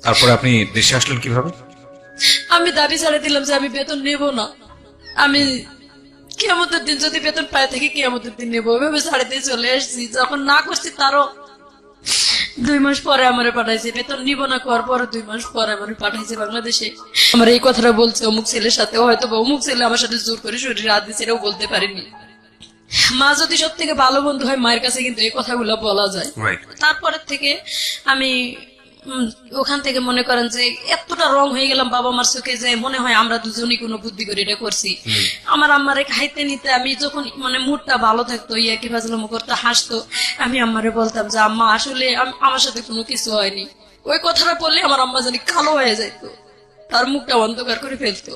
তারপরে আপনি দেশে আসলেন কিভাবে? আমি দাবি ছাড়ে দিলাম যে আমি বেতন নেব না, আমি কিয়ামতের দিন যদি বেতন পাই থাকি কিয়ামতের দিন নেবো, ওইভাবে ছাড়ে দিয়ে চলে আসছি। যখন না করছি তারও 2 মাস পরে আমারে পাঠাইছে, বেতন নিব না করার পরে 2 মাস পরে আমারে পাঠাইছে বাংলাদেশে। আমার এই কথাটা বলছে অমুক ছেলের সাথে, হয়তো বা অমুক ছেলে আমার সাথে জোর করে শরীরে হাত দিচ্ছে, এটাও বলতে পারিনি। মা যদি সব থেকে ভালো বন্ধু হয়, মায়ের কাছে কিন্তু এই কথাগুলো বলা যায়। তারপরের থেকে আমি ওখান থেকে মনে করেন যে এতটা রং হয়ে গেলাম বাবা মার চোখে যে মনে হয় আমরা দুজনই কোনো বুদ্ধি করে এটা করছি। আমার আম্মারে খাইতে নিতে আমি যখন মানে মুডটা ভালো থাকতো, কি ফাজলামো করতে, হাসতো, আমি আম্মারে বলতাম যে আম্মা আসলে আমার সাথে কোনো কিছু হয়নি। ওই কথাটা বললে আমার আম্মা জানি কালো হয়ে যাইতো, তার মুখটা অন্ধকার করে ফেলতো।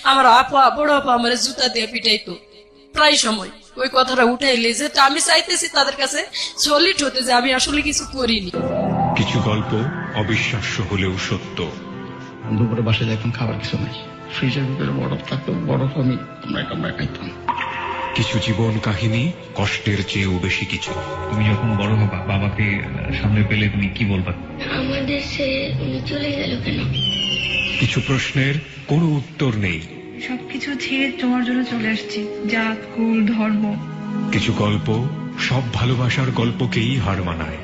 আমার আপা, বড় আপা আমার জুতা দিয়ে পিটাইতো প্রায় সময় ওই কথাটা উঠাইলে, যে আমি চাইতেছি তাদের কাছে সলিড হতে যে আমি আসলে কিছু করিনি। কিছু গল্প অবিশ্বাস্য হলেও সত্য। দুপুরে বাসায় যাইতাম, খাবার কিছু নাই, ফ্রিজের ভিতরে বরফ থাকতো, বরফ আমি কামড়ায় খাইতাম। কিছু জীবন কাহিনী কষ্টের চেয়েও বেশি কিছু। তুমি যখন বড় হবা, বাবাকে সামনে পেলে তুমি কি বলবা? আমাদের সে উনি চলে গেল কেন? কিছু প্রশ্নের কোনো উত্তর নেই। সবকিছু ছেড়ে তোমার জন্য চলে আসছি, জাত কুল ধর্ম। কিছু গল্প সব ভালোবাসার গল্পকেই হার মানায়।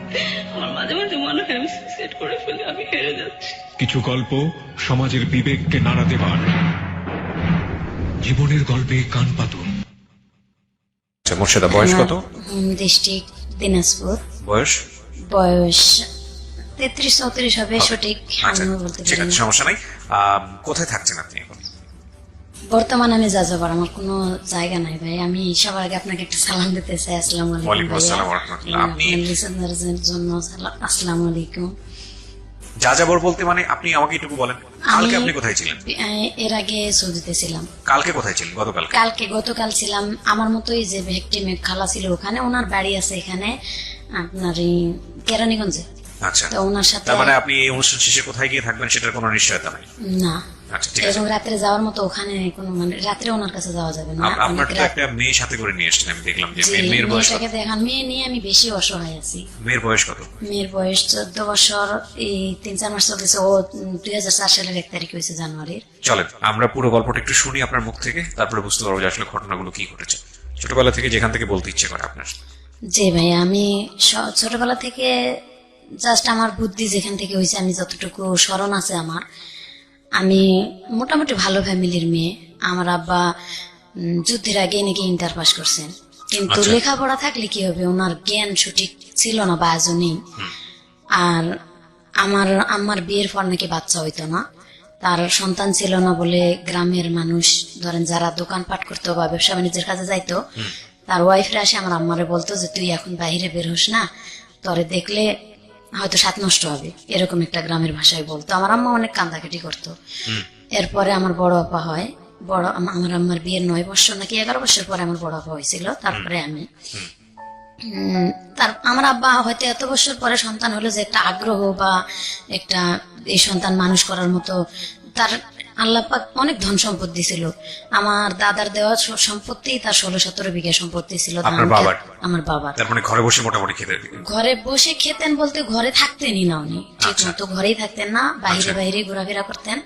আমার মাঝে মাঝে মনে হয় আমি সুইসাইড করে ফেলে, আমি হেরে যাচ্ছি। কিছু গল্প সমাজের বিবেককে নাড়া দেবার। জীবনের গল্পে কান পাতুন। মোর্শেদা, বয়স কত? ডিস্ট্রিক্ট দিনাজপুর। বয়স? বয়স 33-34 হবে, সঠিক আমিও বলতে ঠিক পারি আছে, না। সমস্যা নাই। কোথায় থাকছেন আপনি এখন? বর্তমানে আমি যাযাবর, আমার কোনো জায়গা নাই ভাই। আমি সবার আগে আপনাকে একটা সালাম দিতে চাই। আসসালামু আলাইকুম। ওয়ালাইকুম আসসালাম ওয়া রাহমাতুল্লাহ। আপনি লিসেনারদের জন্য আসসালামু আলাইকুম। যাযাবর বলতে মানে আপনি আমাকে একটু বলেন, কালকে আপনি কোথায় ছিলেন? এর আগে সৌদিতে ছিলাম। কালকে কোথায় ছিলেন? গতকাল ছিলাম আমার মতোই, যে ভিকটিম খালা ছিল ওখানে, ওনার বাড়ি আছে এখানে আপনার এই কেরানীগঞ্জে। আচ্ছা, তো ওনার সাথে। তার মানে আপনি এই অনুষ্ঠান শেষে কোথায় গিয়ে থাকবেন সেটার কোনো নিশ্চয়তা নেই? না। আচ্ছা, ঠিক আছে। এবং রাত্রে যাওয়ার মতো ওখানে কোনো, মানে রাত্রে ওনার কাছে যাওয়া যাবে না। আপনার তো একটা মেয়ে সাথে করে নিয়ে এসেছেন, আমি দেখলাম যে মেয়ের বয়স কত? মেয়েটাকে দেখান, মেয়ে নিয়ে আমি বেশি অসহায় আছি। মেয়ের বয়স কত? মেয়ের বয়স 14 বছর, এই 3-4 মাস চলতেছে। ও 2004 সালের 1 তারিখ হয়েছে, জানুয়ারির। চলেন আমরা পুরো গল্পটা একটু শুনি আপনার মুখ থেকে, তারপরে বুঝতে পারবো যে আসলে ঘটনাগুলো কি ঘটেছে। ছোটবেলা থেকে যেখান থেকে বলতে ইচ্ছে করে আপনার। জি ভাই, আমি ছোটবেলা থেকে জাস্ট আমার বুদ্ধি যেখান থেকে হয়েছে, আমি যতটুকু স্মরণ আছে আমার, আমি মোটামুটি ভালো ফ্যামিলির মেয়ে। আমার আব্বা যুদ্ধের আগে নাকি ইন্টার পাস করছেন, কিন্তু লেখাপড়া থাকলে কি হবে, ওনার জ্ঞান সঠিক ছিল না বা আজও নেই। আর আমার বিয়ের পর নাকি বাচ্চা হইতো না, তার সন্তান ছিল না বলে গ্রামের মানুষ, ধরেন যারা দোকানপাট করতো বা ব্যবসা বাণিজ্যের কাজে যাইতো, তার ওয়াইফরা এসে আমার আম্মারে বলতো যে তুই এখন বাইরে বের হোস না, তোরে দেখলে হয়তো সাত নষ্ট হবে, এরকম একটা গ্রামের ভাষায় বলতো। আমার আম্মা অনেক কান্দাকাটি করতো। এরপরে আমার বড় আপা হয়, আমার আম্মার বিয়ের 9 বছর নাকি 11 বছর পরে আমার বড় আপা হয়েছিল, তারপরে আমি। আমার আব্বা হয়তো এত বছর পরে সন্তান হলো, যে একটা আগ্রহ বা একটা এই সন্তান মানুষ করার মতো তার আল্লাহ পাক অনেক ধন সম্পত্তি ছিল। আমার দাদার দেওয়া সম্পত্তি তার 16-17 বিঘা সম্পত্তি ছিল আমার বাবার। মানে ঘরে বসে মোটামুটি খেতে, ঘরে বসে খেতেন বলতে ঘরে থাকতেনই না উনি, ঠিক মতো ঘরেই থাকতেন না, বাইরে বাইরে ঘোরাফেরা করতেন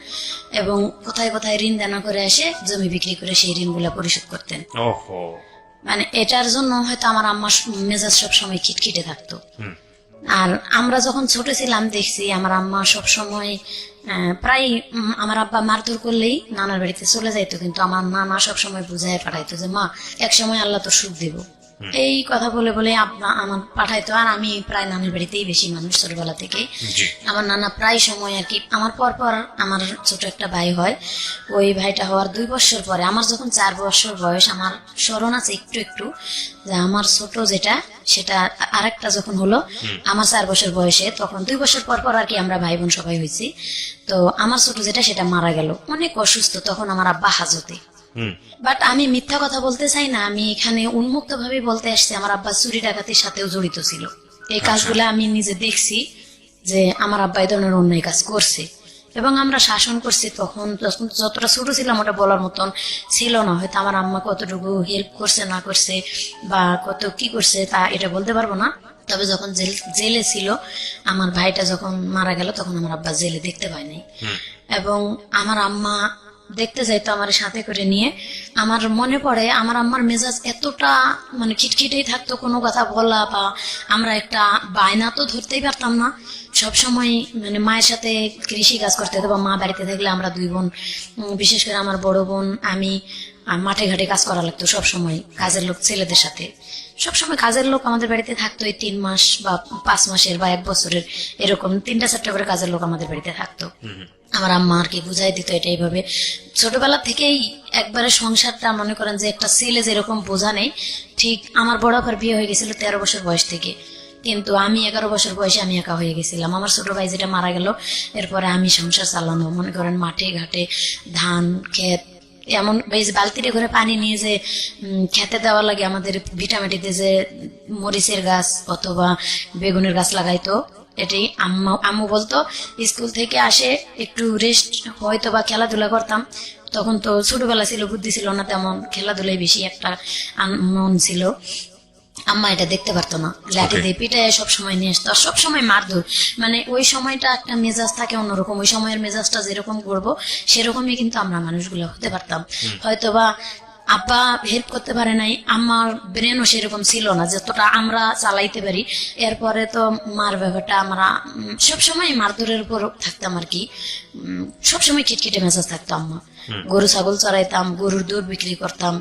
এবং কোথায় কোথায় ঋণ দেনা করে এসে জমি বিক্রি করে সেই ঋণগুলা পরিশোধ করতেন। মানে এটার জন্য হয়তো আমার আম্মার মেজাজ সব সময় খিটখিটে থাকতো। আর আমরা যখন ছোট ছিলাম দেখছি আমার আম্মা সব সময় প্রায় আমার আব্বা মারধর করলেই নানার বাড়িতে চলে যাইতো, কিন্তু আমার নানা সব সময় বুঝায় পাঠাইতো যে মা এক সময় আল্লাহ তো সুখ দেব, এই কথা বলে বলে আমার পাঠাইতো। আর আমি প্রায় নানার বাড়িতেই বেশি মানুষ ছোটবেলা থেকে। আমার নানা প্রায় সময় আর কি, আমার পর আমার ছোট একটা ভাই হয়, ওই ভাইটা হওয়ার 2 বছর পরে, আমার যখন 4 বছর বয়স, আমার স্মরণ আছে একটু একটু যে আমার ছোট যেটা সেটা আরেকটা যখন হলো আমার 4 বছর বয়সে, তখন 2 বছর পর আর কি আমরা ভাই বোন সবাই হয়েছি। তো আমার ছোট যেটা সেটা মারা গেল, অনেক অসুস্থ, তখন আমার আব্বা হাজতে। বাট আমি মিথ্যা কথা বলতে চাই না, আমি এখানে উন্মুক্ত ভাবে বলতে আসছি, আমার আব্বা চুরি ডাকাতির সাথেও জড়িত ছিল। এই কাজগুলো আমি নিজে দেখছি যে আমার আব্বা এই ধরনের অন্যায় কাজ করছে এবং আমরা শাসন করছি। তখন যতটা ছোট ছিলাম ওটা বলার মতন ছিল না, হয়তো আমার আম্মা কতটুকু হেল্প করছে না করছে বা কত কি করছে তা এটা বলতে পারবো না। তবে যখন জেলে ছিল, আমার ভাইটা যখন মারা গেল তখন আমার আব্বা জেলে দেখতে পায়নি। এবং আমার আম্মা দেখতে যাইতো আমার সাথে করে নিয়ে। আমার মনে পড়ে আমার আম্মার মেজাজ এতটা মানে খিটখিটেই থাকতো, কোনো কথা বলা বা আমরা একটা বায়না তো ধরতেই পারতাম না। সবসময় মানে মায়ের সাথে কৃষি কাজ করতে হতো, বা মা বাড়িতে থাকলে আমরা 2 বোন, বিশেষ করে আমার বড় বোন আমি মাঠে ঘাটে কাজ করা লাগতো সবসময়, কাজের লোক ছেলেদের সাথে। সবসময় কাজের লোক আমাদের বাড়িতে থাকতো, এই 3 মাস বা 5 মাসের বা 1 বছরের এরকম 3টা-4টা করে কাজের লোক আমাদের বাড়িতে থাকতো। আমার আম্মা আর কি বুঝাই দিত এটা এইভাবে। ছোটবেলা থেকেই একবারে সংসারটা মনে করেন যে একটা ছেলে যেরকম বোঝা নেই, ঠিক আমার বড় আপার বিয়ে হয়ে গেছিল 13 বছর বয়স থেকে, কিন্তু আমি 11 বছর বয়সে আমি একা হয়ে গেছিলাম। আমার ছোট ভাই যেটা মারা গেল, এরপরে আমি সংসার চালানো, মনে করেন মাঠে ঘাটে ধান ক্ষেত, এমন বালতিতে করে পানি নিয়ে যে খেতে দেওয়া লাগে, আমাদের ভিটামিটিতে যে মরিচের গাছ অথবা বেগুনের গাছ লাগাইতো, এটাই আম্মু বলতো স্কুল থেকে আসে একটু রেস্ট হয়তো বা খেলাধুলা করতাম। তখন তো ছোটবেলা ছিল, বুদ্ধি ছিল না তেমন, খেলাধুলাই বেশি একটা মন ছিল। আম্মা এটা দেখতে পারতো না, লাঠি দিয়ে পিটায় সবসময় নিয়ে আসতো, আর সবসময় মারধর। মানে ওই সময়টা একটা মেজাজ থাকে অন্যরকম, ওই সময়ের মেজাজটা যেরকম করবো সেরকমই কিন্তু আমরা মানুষগুলো হতে পারতাম। হয়তোবা আব্বা হেল্প করতে পারে নাই, আমার ব্রেনও সেরকম ছিল না যতটা আমরা চালাইতে পারি। এরপরে তো মার ব্যাপারটা আমরা সবসময় মারধরের উপর থাকতাম আর কি, সবসময় খিটখিটে মেজাজ থাকতো। আম্মা গরু ছাগল চড়াইতাম, গরুর দুধ বিক্রি করতাম,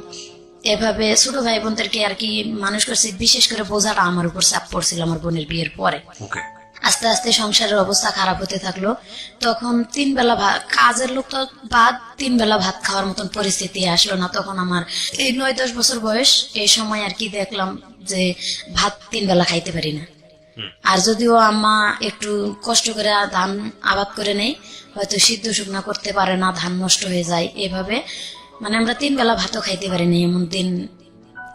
এভাবে ছোট ভাই বোনদেরকে আর কি মানুষ করছি। বিশেষ করে বোঝাটা আমার উপর চাপ পড়ছিল আমার বোনের বিয়ের পরে। আস্তে আস্তে সংসারের অবস্থা খারাপ হতে থাকলো। তখন 3 বেলা কাজের লোক তো বাদ, 3 বেলা ভাত খাওয়ার মতন পরিস্থিতি আসলো না। তখন আমার এই 9-10 বছর বয়স, এই সময় আর কি দেখলাম যে ভাত 3 বেলা খাইতে পারি না। আর যদিও আম্মা একটু কষ্ট করে ধান আবাদ করে নেই, হয়তো সিদ্ধ শুকনা করতে পারে না, ধান নষ্ট হয়ে যায়, এভাবে মানে আমরা 3 বেলা ভাতও খাইতে পারিনি। এমন দিন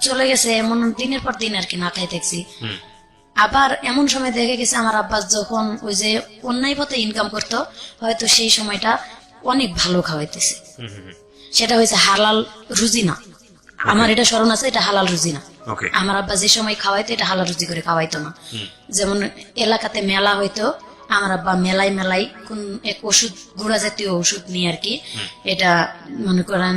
চলে গেছে, এমন দিনের পর দিন আর কি না খাইতেছি। আবার এমন সময় দেখে গেছে আমার আব্বা যখন ওই যে অন্যায় পথে ইনকাম করতো, হয়তো সেই সময়টা অনেক ভালো খাওয়াইতেছে, সেটা হয়েছে হালাল রুজি না। আমার এটা স্মরণ আছে, এটা হালাল রুজি না। আমার আব্বা যে সময় খাওয়াইতো এটা হালাল রুজি করে খাওয়াইতো না। যেমন এলাকাতে মেলা হইতো, আমার আব্বা মেলাই কোন এক ওষুধ, গুঁড়া জাতীয় ওষুধ নিয়ে আর কি, এটা মনে করেন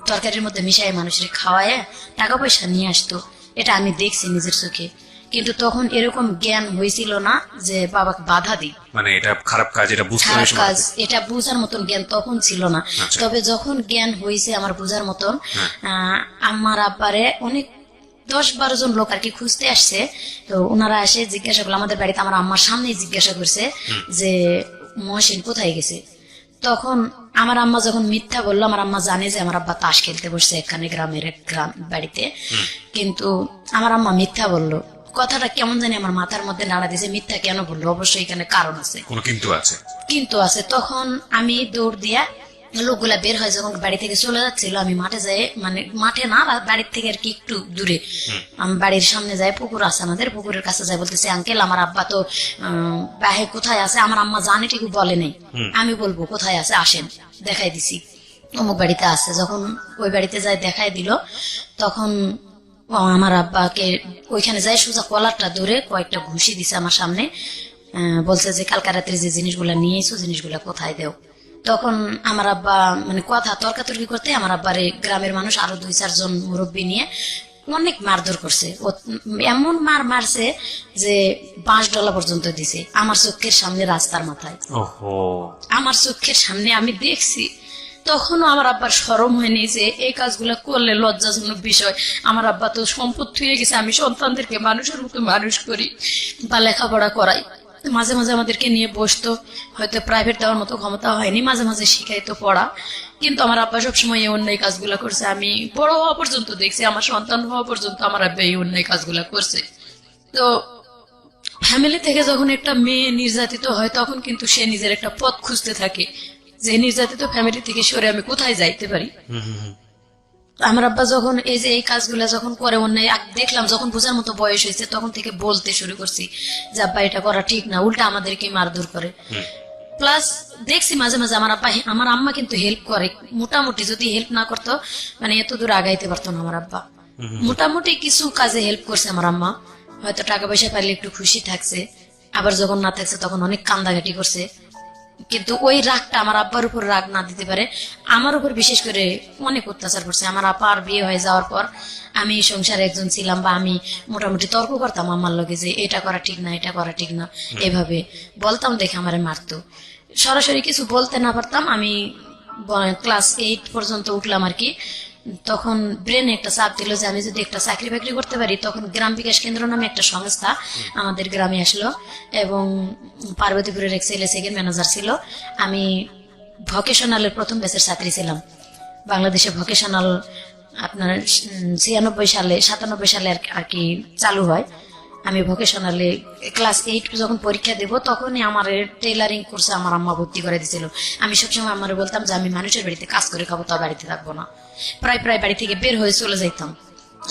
তরকারির মধ্যে মিশাই মানুষের খাওয়ায় টাকা পয়সা নিয়ে আসতো। এটা আমি দেখছি নিজের চোখে, কিন্তু তখন এরকম জ্ঞান হয়েছিল না যে বাবাকে বাধা দিই, মানে এটা খারাপ কাজ, এটা বুঝার মতন জ্ঞান তখন ছিল না। তবে যখন জ্ঞান হয়েছে আমার বুঝার মতন, আমার আব্বারে অনেক 10-12 জন লোক আর কি খুঁজতে আসছে। তো ওনারা এসে জিজ্ঞাসা করলো আমাদের বাড়িতে, আমার আম্মার সামনেই জিজ্ঞাসা করছে যে মহসিন কোথায় গেছে। তখন আমার আম্মা যখন মিথ্যা বললো, আমার আম্মা জানে যে আমার আব্বা তাস খেলতে বসছে এখানে গ্রামের এক বাড়িতে, কিন্তু আমার আম্মা মিথ্যা বললো। কথাটা কেমন জানি আমার মাথার মধ্যে নাড়া দিয়েছে, মিথ্যা কেন বললো, অবশ্যই এখানে কারণ আছে, কিন্তু আছে। তখন আমি দৌড় দিয়া, লোকগুলা বের হয় যখন বাড়ি থেকে চলে যাচ্ছিল, আমি মাঠে যাই, মানে মাঠে না, বাড়ির থেকে আর কি একটু দূরে, আমি বাড়ির সামনে যাই, পুকুর আছে আমাদের, পুকুরের কাছে যাই, বলতেছে আঙ্কেল আমার আব্বা তো বাহে কোথায় আছে। আমার আম্মা জানে ঠিক বলে নেই, আমি বলবো কোথায় আছে, আসেন দেখাই দিছি, অমুক বাড়িতে আছে। যখন ওই বাড়িতে যাই দেখাই দিল, তখন আমার আব্বাকে ওইখানে যাই সোজা কলারটা ধরে কয়েকটা ঘুষি দিছে আমার সামনে, বলছে যে কালকা রাত্রে যে জিনিসগুলা নিয়ে এসো, জিনিসগুলা কোথায় দেও। তখন আমার আব্বা মানে কথা তর্কাতর্কি করতে, আমার আব্বারে গ্রামের মানুষ আরো 2-4 জন মুরব্বী নিয়ে অনেক মারধর করছে। এমন মারছে যে 5 ডলা পর্যন্ত দিছে আমার চোখের সামনে, রাস্তার মাথায়, আমার চোখের সামনে আমি দেখছি। তখনও আমার আব্বার শরম হয়নি যে এই কাজগুলো করলে লজ্জাজনক বিষয়। আমার আব্বা তো সম্পদ হয়ে গেছে, আমি সন্তানদেরকে মানুষের মতো মানুষ করি বা লেখাপড়া করাই। মাঝে মাঝে আমাদেরকে নিয়ে বসতো, হয়তো প্রাইভেট দেওয়ার মতো ক্ষমতা হয়নি, মাঝে মাঝে শিখাইতো পড়া, কিন্তু আমার আব্বা সবসময় এই অন্যায় কাজগুলা করছে। আমি বড় হওয়া পর্যন্ত দেখছি, আমার সন্তান হওয়া পর্যন্ত আমার আব্বা এই অন্যায় কাজগুলা করছে। তো ফ্যামিলি থেকে যখন একটা মেয়ে নির্যাতিত হয়, তখন কিন্তু সে নিজের একটা পথ খুঁজতে থাকে যে নির্যাতিত ফ্যামিলি থেকে সরে আমি কোথায় যাইতে পারি। আমার আব্বা যখন এই যে এই কাজগুলা যখন করে অন্যায় দেখলাম, যখন বোঝার মতো বয়স হয়েছে, তখন থেকে বলতে শুরু করছি যে আব্বা এটা করা ঠিক না, উল্টা আমাদেরকে মারধর করে। প্লাস দেখছি মাঝে মাঝে আমার আব্বা, আমার আম্মা কিন্তু হেল্প করে মোটামুটি, যদি হেল্প না করতো মানে এত দূর আগাইতে পারতো না আমার আব্বা। মোটামুটি কিছু কাজে হেল্প করছে আমার আম্মা, হয়তো টাকা পয়সা পাইলে একটু খুশি থাকছে, আবার যখন না থাকছে তখন অনেক কান্দাকাটি করছে। কিন্তু ওই রাগটা আমার আব্বার উপর রাগ না দিতে পারে আমার উপর বিশেষ করে অনেক অত্যাচার করছে। আমার আপার বিয়ে হয়ে যাওয়ার পর আমি সংসারে একজন ছিলাম, বা আমি মোটামুটি তর্ক করতাম আমার লগে যে এটা করা ঠিক না, এটা করা ঠিক না, এভাবে বলতাম দেখে আমারে মারতো। সরাসরি কিছু বলতে না পারতাম। আমি ক্লাস 8 পর্যন্ত উঠলাম আর কি, তখন ব্রেনে একটা চাপ দিল যে আমি যদি একটা চাকরি বাকরি করতে পারি। তখন গ্রাম বিকাশ কেন্দ্র নামে একটা সংস্থা আমাদের গ্রামে আসলো, এবং পার্বতীপুরের এক ছেলে সেকেন্ড ম্যানেজার ছিল। আমি ভকেশনালের প্রথম ব্যাচের ছাত্রী ছিলাম। বাংলাদেশে ভকেশনাল আপনার 97 সালে আর কি চালু হয়। আমি ভকেশনালে ক্লাস 8 যখন পরীক্ষা দেব তখনই আমার টেইলারিং কোর্সে আমার আম্মা ভর্তি করে দিয়েছিল। আমি সবসময় আমার বলতাম যে আমি মানুষের বাড়িতে কাজ করে খাবো, তো বাড়িতে থাকবো না। প্রায় বাড়ি থেকে বের হয়ে চলে যাইতাম।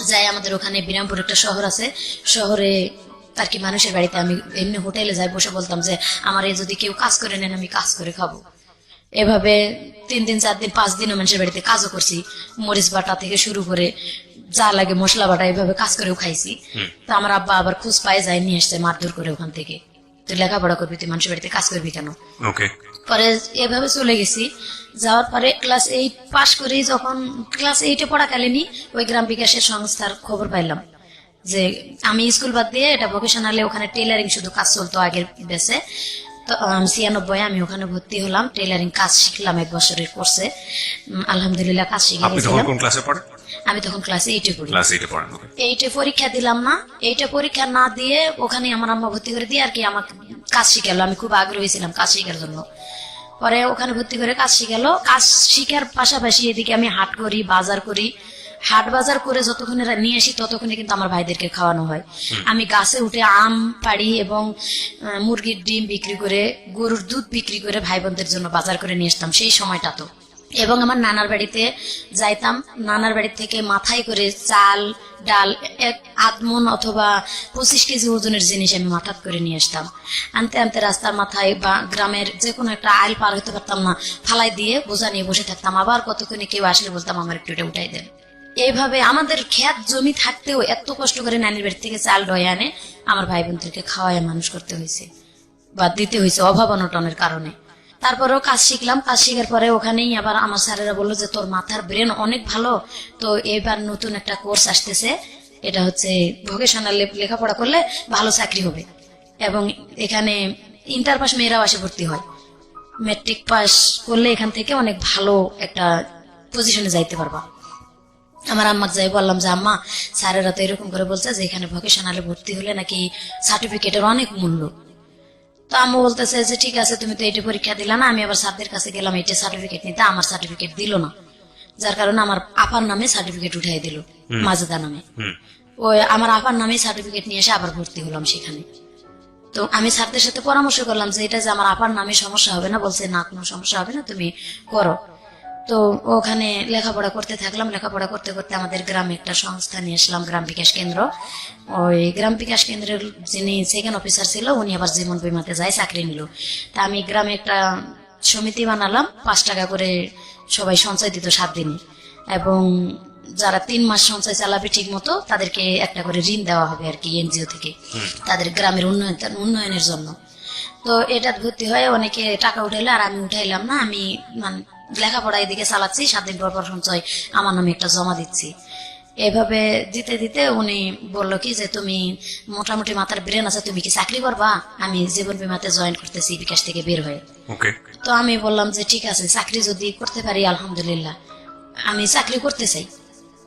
যাই আমাদের ওখানে বিরামপুর একটা শহর আছে, শহরে আর কি মানুষের বাড়িতে আমি এমনি হোটেলে যাই, বসে বলতাম যে আমার যদি কেউ কাজ করে নেন আমি কাজ করে খাবো। এভাবে 3 দিন 4 দিন 5 দিনও মানুষের বাড়িতে কাজও করছি। মরিচ বাটা থেকে শুরু করে যা লাগে মশলা বাটা এভাবে কাজ করেও খাইছি। তো আমার আব্বা আবার খোঁজ পায় যায়, নিয়ে আসছে মারধর করে ওখান থেকে, তুই লেখাপড়া করবি, তুই মানুষের বাড়িতে কাজ করবি কেন। ওকে। পরে এভাবে চলে গেছি। যাওয়ার পরে ক্লাস 8 পাশ করি, যখন ক্লাস 8-এ পড়াকালীনই ওই গ্রাম বিকাশের সংস্থার খবর পাইলাম যে আমি স্কুল বাদ দিয়ে এটা ভোকেশনালে ওখানে টেইলারিং শুধু কাজ চলতো আগের বেসে। তো 96 আমি ওখানে ভর্তি হলাম, টেইলারিং কাজ শিখলাম 1 বছরের কোর্সে। আলহামদুলিল্লাহ কাজ শিখে আপনি তখন গেছিলাম। কোন ক্লাসে পড়েন? আমি তখন ক্লাস 8-এ পড়ি। ক্লাস 8 এ পড়েন। ওকে। 8-এ পরীক্ষা দিলাম না, 8-এ পরীক্ষা না দিয়ে ওখানে আমার আম্মা ভর্তি করে দিয়ে আর কি আমাকে কাজ শিখালো। আমি খুব আগ্রহী ছিলাম কাজ শিখার জন্য। পরে ওখানে ভর্তি করে কাজ শিখালো। কাজ শিখার পাশাপাশি এদিকে আমি হাট করি, বাজার করি। হাট বাজার করে যতক্ষণে নিয়ে আসি ততক্ষণে কিন্তু আমার ভাইদেরকে খাওয়ানো হয়। আমি গাছে উঠে আম পাড়ি এবং মুরগির ডিম বিক্রি করে, গরুর দুধ বিক্রি করে ভাই বোনদের জন্য বাজার করে নিয়ে আসতাম সেই সময়টা তো। এবং আমার নানার বাড়িতে যাইতাম, নানার বাড়ি থেকে মাথায় করে চাল ডাল 1 মণ অথবা 25 কেজি ওজনের জিনিস আমি মাথাত করে নিয়ে আসতাম। আনতে আনতে রাস্তার মাথায় বা গ্রামের যে কোনো একটা আইল পার হতে পারতাম না, ফালাই দিয়ে বোঝা নিয়ে বসে থাকতাম। আবার কতক্ষণে কেউ আসলে বলতাম আমার একটু এটা উঠাই দেন। এইভাবে আমাদের ক্ষেত জমি থাকতেও এত কষ্ট করে নানির বাড়ি থেকে চাল ডয়ে আনে আমার ভাই বোনদেরকে খাওয়ায় মানুষ করতে হয়েছে বা দিতে হয়েছে অভাব অনটনের কারণে। তারপরেও কাজ শিখলাম। কাজ শিখার পরে ওখানেই আবার আমার স্যারেরা বললো যে তোর মাথার ব্রেন অনেক ভালো, তো এবার নতুন একটা কোর্স আসতেছে, এটা হচ্ছে ভোকেশনাল লেখাপড়া করলে ভালো চাকরি হবে। এবং এখানে ইন্টার পাস মেয়েরাও আসে ভর্তি হয়, ম্যাট্রিক পাস করলে এখান থেকে অনেক ভালো একটা পজিশনে যাইতে পারবা। আমার আম্মাকে যাই বললাম যে আম্মা স্যারেরা তো এরকম করে বলছে যে এখানে ভোকেশনালে ভর্তি হলে নাকি সার্টিফিকেটের অনেক মূল্য। তো আম্মু বলতেছে যে ঠিক আছে, তুমি তো এইটা পরীক্ষা দিলা না। আমি আবার স্যারদের কাছে গেলাম এইটা সার্টিফিকেট নিতে, আমার সার্টিফিকেট দিল না। যার কারণে আমার আপার নামে সার্টিফিকেট উঠাই দিল, মাজেদা নামে। ওই আমার আপার নামে সার্টিফিকেট নিয়ে এসে আবার ভর্তি হলাম সেখানে। তো আমি স্যারদের সাথে পরামর্শ করলাম যে এটা যে আমার আপার নামে সমস্যা হবে না। বলছে না, কোনো সমস্যা হবে না, তুমি করো। তো ওখানে লেখাপড়া করতে থাকলাম। লেখাপড়া করতে করতে আমাদের গ্রামে একটা সংস্থা নিয়ে আসলাম, গ্রাম বিকাশ কেন্দ্র। ওই গ্রাম বিকাশ কেন্দ্রের যিনি সেকেন্ড অফিসার ছিল উনি আবার জীবন বীমাতে যায়, চাকরি নিল। তা আমি গ্রামে একটা সমিতি বানালাম, 5 টাকা করে সবাই সঞ্চয় দিত 7 দিনে, এবং যারা 3 মাস সঞ্চয় চালাবে ঠিক মতো তাদেরকে একটা করে ঋণ দেওয়া হবে আর কি এনজিও থেকে, তাদের গ্রামের উন্নয়নের জন্য। তো এটা ভর্তি হয়ে অনেকে টাকা উঠাইলো, আর আমি উঠাইলাম না। আমি লেখাপড়া এদিকে চালাচ্ছি, 7 দিন পর সঞ্চয় আমার নামে একটা জমা দিচ্ছি। এভাবে দিতে দিতে উনি বললো কি যে তুমি মোটামুটি মাথার ব্রেন আছে, তুমি কি চাকরি করবা? আমি জীবন বীমাতে জয়েন করতেছি বিকাশ থেকে বের হয়ে। তো আমি বললাম যে ঠিক আছে, চাকরি যদি করতে পারি আলহামদুলিল্লাহ, আমি চাকরি করতে চাই,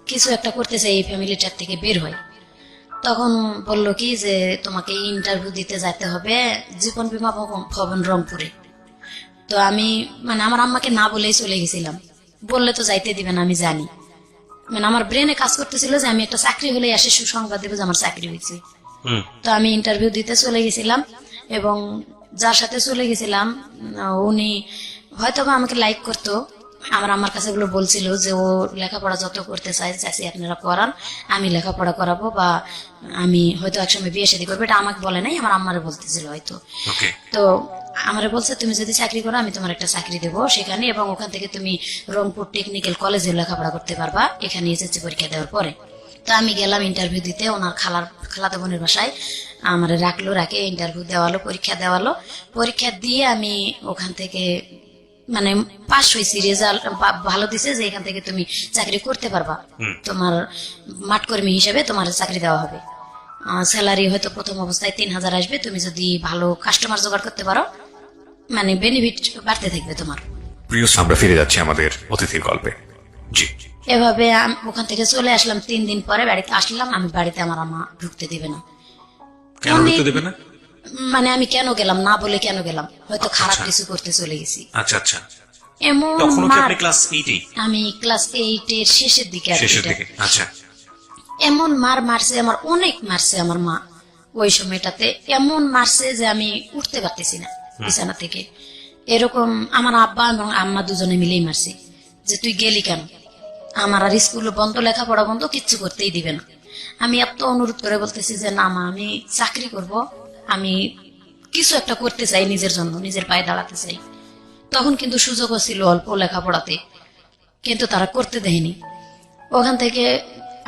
কিছু একটা করতে চাই এই ফ্যামিলিটার থেকে বের হয়। তখন বললো কি যে তোমাকে ইন্টারভিউ দিতে যেতে হবে জীবন বীমা ভবন রংপুরে। তো আমি আমার আম্মাকে না বলেই চলে গেছিলাম, বললে তো যাইতে দিবে না আমি জানি। আমার ব্রেনে কাজ করতেছিল যে আমি একটা চাকরি হলে এসে সুসংবাদ দেবো যে আমার চাকরি হয়েছে। তো আমি ইন্টারভিউ দিতে চলে গেছিলাম, এবং যার সাথে চলে গেছিলাম উনি হয়তো বা আমাকে লাইক করতো। আমার কাছে এগুলো বলছিল যে ও লেখাপড়া যত করতে চাইছি আপনারা করান, আমি লেখাপড়া করাবো, বা আমি হয়তো একসময় বিয়ে শাদী করবো। এটা আমাকে বলে নাই, আমার আম্মারে বলতেছিল হয়তো। তো আমারে বলছে তুমি যদি চাকরি করো আমি তোমার একটা চাকরি দেবো সেখানে, এবং ওখান থেকে তুমি রংপুর টেকনিক্যাল কলেজে লেখাপড়া করতে পারবা এখানে এসএসসি পরীক্ষা দেওয়ার পরে। তো আমি গেলাম ইন্টারভিউ দিতে ওনার খালাতো বোনের বাসায়। আমার রাখে ইন্টারভিউ দেওয়ালো, পরীক্ষা দেওয়ালো। পরীক্ষা দিয়ে আমি ওখান থেকে মানে পাস হয়েছি, রেজাল্ট ভালো দিছে যে এখান থেকে তুমি চাকরি করতে পারবা, তোমার মাঠকর্মী হিসেবে তোমার চাকরি দেওয়া হবে। স্যালারি হয়তো প্রথম অবস্থায় 3,000 আসবে, তুমি যদি ভালো কাস্টমার জোগাড় করতে পারো মানে বেনিফিট বাড়তে থাকবে তোমার। প্রিয়, আমরা ফিরে যাচ্ছি আমাদের অতিথির গল্পে। জি, এভাবে ওখান থেকে চলে আসলাম। 3 দিন পরে বাড়িতে আসলাম। আমি বাড়িতে আমার আম্মা ঢুকতে দেবে না। কেন ঢুকতে দেবে না? মানে আমি কেন গেলাম না বলে কেন গেলাম, হয়তো খারাপ কিছু করতে চলে গেছি। আচ্ছা আচ্ছা। এমন তখন কি মার, আপনি ক্লাস 8 আমি ক্লাস 8 এর শেষের দিকে আর কি শেষের এটা। দিকে? আচ্ছা। এমন মারছে আমার, অনেক মারছে আমার মা ওই সময়টাতে। এমন মারছে যে আমি উঠতে পারতেছি না বিছানা থেকে। এরকম আমার আব্বা এবং আম্মা দুজনে মিলেই মারছে যে তুই গেলি কেন, আমার আর স্কুল বন্ধ, লেখাপড়া বন্ধ, কিচ্ছু করতেই দিবে না। আমি এত অনুরোধ করে বলতেছি যে না মা, আমি চাকরি করব, আমি কিছু একটা করতে চাই, নিজের জন্য নিজের পায়ে দাঁড়াতে চাই। তখন কিন্তু সুযোগও ছিল অল্প লেখাপড়াতে, কিন্তু তারা করতে দেয়নি। ওখান থেকে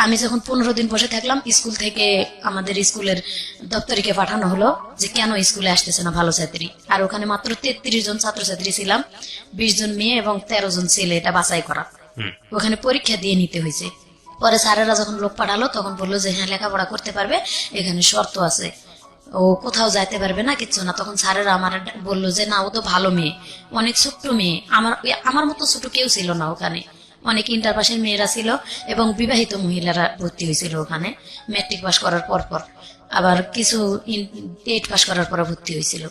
আমি যখন 15 দিন বসে থাকলাম, স্কুল থেকে আমাদের স্কুলের দপ্তরিকে পাঠানো হলো যে কেন স্কুলে আসতেছে না ভালো ছাত্রী। আর ওখানে মাত্র 33 জন ছাত্রছাত্রী ছিলাম, 20 জন মেয়ে এবং 13 জন ছেলে, এটা বাছাই করা। ওখানে পরীক্ষা দিয়ে নিতে হয়েছে। পরে স্যারেরা যখন লোক পাঠালো তখন বললো যে হ্যাঁ লেখাপড়া করতে পারবে, এখানে শর্ত আছে, ও কোথাও যাইতে পারবে না, কিচ্ছু না। তখন স্যারেরা আমার বললো যে না, ও তো ভালো মেয়ে, অনেক ছোট্ট মেয়ে, আমার মতো ছোট কেউ ছিল না ওখানে। অনেক ইন্টার পাশের মেয়েরা ছিল এবং বিবাহিত মহিলারা ভর্তি হয়েছিল ওখানে, ম্যাট্রিক পাস করার পর আবার কিছু 8 পাস করার পর ভর্তি হয়েছিল।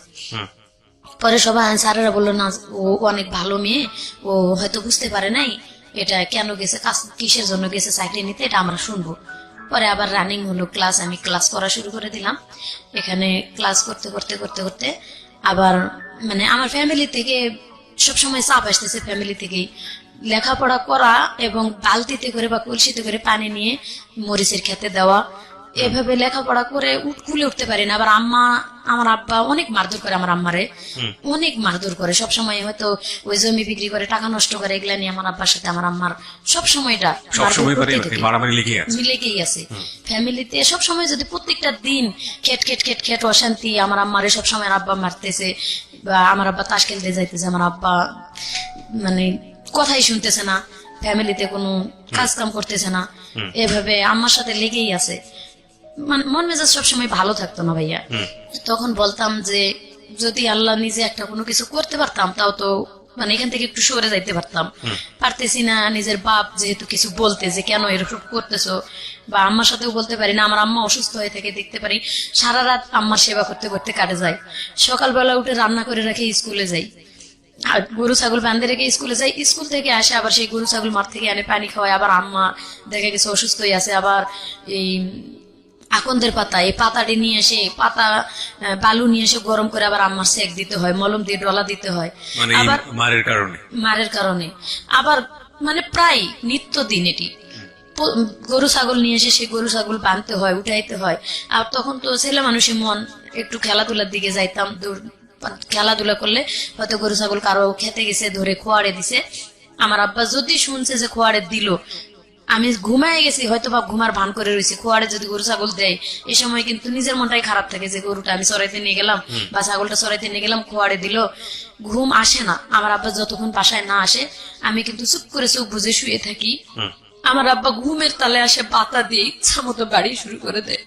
পরে সবাই স্যারেরা বললো না, ও অনেক ভালো মেয়ে, ও হয়তো বুঝতে পারে নাই এটা কেন গেছে, কিসের জন্য গেছে চাকরি নিতে, এটা আমরা শুনবো। পরে আবার রানিং হলো ক্লাস, আমি ক্লাস করা শুরু করে দিলাম। এখানে ক্লাস করতে করতে করতে করতে আবার মানে আমার ফ্যামিলি থেকে সবসময় চাপ আসতেছে, ফ্যামিলি থেকেই লেখাপড়া করা এবং বালতিতে করে বা কলসিতে করে পানি নিয়ে মরিচের খেতে দেওয়া, এভাবে লেখাপড়া করে কুলে উঠতে পারি না। আবার আমার আব্বা অনেক মারধর করে, আমার আম্মারে অনেক মারধর করে সবসময়, হয়তো ওই জমি বিক্রি করে টাকা নষ্ট করে, এগুলা নিয়ে আমার আব্বার সাথে আমার আম্মার সবসময়টা মারামারি লেগেই আছে ফ্যামিলিতে। সবসময় যদি প্রত্যেকটা দিন খেট অশান্তি, আমার আম্মারে সবসময় আব্বা মারতেছে বা আমার আব্বা তাস খেলতে যাইতেছে, আমার আব্বা মানে কথাই শুনতেছে না, ফ্যামিলিতে কোনো কাজ কাম করতেছে না, এভাবে আম্মার সাথে লেগেই আছে। মন মেজাজ সবসময় ভালো থাকতো না ভাইয়া। তখন বলতাম যে যদি আল্লাহ নিজে একটা কোনো কিছু করতে পারতাম, তাও তো মানে এখান থেকে একটু সরে যাইতে পারতেছি না। নিজের বাপ যেহেতু কিছু বলতে যে কেন এরকম করতেছো, বা আম্মার সাথেও বলতে পারি না। আমার আম্মা অসুস্থ হয়ে থেকে দেখতে পারি, সারা রাত আম্মার সেবা করতে করতে কাটে যায়। সকালবেলা উঠে রান্না করে রেখে স্কুলে যাই, আর গরু ছাগল বাঁধে রেখে স্কুলে যাই। স্কুল থেকে আসে আবার সেই গরু ছাগল মাঠ থেকে আনে পানি খাওয়ায়। আবার আম্মা দেখা গেছে অসুস্থ হয়ে আছে, আবার এই আকন্দের পাতা, এই পাতাটি নিয়ে এসে বালু নিয়ে এসে গরম করে আবার আম্মার সেক দিতে হয়, মলম দিয়ে ডলা দিতে হয়, আবার মারের কারণে আবার মানে প্রায় নিত্য দিন এটি। গরু ছাগল নিয়ে এসে সেই গরু ছাগল বাঁধতে হয়, উঠাইতে হয়। আর তখন তো ছেলে মানুষের মন, একটু খেলাধুলার দিকে যাইতাম, খেলাধুলা করলে হয়তো গরু ছাগল কারো খেতে গেছে, ধরে খোয়াড়ে দিছে। আমার আব্বা যদি শুনছে যে খোয়াড়ে দিল, আমি ঘুমায় গেছি হয়তো বা ঘুমার ভান করে রয়েছি, খোয়াড়ে যদি গরু ছাগল দেয়, এই সময় কিন্তু নিজের মনটাই খারাপ থাকে যে গরুটা আমি চড়াইতে নিয়ে গেলাম বা ছাগলটা চড়াইতে নিয়ে গেলাম, খোয়াড়ে দিল, ঘুম আসে না। আমার আব্বা যতক্ষণ বাসায় না আসে আমি কিন্তু চুপ করে চোখ বুঝে শুয়ে থাকি। আমার আব্বা ঘুমের তালে আসে পাতা দিয়ে ইচ্ছা মতো বাড়ি শুরু করে দেয়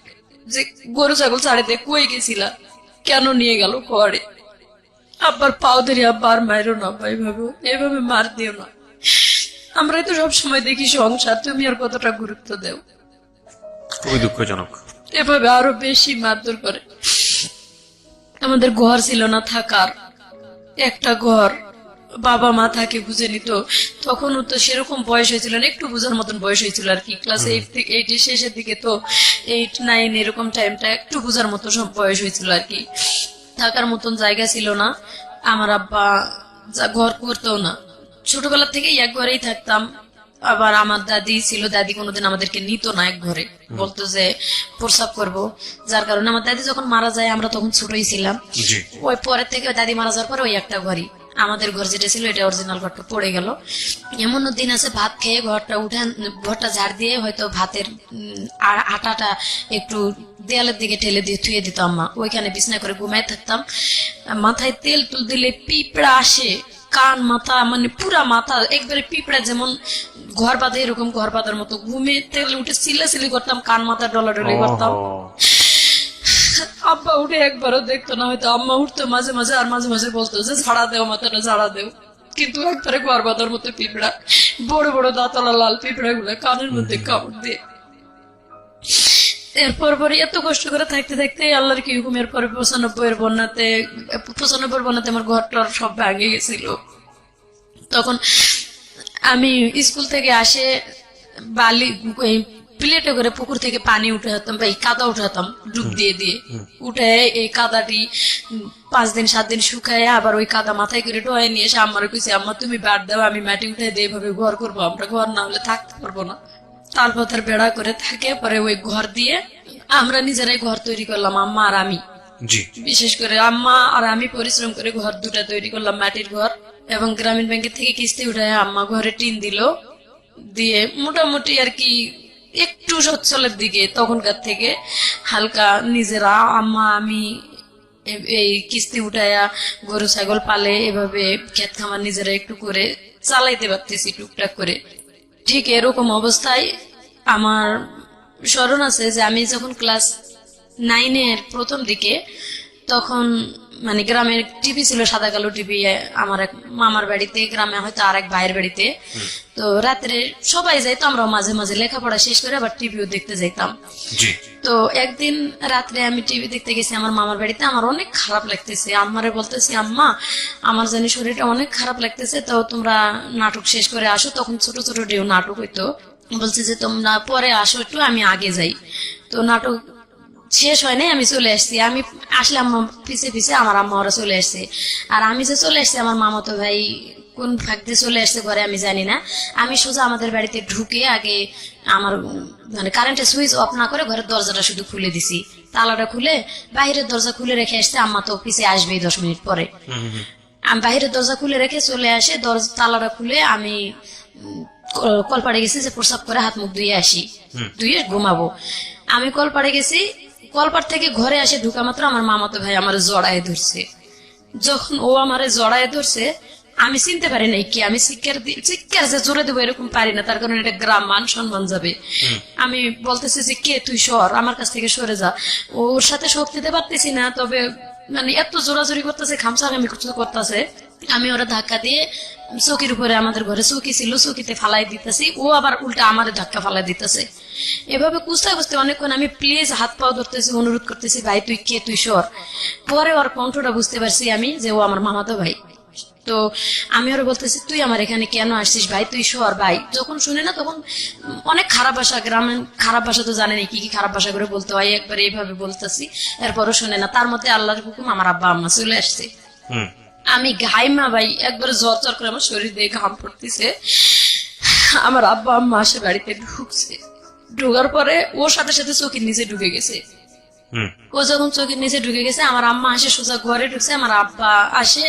যে গরু ছাগল ছাড়াইতে কই গেছিলা, কেন নিয়ে গেল খোয়াড়ে। আব্বার পাও ধরে, আব্বা আর মায়েরও না, এভাবে মার দিও না, আমরাই তো সবসময় দেখি সংসার, তুমি আর কতটা গুরুত্ব দেও। খুবই দুঃখজনক। এভাবে আরো বেশি মারধর করে। আমাদের ঘর ছিল না থাকার, একটা ঘর, বাবা মা থাকে বুঝে নিত। তখনও তো সেরকম বয়স হয়েছিল না, একটু বোঝার মতন বয়স হয়েছিল আর কি, ক্লাস 8 এর শেষের দিকে, তো 8, 9 এরকম টাইমটা একটু বোঝার মতো সব বয়স হয়েছিল আর কি। থাকার মতন জায়গা ছিল না, আমার আব্বা ঘর করতেও না। ছোটবেলা থেকেই এক ঘরেই থাকতাম। আবার আমার দাদি ছিল, দাদি কোনোদিন আমাদেরকে নিত না এক ঘরে, বলতো যে প্রস্রাব করবো। যার কারণে আমার দাদি যখন মারা যায়, আমরা তখন ছোটই ছিলাম, ওই পরের থেকে দাদি মারা যাওয়ার পরে ওই একটা ঘরই আমাদের ঘর যেটা ছিল এটা অরিজিনাল ঘরটা পড়ে গেল। এমনও দিন আছে ভাত খেয়ে ঘরটা ঝাড় দিয়ে হয়তো ভাতের আটাটা একটু দেয়ালের দিকে ঠেলে দিয়ে থুয়ে দিত আম্মা, ওইখানে বিছনা করে ঘুমাই থাকতাম। মাথায় তেল তুল দিলে পিঁপড়া আসে, কান মাথা মানে পুরা মাথা একবারে পিঁপড়া যেমন ঘর বাঁধে এরকম ঘর বাঁধার মতো ঘুমে তেল উঠে সিলাসিলি করতাম, কান মাথা ডলাডলি করতাম। আব্বা উঠে একবারও দেখতো না, হয়তো আম্মা উঠতো মাঝে মাঝে, আর মাঝে মাঝে বলতো যে ঝাড়া দেও মাথাটা ঝাড়া দেও, কিন্তু একবারে ঘর বাঁধার মতো পিঁপড়া, বড় বড় দাঁতলা লাল পিঁপড়া গুলো কানের মধ্যে কামড় দিয়ে। এরপর পরে এত কষ্ট করে থাকতে থাকতে আল্লাহর কি হুকুম, এরপরে 95 বন্যাতে আমার ঘরটার সব ভেঙে গেছিল। তখন আমি স্কুল থেকে আসে বালি প্লেটে করে পুকুর থেকে পানি উঠে হতাম বা এই কাদা উঠাতাম ডুব দিয়ে দিয়ে, উঠে এই কাদাটি 5 দিন 7 দিন শুকায় আবার ওই কাদা মাথায় করে টোয়াই নিয়ে এসে আম্মারে কইছি, আম্মা তুমি বাদ দাও, আমি মাটি উঠে দিয়ে এভাবে ঘর করবো, আমরা ঘর না হলে থাকতে পারবো না। তালপাতার বেড়া করে থাকে, পরে ওই ঘর দিয়ে আমরা নিজেরাই ঘর তৈরি করলাম, আম্মা আর আমি। বিশেষ করে আম্মা আর আমি পরিশ্রম করে ঘর দুটা তৈরি করলাম, মাটির ঘর। এবং গ্রামীণ ব্যাংকের থেকে কিস্তি উঠায় আম্মা ঘরে টিন দিল, দিয়ে মোটামুটি আর কি একটু সচ্ছলের দিকে তখনকার থেকে হালকা নিজেরা আম্মা আমি এই কিস্তি উঠায়া গরু ছাগল পালে এভাবে ক্ষেত খামার নিজেরা একটু করে চালাইতে পারতেছি টুকটাক করে। ঠিক এরকম অবস্থায় আমার স্মরণ আছে যে আমি যখন ক্লাস 9-এর প্রথম দিকে, তখন মানে গ্রামের টিভি ছিল সাদা কালো টিভি, আমার এক মামার বাড়িতে, গ্রামে হয়তো আর এক ভাইয়ের বাড়িতে। তো রাত্রে সবাই যাইতো, আমরা মাঝে মাঝে লেখাপড়া শেষ করে আবার টিভিও দেখতে যাইতাম। তো একদিন রাত্রে আমি টিভি দেখতে গেছি আমার মামার বাড়িতে, আমার অনেক খারাপ লাগতেছে, আম্মারে বলতেছি আম্মা আমার জানি শরীরটা অনেক খারাপ লাগতেছে, তো তোমরা নাটক শেষ করে আসো। তখন ছোট ছোট ডেউ নাটক হইতো, বলছে যে তোমরা পরে আসো একটু, আমি আগে যাই। তো নাটক শেষ হয় নাই, আমি চলে আসছি। আমি আসলে আম্মা পিছে পিছে আমার আম্মা ওরা চলে আসছে, আর আমি যে চলে আসছি আমার মামাতো ভাই কোন ফাঁক দিয়ে চলে আসছে ঘরে আমি জানি না। আমি সোজা আমাদের বাড়িতে ঢুকে আগে আমার মানে কারেন্টের সুইচ অফ না করে ঘরের দরজাটা শুধু খুলে দিছি, তালাটা খুলে বাইরের দরজা খুলে রেখে আসছে। আম্মা তো পিছে আসবেই 10 মিনিট পরে। আমি বাইরের দরজা খুলে রেখে চলে আসে, তালাটা খুলে আমি কলপাড়ে গেছি যে প্রসাব করে হাত মুখ ধুয়ে আসি, ধুয়ে ঘুমাবো। আমি কলপাড়ে গেছি, কলপার থেকে ঘরে আসে ঢুকা মাত্র আমার মামাতো ভাই আমার জড়ায় ধরছে। যখন ও আমারে জড়ায় ধরছে আমি চিনতে পারি নাই কি, আমি চিৎকার যে জোরে দেবো এরকম পারি না, তার কারণে এটা গ্রাম মান সম্মান যাবে। আমি বলতেছি যে কে তুই সর, আমার কাছ থেকে সরে যা। ওর সাথে শোক দিতে পারতেছি না, তবে মানে এত জোরাজোরি করতেছে, খামসামি করতেছে। আমি ওরা ধাক্কা দিয়ে চৌকির উপরে, আমাদের ঘরে চৌকি ছিল, চৌকিতে ফালাই দিতেছি, ও আবার উল্টা আমারে ধাক্কা ফালাই দিতেছে। এভাবে কুস্তে কুস্তে অনেকক্ষণ আমি প্লিজ হাত পাও ধরতেছি, অনুরোধ করতেছি ভাই তুই কে, তুই সর। পরে ওর কণ্ঠটা বুঝতে পারছি আমি যে ও আমার মামাতো ভাই। তো আমি ওরা বলতেছি তুই আমার এখানে কেন আসছিস ভাই, তুই সর ভাই। যখন শুনে না তখন অনেক খারাপ ভাষা, গ্রামের খারাপ ভাষা তো জানে না কি কি খারাপ ভাষা করে বলতে হয়, একবার এইভাবে বলতেছি, এরপরও শুনে না। তার মধ্যে আল্লাহর হুকুম আমার আব্বা আম্মা চলে আসছে। আমি ঘাইমা ভাই, একবার জ্বর জ্বর করে আমার শরীর দিয়ে ঘাম পড়তেছে। আমার আব্বা আম্মা আসে বাড়িতে ঢুকছে, ঢোকার পরে ওর সাথে সাথে চৌকির নিচে ঢুকে গেছে। ও যখন চৌকির নিচে ঢুকে গেছে আমার আম্মা আসে সোজা ঘরে ঢুকছে, আমার আব্বা আসে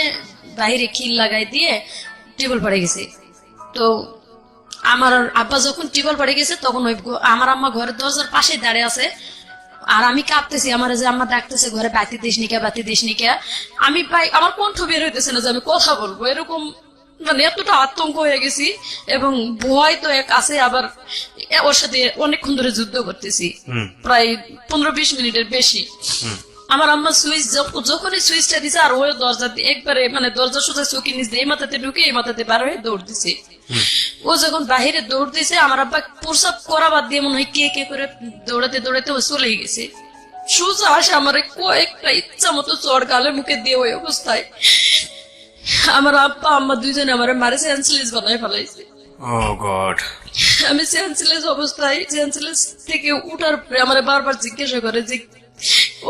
বাইরে খিল লাগাই দিয়ে টেবিল পড়ে গেছে। তো আমার আব্বা যখন টেবিল পড়ে গেছে তখন ওই আমার আম্মা ঘরের দরজার পাশে দাঁড়িয়ে আছে, আর আমি কাঁপতেছি, আমার যে আম্মা ডাকতেছে ঘরে বাতি দিস নিকা, বাতি দিস নিকা। আমি ভাই আমার কণ্ঠ বের হইতেছে না যে আমি কথা বলবো, এরকম মানে এতটা আতঙ্ক হয়ে গেছি। এবং ভয় তো এক আছে, আবার ওর সাথে অনেকক্ষণ ধরে যুদ্ধ করতেছি, প্রায় 15-20 মিনিটের বেশি। আমার আম্মা সুইচ যখনই সুইচটা দিছে আর ওই দরজা একবারে মানে দরজা সোজা চৌকি নিচ দিয়ে এই মাথাতে ঢুকে এই মাথাতে বার হয়ে দৌড় দিছে। ও যখন বাহিরে দৌড় দিছে আমার আব্বা প্রসাব করা বাদ দিয়ে মনে হয় কে কে করে দৌড়াতে দৌড়াতে ও চলেই গেছে। সোজা আসে আমার কয়েকটা ইচ্ছা মতো চড় গালের মুখে দিয়ে ওই অবস্থায় আমার আব্বা আম্মা দুইজনে আমার মারে সেন্সলেস বানায় ফেলাইছে। আমি সেন্সলেস অবস্থায়, সেন্সলেস থেকে উঠার পরে আমার বারবার জিজ্ঞাসা করে যে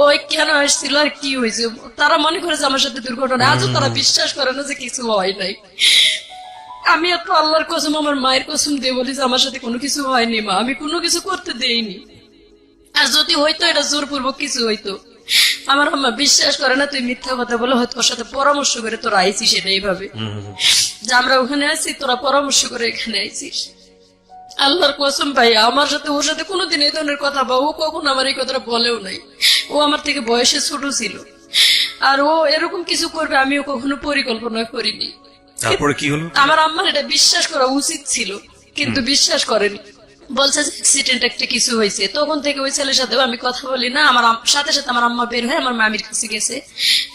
ওই কেন আসছিল আর কি হয়েছে। তারা মনে করে যে আমার সাথে দুর্ঘটনা, আজও তারা বিশ্বাস করে না যে কিছু হয় নাই। আমি এত আল্লাহর কসম আমার মায়ের কসম দিয়ে বলি যে আমার সাথে কোনো কিছু হয়নি মা, আমি কোনো কিছু করতে দেইনি। আর যদি হইতো এটা জোরপূর্বক কিছু হইতো। আমার আম্মা বিশ্বাস করে না, তুই মিথ্যা কথা বলে হয়তো ওর সাথে পরামর্শ করে তোরা আইছিস, এটা এইভাবে যে আমরা ওখানে আছি, তোরা পরামর্শ করে এখানে আইছিস। আল্লাহর কসম ভাই, আমার সাথে ওর সাথে কোনোদিন এই ধরনের কথা বা ও কখনো আমার এই কথাটা বলেও নাই। ও আমার থেকে বয়সে ছোট ছিল, আর ও এরকম কিছু করবে আমিও কখনো পরিকল্পনা করিনি। তারপরে কি হলো? আমার আম্মার এটা বিশ্বাস করা উচিত ছিল, কিন্তু বিশ্বাস করেনি। বলছে যে অ্যাক্সিডেন্ট একটা কিছু হয়েছে। তখন থেকে ওই ছেলের সাথেও আমি কথা বলি না। আমার সাথে সাথে আমার আম্মা বের হয়ে আমার মামির কাছে গেছে,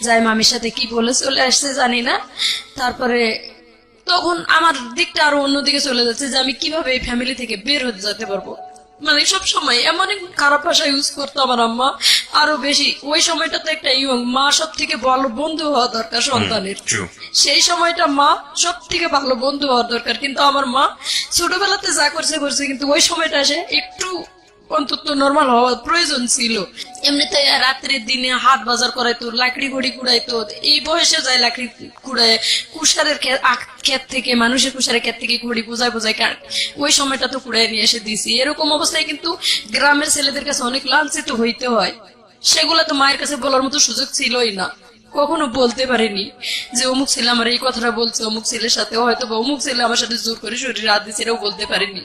যাই মামির সাথে কি বলে চলে আসছে জানি না। তারপরে তখন আমার দিকটা আরো অন্যদিকে চলে যাচ্ছে যে আমি কিভাবে এই ফ্যামিলি থেকে বের হতে যেতে পারবো। মানে সব সময় এমন এক খারাপ ভাষা ইউজ করতো আমার আম্মা, আরো বেশি। ওই সময়টা তো একটা ইয়ং মা সব থেকে ভালো বন্ধু হওয়া দরকার সন্তানের। সেই সময়টা মা সব থেকে ভালো বন্ধু হওয়ার দরকার, কিন্তু আমার মা ছোটবেলাতে যা করছে করছে, কিন্তু ওই সময়টা এসে একটু অন্তত নর্মাল হওয়ার প্রয়োজন ছিল। এমনিতে রাত্রের দিনে হাট বাজার করাইতো, লাকড়ি ঘড়ি কুড়াইতো। এই বয়সে যায় লাকড়ি কুড়ায়, কুষারের ক্ষেত থেকে, মানুষের কুষারের ক্ষেত থেকে ঘড়ি বোঝায় বোঝায় ওই সময়টা তো কুড়াই নিয়ে এসে দিছি। এরকম অবস্থায় কিন্তু গ্রামের ছেলেদের কাছে অনেক লাঞ্ছিত হইতে হয়। সেগুলা তো মায়ের কাছে বলার মতো সুযোগ ছিলই না, কখনো বলতে পারিনি যে অমুক ছেলে আমার এই কথাটা বলছে, অমুক ছেলের সাথে হয়তো বা অমুক ছেলে আমার সাথে জোর করে শরীরে হাত দিচ্ছে, এটাও বলতে পারিনি।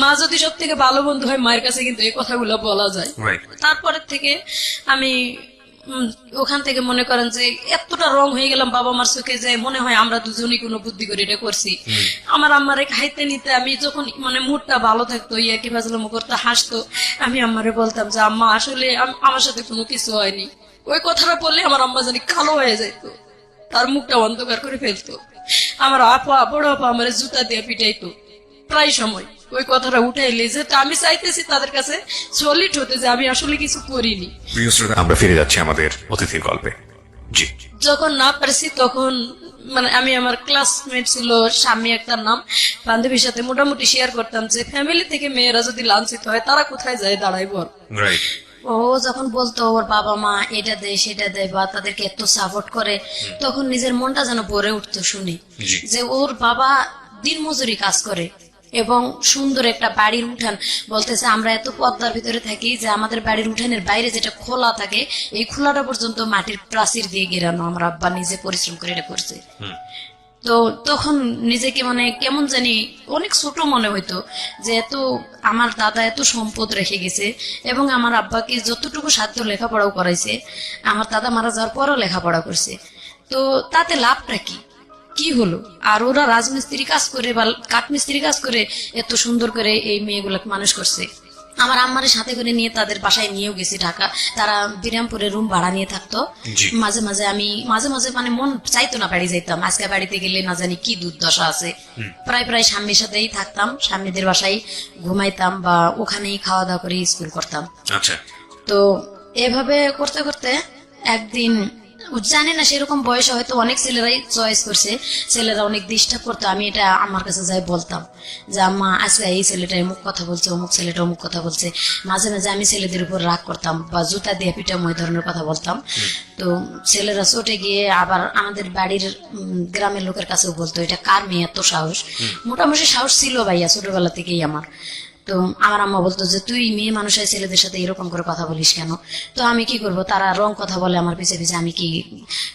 মা যদি সব থেকে ভালো বন্ধু হয়, মায়ের কাছে কিন্তু এই কথাগুলো বলা যায়। তারপরের থেকে আমি ওখান থেকে মনে করেন যে এতটা রং হয়ে গেলাম বাবা মার চোখে, যে মনে হয় আমরা দুজনই কোনো বুদ্ধি করে এটা করছি। আমার আম্মারে খাইতে নিতে আমি যখন মানে মুডটা ভালো থাকতো, ইয়াকি ফাজলামো করতে, হাসতো, আমি আম্মারে বলতাম যে আম্মা আসলে আমার সাথে কোনো কিছু হয়নি। ওই কথাটা বললে আমার আম্মা জানি কালো হয়ে যেত, তার মুখটা অন্ধকার করে ফেলতো। আমার আপা, বড় আপা আমার জুতা দিয়ে পিটাইতো প্রায় সময় ওই কথাটা উঠাইলে, যে আমি চাইতেছি তাদের কাছে সলিড হতে যে আমি আসলে কিছু করিনি। প্রিয় শ্রোতা, আমরা ফিরে যাচ্ছি আমাদের অতিথির গল্পে। জি, যখন না পারছি তখন মানে আমি আমার ক্লাসমেট ছিল স্বামী একটা নাম, বান্ধবীর সাথে মোটামুটি শেয়ার করতাম যে ফ্যামিলি থেকে মেয়েরা যদি লাঞ্ছিত হয় তারা কোথায় যায় দাঁড়াইব। ও যখন বলতো ওর বাবা মা এটা দেয় সেটা দেয় বা তাদেরকে এত সাপোর্ট করে, তখন নিজের মনটা যেন ভরে উঠতো শুনে যে ওর বাবা দিনমজুরি কাজ করে এবং সুন্দর একটা বাড়ির উঠান। বলতেছে আমরা এত পদ্মার ভিতরে থাকি যে আমাদের বাড়ির উঠানের বাইরে যেটা খোলা থাকে, এই খোলাটা পর্যন্ত মাটির প্রাচীর দিয়ে ঘেরানো। আমার আব্বা নিজে পরিশ্রম করে এটা করছে। তো তখন নিজেকে মানে কেমন জানি অনেক ছোট মনে হইতো যে এত আমার দাদা এত সম্পদ রেখে গেছে এবং আমার আব্বাকে যতটুকু সাধ্য লেখাপড়াও করাইছে, আমার দাদা মারা যাওয়ার পরও লেখাপড়া করছে। তো তাতে লাভটা কি হলো? আর ওরা রাজমিস্ত্রি কাজ করে বা কাঠমিস্ত্রি কাজ করে এত সুন্দর করে এই মেয়েগুলোকে মানুষ করছে। আমার আম্মার সাথে করে নিয়ে তাদের বাসায় নিয়েও গেছি ঢাকা। তারা বিরামপুরে রুম ভাড়া নিয়ে থাকতো। মাঝে মাঝে আমি মাঝে মানে মন চাইতো না বাড়ি যাইতাম, আজকে বাড়িতে গেলে না জানি কি দুর্দশা আছে। প্রায় স্বামীর সাথেই থাকতাম, স্বামীদের বাসায় ঘুমাইতাম বা ওখানেই খাওয়া দাওয়া করে স্কুল করতাম। তো এভাবে করতে করতে একদিন জানি না সেরকম বয়সে হয়তো অনেক ছেলেরাই চয়েস করছে, ছেলেরা অনেক ডিস্টার্ব করতো। আমি এটা আমার কাছে যাই বলতাম যে আম্মা আজকে এই ছেলেটা অমুক কথা বলছে, অমুক ছেলেটা অমুক কথা বলছে। মাঝে মাঝে আমি ছেলেদের উপর রাগ করতাম বা জুতা দিয়ে পিটাম, ওই ধরনের কথা বলতাম। তো ছেলেরা চটে গিয়ে আবার আমাদের বাড়ির গ্রামের লোকের কাছেও বলতো এটা কার মেয়ে এত সাহস। মোটামুটি সাহস ছিল ভাইয়া ছোটবেলা থেকেই আমার। তো আমার আম্মা বলতো যে তুই মেয়ে মানুষের ছেলেদের সাথে এরকম করে কথা বলিস কেন? তো আমি কি করব, তারা রং কথা বলে আমার পিছে পিছে, আমি কি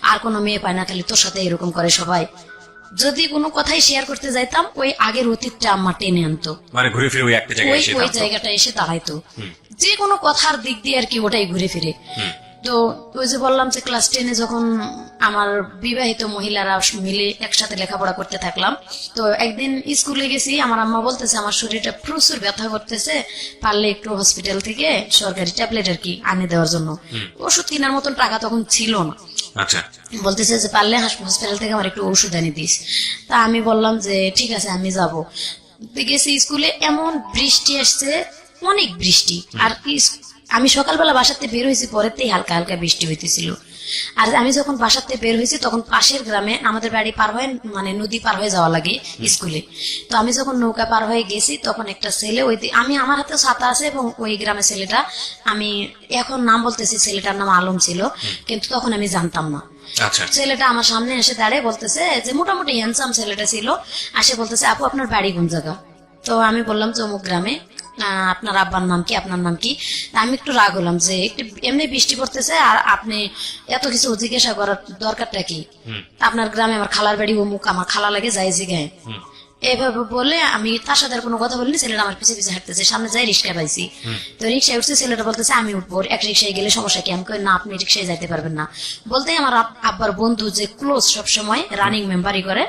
আর কোনো মেয়ে পাই না খালি তোর সাথে এরকম করে সবাই? যদি কোনো কথাই শেয়ার করতে যাইতাম ওই আগের অতীতটা আম্মা টেনে আনতো, মানে ঘুরে ফিরে ওই জায়গাটা এসে দাঁড়াইতো। যে কোনো কথার দিক দিয়ে আর কি ওটাই ঘুরে ফিরে। তো ওই যে বললাম যে ক্লাস 10-এ যখন আমার বিবাহিত মহিলারা মিলে একসাথে লেখাপড়া করতে থাকলাম, তো একদিন স্কুলে গেছি, আমার আম্মা বলতেছে আমার শরীরটা প্রচুর ব্যথা করতেছে, পারলে একটু হসপিটাল থেকে সরকারি ট্যাবলেট আর কি আনে দেওয়ার জন্য। ওষুধ কেনার মতন টাকা তখন ছিল না। বলতেছে যে পারলে হসপিটাল থেকে আমার একটু ওষুধ এনে দিস। তা আমি বললাম যে ঠিক আছে আমি যাবো। গেছি স্কুলে, এমন বৃষ্টি আসছে, অনেক বৃষ্টি। আর আমি সকালবেলা বাসাতে বের হয়েছি, পরেতেই হালকা হালকা বৃষ্টি হইতেছিল। আর আমি যখন বাসাতে বের হয়েছি তখন পাশের গ্রামে আমাদের বাড়ি পার হয়ে মানে নদী পার হয়ে যাওয়া লাগে স্কুলে। তো আমি যখন নৌকা পার হয়ে গেছি তখন একটা ছেলে, ওই আমি আমার হাতে ছাতা আছে এবং ওই গ্রামের ছেলেটা, আমি এখন নাম বলতেছি, ছেলেটার নাম আলম ছিল, কিন্তু তখন আমি জানতাম না। ছেলেটা আমার সামনে এসে দাঁড়িয়ে বলতেছে যে মোটামুটি হ্যান্ডসাম ছেলেটা ছিল, আসে বলতেছে আপু আপনার বাড়ি কোন জায়গা? তো আমি বললাম যে অমুক গ্রামে। আপনার আব্বার নাম কি, আপনার নাম কি? আমি একটু রাগ হলাম যে একটু এমনি বৃষ্টি পড়তেছে আর আপনি এত কিছু জিজ্ঞাসা করার দরকারটা কি? আপনার গ্রামে আমার খালার বাড়ি অমুক, আমার খালা লাগে যাই জিগায়। এভাবে বলে আমি তার সাথে আর কোনো কথা বলিনি। ছেলেটা আমার পিছিয়ে পিছিয়ে হাঁটতেছে, সামনে যাই রিক্সা পাইছি। তো রিক্সায় উঠছে, ছেলেটা বলতেছে আমি উঠবো, এক রিক্সায় গেলে সমস্যা কি? আমি কই না, আপনি রিক্সায় যাইতে পারবেন না। বলতে আমার আব্বার বন্ধু যে ক্লোজ সবসময় রানিং মেম্বারই করে,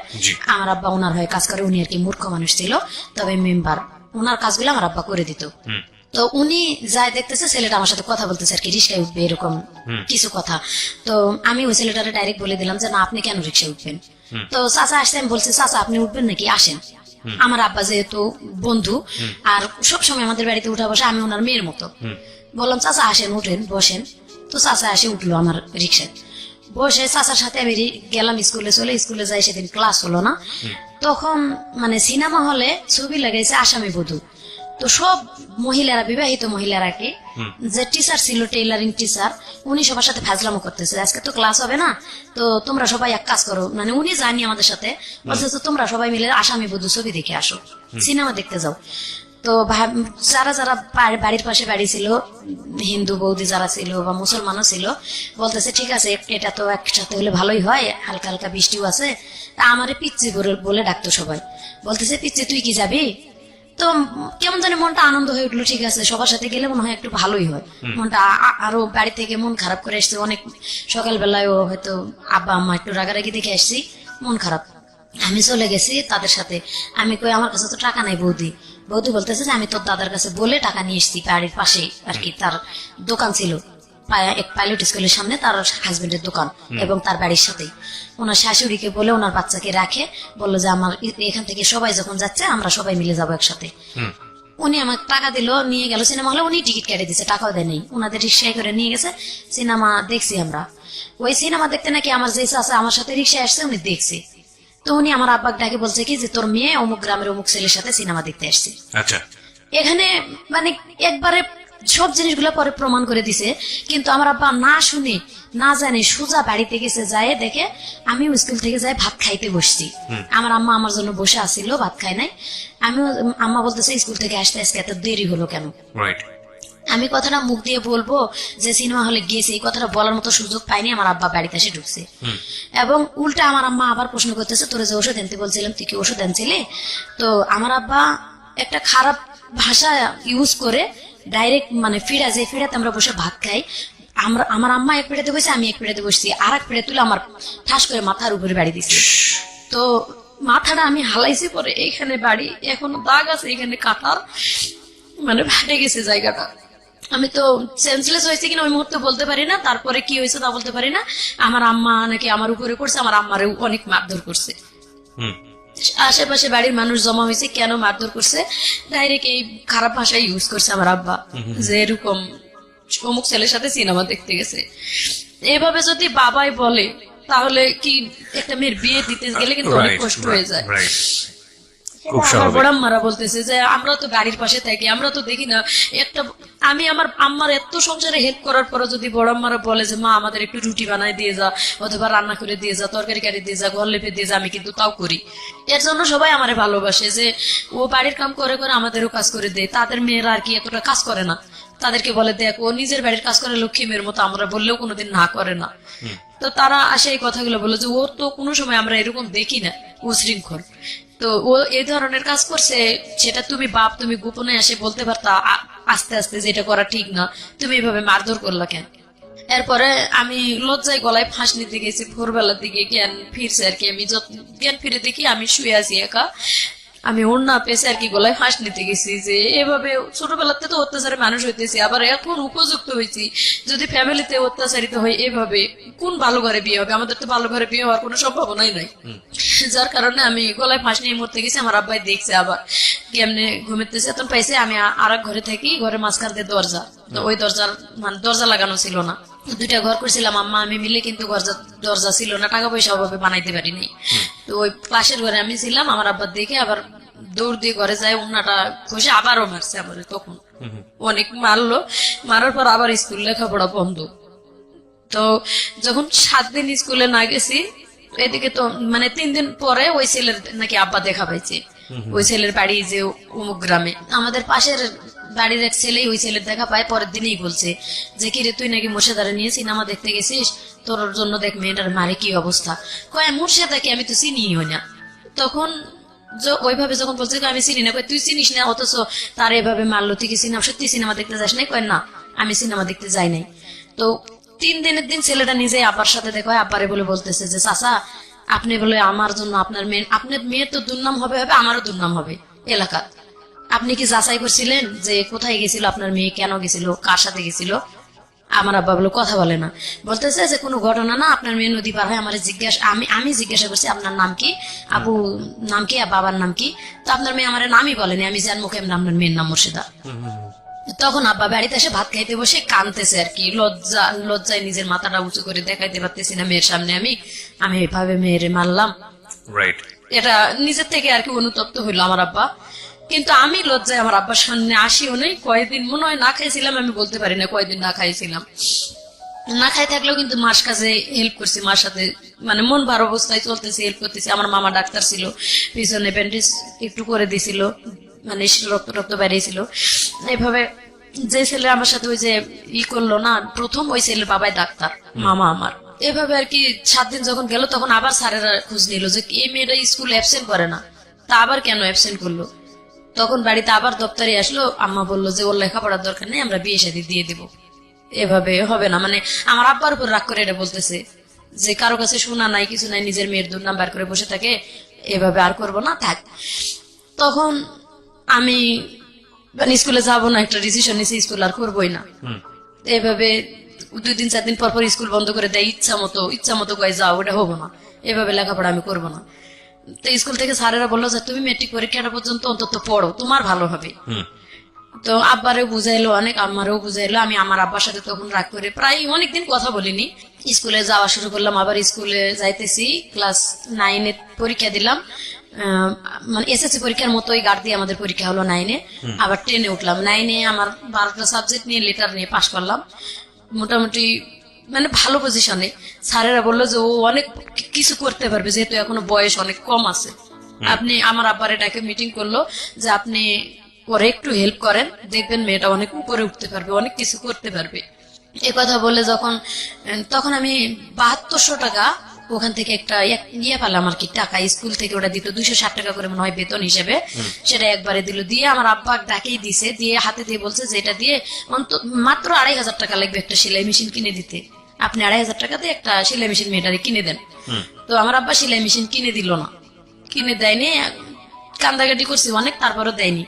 আমার আব্বা ওনার হয়ে কাজ করে। উনি আর কি মূর্খ মানুষ ছিল, তবে মেম্বার, ওনার কাজগুলো আমার আব্বা করে দিত। তো উনি যাই দেখতেছে ছেলেটা আমার সাথে কথা বলতেছে আর কি, রিক্সায় উঠবে এরকম কিছু কথা। তো আমি ওই ছেলেটারে ডাইরেক্ট বলে দিলাম যে না, আপনি কেন রিক্সায় উঠবেন? তো চাচা আসছে, আমি বলছি চাচা আপনি উঠবেন নাকি, আসেন। আমার আব্বা যেহেতু বন্ধু আর সবসময় আমাদের বাড়িতে উঠা বসে, আমি ওনার মেয়ের মতো। বললাম চাচা আসেন, উঠেন, বসেন। তো চাচা আসে উঠলো আমার রিক্সায়, বসে চাচার সাথে আমি গেলাম স্কুলে। চলে স্কুলে যাই, সেদিন ক্লাস হলো না। তখন মানে সিনেমা হলে ছবি লাগাইছে আসামি বধূ। তো সব মহিলারা, বিবাহিত মহিলারা কি, যে টিচার ছিল টেইলারিং টিচার, উনি সবার সাথে ফাজলামো করতেছে, আজকে তো ক্লাস হবে না, তো তোমরা সবাই এক কাজ করো, মানে উনি জানি আমাদের সাথে বলছে তোমরা সবাই মিলে আসামি বধূ ছবি দেখে আসো, সিনেমা দেখতে যাও। তো যারা যারা বাড়ির পাশে বাড়ি ছিল, হিন্দু বৌদি যারা ছিল বা মুসলমানও ছিল, বলতেছে ঠিক আছে, এটা তো একসাথে হলে ভালোই হয়, হালকা হালকা বৃষ্টিও আছে। আমারে পিচ্ছি বলে ডাকতো সবাই, বলতেছে পিচ্ছি তুই কি যাবি? তো কেমন জানি মনটা আনন্দ হয়ে উঠলো, ঠিক আছে সবার সাথে গেলে মনে হয় একটু ভালোই হয়। মনটা আরো বাড়ি থেকে মন খারাপ করে এসছে অনেক, সকালবেলায়ও হয়তো আব্বা আম্মা একটু রাগারাগি দেখে আসছি, মন খারাপ। আমি চলে গেছি তাদের সাথে। আমি কই আমার কাছে তো টাকা নাই বৌদি। বৌদি বলতেছে যে আমি তোর দাদার কাছে বলে টাকা নিয়ে এসছি, বাড়ির পাশে আর কি তার দোকান ছিল, এক পাইলট স্কুলের সামনে তার হাজবেন্ডের দোকান এবং তার বাড়ির সাথেই। ওনার শাশুড়িকে বলে ওনার বাচ্চাকে রাখে, বললো যে আমার এখান থেকে সবাই যখন যাচ্ছে আমরা সবাই মিলে যাবো একসাথে। উনি আমাকে টাকা দিল, নিয়ে গেল সিনেমা হলে। উনি টিকিট কেটে দিচ্ছে, টাকাও দেয় নেই, ওনাদের রিক্সায় করে নিয়ে গেছে। সিনেমা দেখছি আমরা। ওই সিনেমা দেখতে নাকি আমার যে আছে আমার সাথে রিক্সায় আসছে, উনি দেখছে। তো উনি আমার আব্বাকে ডাকে বলছে কি যে তোর মেয়ে অমুক গ্রামের অমুক ছেলের সাথে সিনেমা দেখতে আসছে। আচ্ছা, এখানে মানে একবারে সব জিনিসগুলো পরে প্রমাণ করে দিছে। কিন্তু আমার আব্বা না শুনে না জানে সোজা বাড়িতে গেছে, যায় দেখে আমি স্কুল থেকে যাই ভাত খাইতে বসছি। আমার আম্মা আমার জন্য বসে আসছিল, ভাত খাই নাই। আমিও, আম্মা বলতেছে স্কুল থেকে আসতে আসতে এত দেরি হলো কেন? রাইট। আমি কথাটা মুখ দিয়ে বলবো যে সিনেমা হলে গিয়েছে, এই কথাটা বলার মতো সুযোগ পাইনি। আমার আব্বা বাড়িতে এসে ঢুকছে এবং উল্টা আমার আম্মা আবার প্রশ্ন করতেছে তোরে যে ওষুধ আনতে বলছিলাম তুই কি ওষুধ আনছিলি? তো আমার আব্বা একটা খারাপ ভাষা ইউজ করে ডাইরেক্ট মানে ফিরা, যে ফিরাতে আমরা বসে ভাত খাই, আমার আম্মা এক পেড়াতে বসে, আমি এক পেড়াতে বসছি, আর এক পেড়ে তুলে আমার ঠাস করে মাথার উপরে বাড়ি দিছে। তো মাথাটা আমি হালাইছি, পরে এইখানে বাড়ি, এখনো দাগ আছে, এখানে কাটার মানে ফাটে গেছে জায়গাটা। আমি তো সেন্সলেস হয়েছে কিনা ওই মুহূর্তে বলতে পারি না, তারপরে কি হয়েছে তা বলতে পারি না। আমার আম্মা নাকি আমার উপরে করছে, আমার আম্মারেও অনেক মারধর করছে। আশেপাশে বাড়ির মানুষ জমা হয়েছে, কেন মারধর করছে, ডাইরেক্ট এই খারাপ ভাষা ইউজ করছে আমার আব্বা, যে এরকম অমুক ছেলের সাথে সিনেমা দেখতে গেছে। এভাবে যদি বাবাই বলে তাহলে কি একটা মেয়ের বিয়ে দিতে গেলে কিন্তু অনেক কষ্ট হয়ে যায়। আমার বড়াম্মারা বলতেছে যে আমরা তো বাড়ির পাশে থাকি, আমরা তো দেখি না একটা, আমি আমার আম্মার এত সংসারে হেল্প করার পরে যদি বড়াম্মারা বলে যে মা আমাদের একটু রুটি বানাই দিয়ে যা, অথবা রান্না করে দিয়ে যা, তরকারি কাটি দিয়ে যা, ঘর লেপে দিয়ে যা, আমি কিন্তু তাও করি। এর জন্য সবাই আমারে ভালোবাসে যে ও বাড়ির কাম করে করে আমাদেরও কাজ করে দেয়। তাদের মেয়েরা আর কি এতটা কাজ করে না, তাদেরকে বলে দেখ ও নিজের বাড়ির কাজ করে লক্ষ্মী মেয়ের মতো, আমরা বললেও কোনোদিন না করে না। তো তারা আসে এই কথাগুলো বলে যে ওর তো কোনো সময় আমরা এরকম দেখি না, ও শৃঙ্খল। তো ও এই ধরনের কাজ করছে, সেটা তুমি বাপ তুমি গোপনে এসে বলতে পারতা আস্তে আস্তে যেটা করা ঠিক না, তুমি এভাবে মারধর করলা কেন? এরপরে আমি লজ্জায় গলায় ফাঁস নিতে গেছি, ভোরবেলার দিকে জ্ঞান ফিরছে আর কি। আমি জ্ঞান ফিরে দেখি আমি শুয়ে আছি একা, আমি ওর না পেয়েছে আর কি গলায় ফাঁস নিতে গেছি। যে এভাবে ছোটবেলাতে তো অত্যাচারে মানুষ হইতেছি, আবার এখন উপযুক্ত হয়েছি, যদি ফ্যামিলিতে অত্যাচারিত হয় এভাবে কোন ভালো ঘরে বিয়ে হবে? আমাদের তো ভালো ঘরে বিয়ে হওয়ার কোনো সম্ভাবনাই নাই। যার কারণে আমি গলায় ফাঁস নিয়ে মরতে গেছি। আমার আব্বাই দেখছে, আবার কেমনে ঘুমেতেছে, তখন পাইছে আমি আর এক ঘরে থাকি, ঘরের মাঝখান দিয়ে দরজা, তো ওই দরজার মানে দরজা লাগানো ছিল না, দুইটা ঘর করছিলাম আম্মা আমি মিলে, কিন্তু দরজা ছিল না, টাকা পয়সা অভাবে বানাইতে পারিনি। তো ওই পাশের ঘরে আমি ছিলাম। আমার আব্বা দেখে আবার দৌড় দিয়ে ঘরে যায়, উন্নাটা খসে আবারও মারছে আমার, তখন অনেক মারলো। মারার পর আবার স্কুল লেখাপড়া বন্ধ। তো যখন 7 দিন স্কুলে না গেছি, এদিকে তো মানে 3 দিন পরে ওই ছেলের নাকি আব্বা দেখা পাইছে। ওই ছেলের বাড়ি যে অমুক গ্রামে, আমাদের পাশের বাড়ির এক ছেলেই ওই ছেলের দেখা পায়, পরের দিনেই বলছে যে কিরে তুই নাকি মুর্শিদারে নিয়ে সিনেমা দেখতে গেছিস, তোর জন্য দেখ মেয়েটার মারে কি অবস্থা। কয় মুর্শিদাকে আমি তো চিনিই না। তখন ওইভাবে যখন বলছে আমি চিনি না, কয় তুই চিনিস না, অথচ তার এভাবে মারলো, তুই কি সিনেমা সত্যি সিনেমা দেখতে যাস নাই? কয় না আমি সিনেমা দেখতে যাই নাই। তো 3 দিনের দিন ছেলেটা নিজে আব্বার সাথে দেখা হয়, আব্বারে বলে বলতেছে যে চাচা আপনি বলে আমার জন্য আপনার মেয়ের তো দুর্নাম হবে, আমারও দুর্নাম হবে এলাকা। আপনি কি যাচাই করছিলেন যে কোথায় গেছিল আপনার মেয়ে, কেন গেছিল, কার সাথে গেছিল? আমার আব্বা বলে কথা বলে না, বলতেছে যে কোনো ঘটনা না, আপনার মেয়ে নদী পার হয় আমার আমি জিজ্ঞাসা করছি আপনার নাম কি, আপু নাম কি, বাবার নাম কি? তো আপনার মেয়ে আমার নামই বলেনি, আমি জান মুখে আপনার মেয়ের নাম মুর্শিদা। তখন আব্বা বাড়িতে এসে ভাত খাইতে বসে কাঁদতেছে আর কি, লজ্জায় নিজের মাথাটা উঁচু করে দেখাইতে পারতেছি না মেয়ের সামনে আমি এভাবে মেয়েরে মারলাম। রাইট। এটা নিজের থেকে আর কি অনুতপ্ত হইলো আমার আব্বা। কিন্তু আমি লজ্জায় আমার আব্বার সামনে আসিও নেই। কয়েকদিন মনে হয় না খাইছিলাম, আমি বলতে পারি না কয়েকদিন না খাইছিলাম। না খাই থাকলেও কিন্তু মার কাছে হেল্প করছি, মার সাথে মানে মন ভার অবস্থায় চলতেছি, হেল্প করতেছি। আমার মামা ডাক্তার ছিল, পিছনে ব্যান্ডেজ একটু করে দিছিল, মানে রক্ত বেরিয়েছিল। এইভাবে যে ছেলে আমার সাথে ওই যে করলো না প্রথম, ওই ছেলের বাবাই ডাক্তার, মামা আমার। এভাবে আর কি 7 দিন যখন গেল তখন আবার স্যারেরা খোঁজ নিল যে এই মেয়েটা স্কুল অ্যাবসেন্ট করে না, তা আবার কেন অ্যাবসেন্ট করলো। তখন বাড়িতে আবার দপ্তরে আসলো, আম্মা বললো যে ওর লেখাপড়ার দরকার নেই, আমরা বিয়ে শাদী দিয়ে দিব, এভাবে হবে না। মানে আমার আব্বার উপর রাগ করে এটা বলতেছে যে কারো কাছে শোনা নাই কিছু নাই, নিজের মেয়ের দুর্নাম বার করে বসে থাকে, এভাবে আর করবো না, থাক। তখন আমি মানে স্কুলে যাবো না, একটা ডিসিশন নিয়েছি স্কুল আর করবোই না। এভাবে 2 দিন 4 দিন পর পর স্কুল বন্ধ করে দেয়, ইচ্ছা মতো কয়ে যাও, ওটা হবো না, এভাবে লেখাপড়া আমি করবো না। তো স্কুল থেকে স্যারেরা বললো যে তুমি মেট্রিক পরীক্ষাটা পর্যন্ত অন্তত পড়ো, তোমার ভালো হবে। তো আব্বারেও বুঝাইলো অনেক, আমারও বুঝাইলো। আমি আমার আব্বার সাথে তখন রাগ করে প্রায় অনেকদিন কথা বলিনি। স্কুলে যাওয়া শুরু করলাম, আবার স্কুলে যাইতেছি, ক্লাস 9-এ পরীক্ষা দিলাম, মানে এসএসসি পরীক্ষার মতোই গার্ড দিয়ে আমাদের পরীক্ষা হলো 9-এ। আবার 10-এ উঠলাম। 9-এ আমার 12টা সাবজেক্ট নিয়ে লেটার নিয়ে পাশ করলাম মোটামুটি, মানে ভালো পজিশনে। স্যারেরা বললো যে ও অনেক কিছু করতে পারবে, যেহেতু এখনো বয়স অনেক কম আছে। আপনি আমার আব্বার এটাকে মিটিং করলো যে আপনি ওরে একটু হেল্প করেন, দেখবেন মেয়েটা অনেক উপরে উঠতে পারবে, অনেক কিছু করতে পারবে। এ কথা বলে তখন আমি 7200 টাকা ওখান থেকে একটা ইয়ে পেলাম আর কি, টাকা স্কুল থেকে ওটা দিত 260 টাকা করে মনে হয় বেতন হিসেবে, সেটা একবারে দিল। দিয়ে আমার আব্বা ডাকেই দিছে, দিয়ে হাতে দিয়ে বলছে যে এটা দিয়ে মাত্র 2500 টাকা লাগবে একটা সেলাই মেশিন কিনে দিতে, আপনি 2500 টাকাতে একটা সেলাই মেশিন মেয়েটারে কিনে দেন। তো আমার আব্বা সেলাই মেশিন কিনে দিল না, কিনে দেয়নি, কান্দাকাটি করছি অনেক, তারপরও দেয়নি।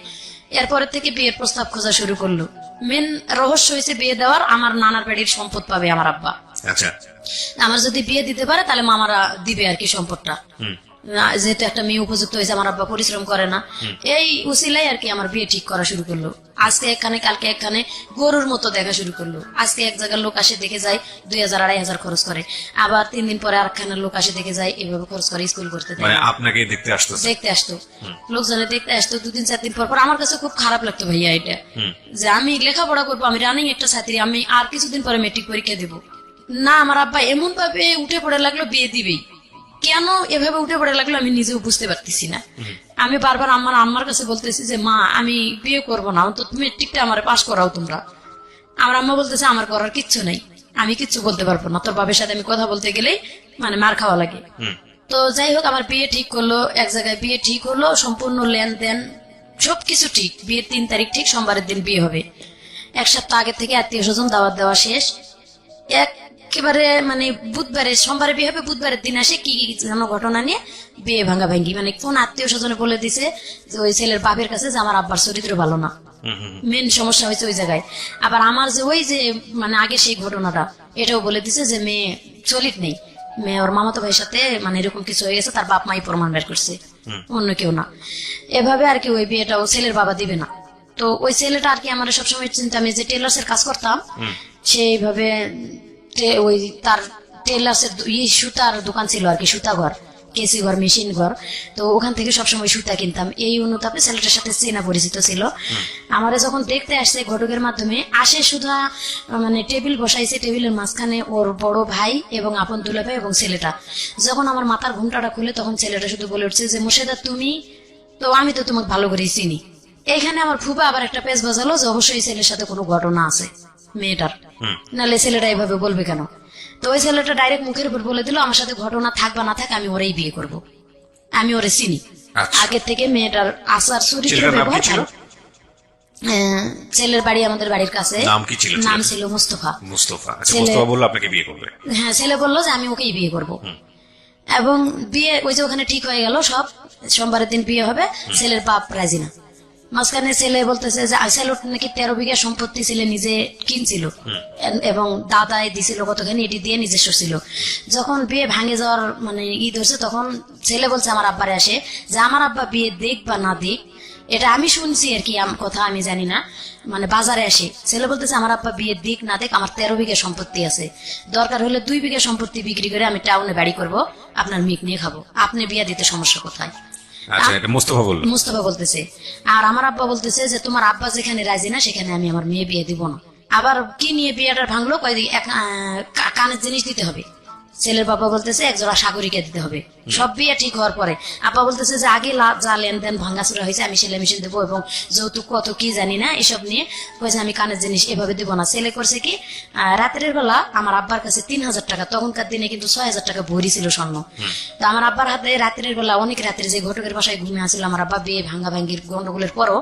এরপরের থেকে বিয়ের প্রস্তাব খোঁজা শুরু করলো। মেন রহস্য হয়েছে বিয়ে দেওয়ার, আমার নানার বাড়ির সম্পদ পাবে আমার আব্বা। আচ্ছা, আমার যদি বিয়ে দিতে পারে তাহলে মামারা দিবে আর কি সম্পদটা, যেহেতু একটা মেয়ে উপযুক্ত হয়েছে, আমার আব্বা পরিশ্রম করে না। এই উসিলাই আর কি আমার বিয়ে ঠিক করা শুরু করলো। আজকে এখানে কালকে এখানে গরুর মতো দেখা শুরু করলো। আজকে এক জায়গার লোক আসে দেখে যায় 2000-2500 খরচ করে, আবার 3 দিন পরে আরেকখানের লোক আসে দেখে যায়, এভাবে খরচ করে স্কুল করতে দেয়। মানে আপনাকে দেখতে আসতো লোকজনে দেখতে আসতো 2 দিন 4 দিন পর পর। আমার কাছে খুব খারাপ লাগতো ভাইয়া এটা, যে আমি লেখাপড়া করবো, আমি রানিং একটা ছাত্রী, আমি আর কিছুদিন পরে মেট্রিক পরীক্ষা দেবো না। আমার আব্বা এমন ভাবে উঠে পড়ে লাগলো বিয়ে দিবেই, কেন এভাবে উঠে পড়ে লাগলো আমি নিজেও বুঝতে পারতেছি না। আমি বারবার আম্মার কাছে বলতেছি যে মা আমি বিয়ে করবো না, অন্তত মেট্রিকটা আমার পাশ করাও তোমরা। আমার আম্মা বলতেছে আমার করার কিচ্ছু নাই, আমি কিচ্ছু বলতে পারবো না, তোর বাবার সাথে আমি কথা বলতে গেলেই মানে মার খাওয়া লাগে। তো যাই হোক আমার বিয়ে ঠিক করলো, এক জায়গায় বিয়ে ঠিক হলো, সম্পূর্ণ লেনদেন সবকিছু ঠিক। বিয়ের 3 তারিখ ঠিক, সোমবারের দিন বিয়ে হবে। 1 সপ্তাহ আগে থেকে আত্মীয় স্বজন দাওয়াত দেওয়া শেষ। একেবারে মানে বুধবারে, সোমবারে বিয়ে হবে, বুধবারের দিন আসে কি যেন ঘটনা নিয়ে বিয়ে ভাঙা ভাঙ্গি। মানে কোন আত্মীয় স্বজনে বলে দিছে যে ওই ছেলের বাপের কাছে যে আমার আব্বার চরিত্র ভালো না, মেন সমস্যা হয়েছে ওই জায়গায়। আবার আমার যে ওই যে মানে আগে সেই ঘটনাটা, এটাও বলে দিছে যে মেয়ে চলিত নেই, মেয়ে ওর মামাতো ভাইয়ের সাথে মানে এরকম কিছু হয়ে গেছে, তার বাপ মাই প্রমাণ বের করছে, অন্য কেউ না। এভাবে আর কি ওই বিয়েটা ও ছেলের বাবা দিবে না। তো ওই ছেলেটা আর কি আমার সবসময় চিন্তা, আমি যে টেলার্স এর কাজ করতাম সেইভাবে ওই তার টেলার্স এর সুতার দোকান ছিল আর কি, সুতা ঘর, কেসি ঘর, মেশিন ঘর। তো ওখান থেকে সবসময় সুতা কিনতাম। এই অনুতাপে ছেলেটার সাথে চেনা পরিচিত ছিল। আমারে যখন দেখতে আসছে ঘটকের মাধ্যমে আসে, সুধা মানে টেবিল বসাইছে, টেবিলের মাঝখানে ওর বড় ভাই এবং আপন দুলা ভাই এবং ছেলেটা। যখন আমার মাথার ঘুমটাটা খুলে তখন ছেলেটা শুধু বলে উঠছে যে মুর্শিদা তুমি তো, আমি তো তোমাকে ভালো করেই চিনি, এইখানে আমার ফুপা আবার একটা পেজ বাজালো যে অবশ্যই ছেলের সাথে কোনো ঘটনা আছে মেয়েটার, নাহলে ছেলেটা এইভাবে বলবে কেন। তো ওই ছেলেটা ডাইরেক্ট মুখের উপর বলে দিল আমার সাথে ঘটনা থাক বা না থাক আমি ওরেই বিয়ে করব। আমি ওরে চিনি আচ্ছা। আগে থেকে, মেয়েটার আচার চরিত্র ছেলেটার নাম কি ব্যবহার ছিল? ভালো। ছেলের বাড়ি আমাদের বাড়ির কাছে। নাম কি ছিল? নাম ছিল মুস্তফা। মুস্তফা। আচ্ছা, ছেলে- মুস্তফা বললো আপনাকে বিয়ে করবে। হ্যাঁ, ছেলে বললো যে আমি ওকেই বিয়ে করব। এবং বিয়ে ওই যে ওখানে ঠিক হয়ে গেল সব, সোমবারের দিন বিয়ে হবে। ছেলের বাপ রাজি না। মাঝখানে ছেলে বলতেছে যে ছেলের নাকি 13 বিঘা সম্পত্তি ছেলে নিজে কিনছিল এবং দাদাই দিছিল কতখানি, এটি দিয়ে নিজস্ব ছিল। যখন বিয়ে ভাঙে যাওয়ার মানে ধরছে, তখন ছেলে বলছে আমার আব্বারে আসে যে আমার আব্বা বিয়ে দেখ বা না দেখ, এটা আমি শুনছি আর কি, কথা আমি জানি না। মানে বাজারে আসে ছেলে বলতেছে আমার আব্বা বিয়ে দিক না দেখ, আমার 13 বিঘা সম্পত্তি আছে, দরকার হলে 2 বিঘা সম্পত্তি বিক্রি করে আমি টাউনে বাড়ি করব, আপনার মিক নিয়ে খাবো, আপনি বিয়ে দিতে সমস্যা কোথায়? আচ্ছা, এটা মুস্তফা বললো। মুস্তফা বলতেছে। আর আমার আব্বা বলতেছে যে তোমার আব্বা যেখানে রাজি না সেখানে আমি আমার মেয়ে বিয়ে দিব না। আবার কি নিয়ে বিয়েটা ভাঙলো, কানের জিনিস দিতে হবে। ছেলের বাবা বলতেছে একজোড়া সাগরিকা দিতে হবে। সব বিয়ে ঠিক হওয়ার পরে আব্বা বলতেছে যে আগে যা লেনদেন ভাঙ্গাচুরা হয়েছে আমি সেলাই মেশিন দেবো এবং যৌতুক কত কি জানি না এসব নিয়ে কয়েছে আমি কানের জিনিস এভাবে দিব না। ছেলে করছে কি, রাতের বেলা আমার আব্বার কাছে 3000 টাকা, তখনকার দিনে কিন্তু 6000 টাকা ভরি ছিল স্বর্ণ। তো আমার আব্বার হাতে রাতের বেলা, অনেক রাতের, যে ঘটকের বাসায় ঘুমে আসছিল আমার আব্বা, বিয়ে ভাঙ্গা ভাঙ্গির গন্ডগোলের পরও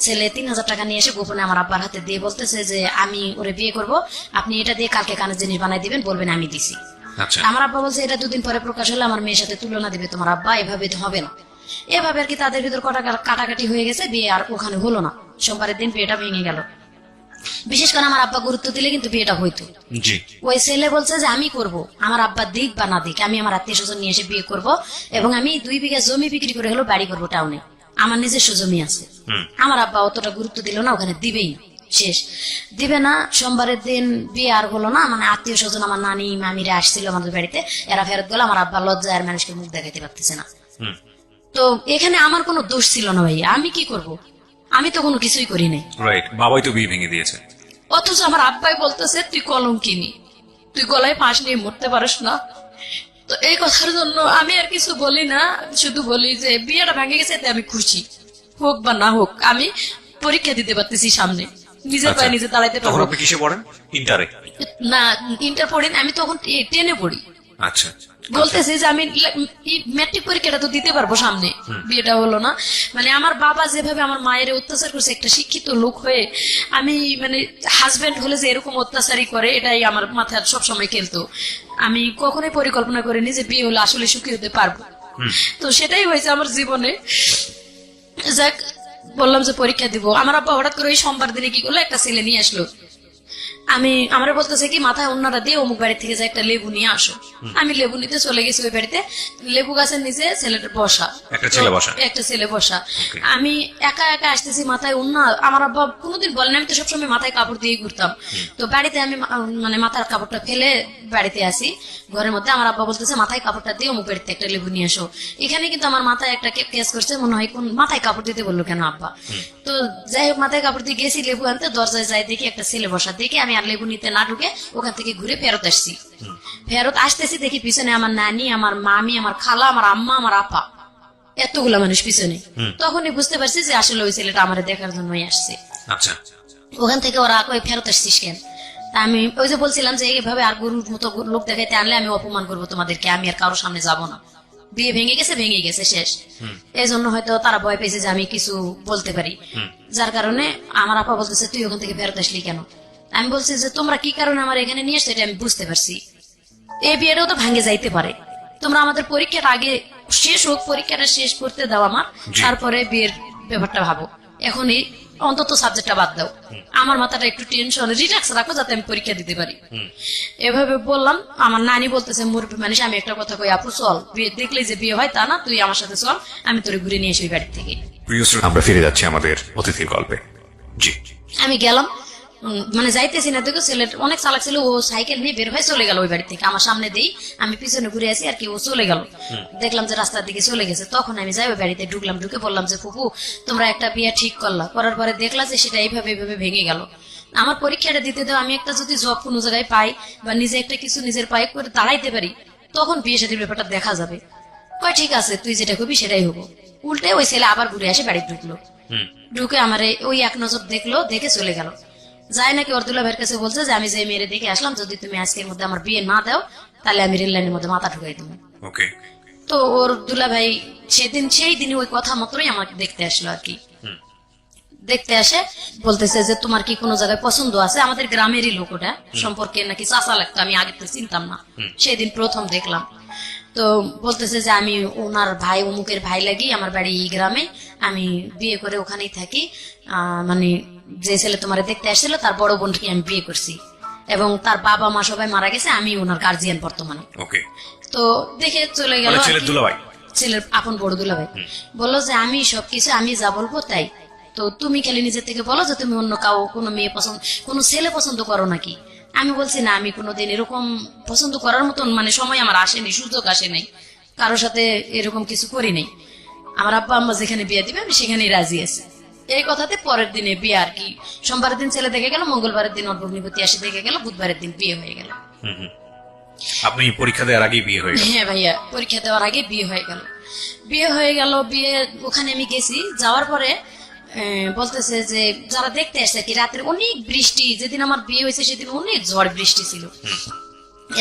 ছেলে 3000 টাকা নিয়ে এসে গোপনে আমার আব্বার হাতে দিয়ে বলতেছে যে আমি ওরে বিয়ে করব, আপনি এটা দিয়ে কালকে কানের জিনিস বানাই দিবেন, বলবেন আমি দিছি। আচ্ছা, আমার আব্বা বলছে এটা 2 দিন পরে প্রকাশ হলে আমার মেয়ের সাথে তুলনা দিবে তোমার আব্বা, এভাবে তো হবে না। এভাবে আর কি তাদের ভিতর কাটাকাটি হয়ে গেছে, বিয়ে আর ওখানে হলো না। সোমবারের দিন বিয়েটা ভেঙে গেল। বিশেষ করে আমার আব্বা গুরুত্ব দিলে কিন্তু বিয়েটা হইতো। জি। ওই ছেলে বলছে যে আমি করব, আমার আব্বা দিক বা না দিক, আমি আমার আত্মীয় স্বজন নিয়ে এসে বিয়ে করব এবং আমি 2 বিঘা জমি বিক্রি করে হলো বাড়ি করব টাউনে, আমার নিজস্ব জমি আছে। আমার আব্বা অতটা গুরুত্ব দিল না, ওখানে দিবেই না, শেষ দিবে না। সোমবারের দিন বিয়ে আর হলো না। মানে আত্মীয় স্বজন আমার নানি মামিরা আসছিল আমাদের বাড়িতে, এরা ফেরত গেল। আমার আব্বা লজ্জায় আর মানুষকে মুখ দেখাইতে পারতেছে না। তো এখানে আমার কোনো দোষ ছিল না ভাই, আমি কি করব? আমি তো কোনো কিছুই করি নাই। রাইট, বাবাই তো বিয়ে ভেঙে দিয়েছে। অথচ আমার আব্বাই বলতেছে তুই কলঙ্কিনী, তুই গলায় ফাঁস নিয়ে মরতে পারিস না। তো এই কথার জন্য আমি আর কিছু বলি না, শুধু বলি যে বিয়েটা ভেঙে গেছে এতে আমি খুশি, হোক বা না হোক। আমি পরীক্ষা দিতে পারতেছি সামনে, নিজের পায়ে নিজে দাঁড়াইতে তখন পারবো। আপনি কিসে পড়েন? ইন্টারে? না, ইন্টার পড়ি না, আমি তখন 10-এ পড়ি। আচ্ছা, বলতেছি যে আমি ম্যাট্রিক পরীক্ষাটা তো দিতে পারবো সামনে, বিয়েটা হলো না। মানে আমার বাবা যেভাবে আমার মায়ের অত্যাচার করছে, একটা শিক্ষিত লোক হয়ে আমি, মানে হাজবেন্ড হলে যে এরকম অত্যাচারই করে, এটাই আমার মাথায় সবসময় খেলতো। আমি কখনোই পরিকল্পনা করিনি যে বিয়ে হলে আসলে সুখী হতে পারবো। তো সেটাই হয়েছে আমার জীবনে। যাক, বললাম যে পরীক্ষা দিব। আমার আব্বা হঠাৎ করে ওই সোমবার দিনে কি করলো, একটা ছেলে নিয়ে আসলো। আমরা বলতেছে কি মাথায় অন্যরা দিয়ে অমুক বাড়ি থেকে যে একটা লেবু নিয়ে আসো। আমি লেবু নিতে চলে গেছি ওই বাড়িতে, লেবু গাছের নিচে ছেলেটা বসা, একটা ছেলে বসা। একটা ছেলে বসা। আমি একা একা আসতেছি, মাথায় অন্য। আমার আব্বা কোনোদিন বলেন, আমি তো সবসময় মাথায় কাপড় দিয়ে ঘুরতাম। তো বাড়িতে আমি মানে মাথার কাপড়টা ফেলে বাড়িতে আসি ঘরের মধ্যে। আমার আব্বা বলতেছে মাথায় কাপড়টা দিয়ে অমুক বাড়িতে একটা লেবু নিয়ে আসো। এখানে কিন্তু আমার মাথায় একটা কেস করছে, মনে হয় কোন মাথায় কাপড় দিতে বললো কেন আব্বা। তো যাই হোক, মাথায় কাপড় দিয়ে গেছি লেবু আনতে, দরজায় যাই দেখি একটা ছেলে বসা, দেখি আমি আর লেবু নিতে না ঢুকে ওখান থেকে ঘুরে ফেরত আসছি। ফেরত আসতেছি দেখি পিছনে আমার নানি, আমার মামি, আমার খালা, আমার আম্মা, আমার আপা, এতগুলা মানুষ পিছনে। তখনই বুঝতে পারছি যে আসলে ওই ছেলেটা আমার দেখার জন্যই আসছে। আচ্ছা, ওখান থেকে ওরা কই ফেরত আসছিস কেন? তা আমি ওই যে বলছিলাম যে এইভাবে আর গরুর মতো লোক দেখাইতে আনলে আমি অপমান করবো তোমাদেরকে, আমি আর কারোর সামনে যাব না। বিয়ে ভেঙে গেছে শেষ। এই জন্য হয়তো তারা ভয় পেয়েছে যে আমি কিছু বলতে পারি, যার কারণে আমার আপা বলতেছে তুই ওখান থেকে ফেরত আসলি কেন? আমি বলছি যে তোমরা কি কারণে আমার এখানে নিয়ে আসছো এটা আমি বুঝতে পারছি, এই বিয়েটাও তো ভাঙে যাইতে পারে। তোমরা আমাদের পরীক্ষাটা আগে শেষ হোক, পরীক্ষাটা শেষ করতে দাও আমার, তারপরে বিয়ের ব্যাপারটা ভাবো। এখনই অন্তত সাবজেক্টটা বাদ দাও, আমার মাথাটা একটু টেনশন রিল্যাক্স রাখো যাতে আমি পরীক্ষা দিতে পারি। এভাবে বললাম। আমার নানি বলতেছে মুরব্বী মানুষ, আমি একটা কথা কই আপু, চল বিয়ে দেখলে যে বিয়ে হয় তা না, তুই আমার সাথে চল, আমি তোরে ঘুরে নিয়ে আসি ওই বাড়ি থেকে। প্রিয় শ্রোতা, আমরা ফিরে যাচ্ছি আমাদের অতিথির গল্পে। জি। আমি গেলাম, মানে যাইতেছি না, দেখো ছেলে অনেক চালাক ছিল, ও সাইকেল নিয়ে বের হয়ে চলে গেল ওই বাড়ি থেকে। আমার সামনে দিই, আমি পিছনে ঘুরে আসি আর কি, ও চলে গেল। দেখলাম যে রাস্তার দিকে চলে গেছে। তখন আমি যাই ওই বাড়িতে ঢুকলাম, ঢুকে বললাম যে ফুপু তোমরা একটা বিয়ে ঠিক করলা, করার পরে দেখলা যে সেটা এইভাবে এইভাবে ভেঙে গেল। আমার পরীক্ষাটা দিতে দাও, আমি একটা যদি জব কোনো জায়গায় পাই বা নিজে একটা কিছু নিজের পায়ে করে দাঁড়াইতে পারি, তখন বিয়ে শাদীর ব্যাপারটা দেখা যাবে। কয় ঠিক আছে, তুই যেটা করবি সেটাই হবো। উল্টে ওই ছেলে আবার ঘুরে আসে বাড়ি ঢুকলো। ঢুকে আমার ওই এক নজর দেখলো, দেখে চলে গেল। যাই নাকি ওর দুলাভাইয়ের কাছে বলছে যে আমি যে মেয়েরে দেখে আসলাম, যদি তুমি আজকের মধ্যে আমার বিয়ে না দাও তাহলে আমি রেল লাইনের মধ্যে মাথা ঢুকাই দেবো। ওকে। তো ওর দুলাভাই সেই দিনই ওই কথা মতোই আমাকে দেখতে আসলো আর কি। দেখতে আসে বলতেছে যে তোমার কি কোনো জায়গায় পছন্দ আছে? আমাদের গ্রামেরই লোক, ওটা সম্পর্কে নাকি চাচা লাগতো, আমি আগে তো চিনতাম না, সেদিন প্রথম দেখলাম। তো বলতেছে যে আমি ওনার ভাই, অমুকের ভাই লাগি, আমার বাড়ি এই গ্রামে, আমি বিয়ে করে ওখানেই থাকি, মানে যে ছেলে তোমার দেখতে আসছিল তার বড় বোনকে আমি বিয়ে করছি, এবং তার বাবা মা সবাই মারা গেছে, আমি ওনার গার্জিয়ান বর্তমানে। ওকে। তো দেখে চলে গেল। মানে ছেলের দুলাভাই? ছেলের আপন বড় দুলাভাই। বললো যে আমি সবকিছু আমি যা বলবো তাই, তো তুমি খালি নিজের থেকে বলো যে তুমি অন্য কাউ কোনো মেয়ে পছন্দ, কোনো ছেলে পছন্দ করো নাকি। আমি বলছি না, আমি কোনোদিন এরকম পছন্দ করার মতন মানে সময় আমার আসেনি, সুযোগ আসে নাই, কারোর সাথে এরকম কিছু করি নাই। আমার আব্বা আম্মা যেখানে বিয়ে দিবে আমি সেখানেই রাজি আছি। এই কথাতে পরের দিনে বিয়ে আর কি, সোমবারের দিন ছেলে দেখে গেল, মঙ্গলবারের দিন ওর ভগ্নিপতি আসে দেখে গেল, বুধবারের দিন বিয়ে হয়ে গেল। আপনি পরীক্ষা দেওয়ার আগেই বিয়ে হয়ে গেল? হ্যাঁ ভাইয়া, পরীক্ষা দেওয়ার আগে বিয়ে হয়ে গেল। বিয়ে ওখানে আমি গেছি, যাওয়ার পরে বলতেছে যে যারা দেখতে আসছে কি, রাতের অনেক বৃষ্টি, যেদিন আমার বিয়ে হয়েছে সেদিন অনেক ঝড় বৃষ্টি ছিল,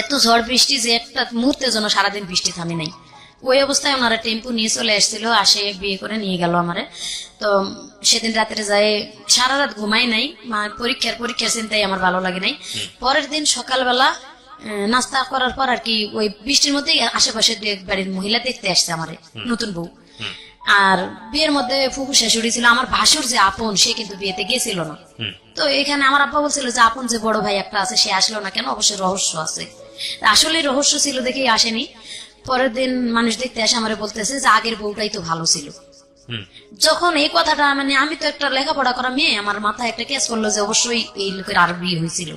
এত ঝড় বৃষ্টি যে একটা মুহূর্তের জন্য সারাদিন বৃষ্টি থামে নাই। ওই অবস্থায় ওনারা টেম্পু নিয়ে চলে আসছিল, আসে বিয়ে করে নিয়ে গেল আমারে। তো সেদিন রাত্রে যায়, সারা রাত ঘুমাই নাই, পরীক্ষার চিন্তাই আমার ভালো লাগে নাই। পরের দিন সকালবেলা নাস্তা করার পর আর কি, ওই বৃষ্টির মধ্যে আশেপাশে দু এক বাড়ির মহিলা দেখতে আসছে আমারে, নতুন বউ। আর বিয়ের মধ্যে ফুফু শাশুড়ি ছিল, আমার ভাসুর যে আপন সে কিন্তু বিয়েতে গেছিল না। তো এখানে আমার আব্বা বলছিল যে আপন যে বড় ভাই একটা আছে সে আসলো না কেন, অবশ্যই রহস্য আছে। আসলে রহস্য ছিল দেখেই আসেনি। পরের দিন মানুষ দেখতে আসে আমারে বলতেছে যে আগের বউটাই তো ভালো ছিল। যখন এই কথাটা, মানে আমি তো একটা লেখাপড়া করা মেয়ে, আমার মাথায় একটা কেস করলো যে অবশ্যই এই লোকের আর বিয়ে হয়েছিল।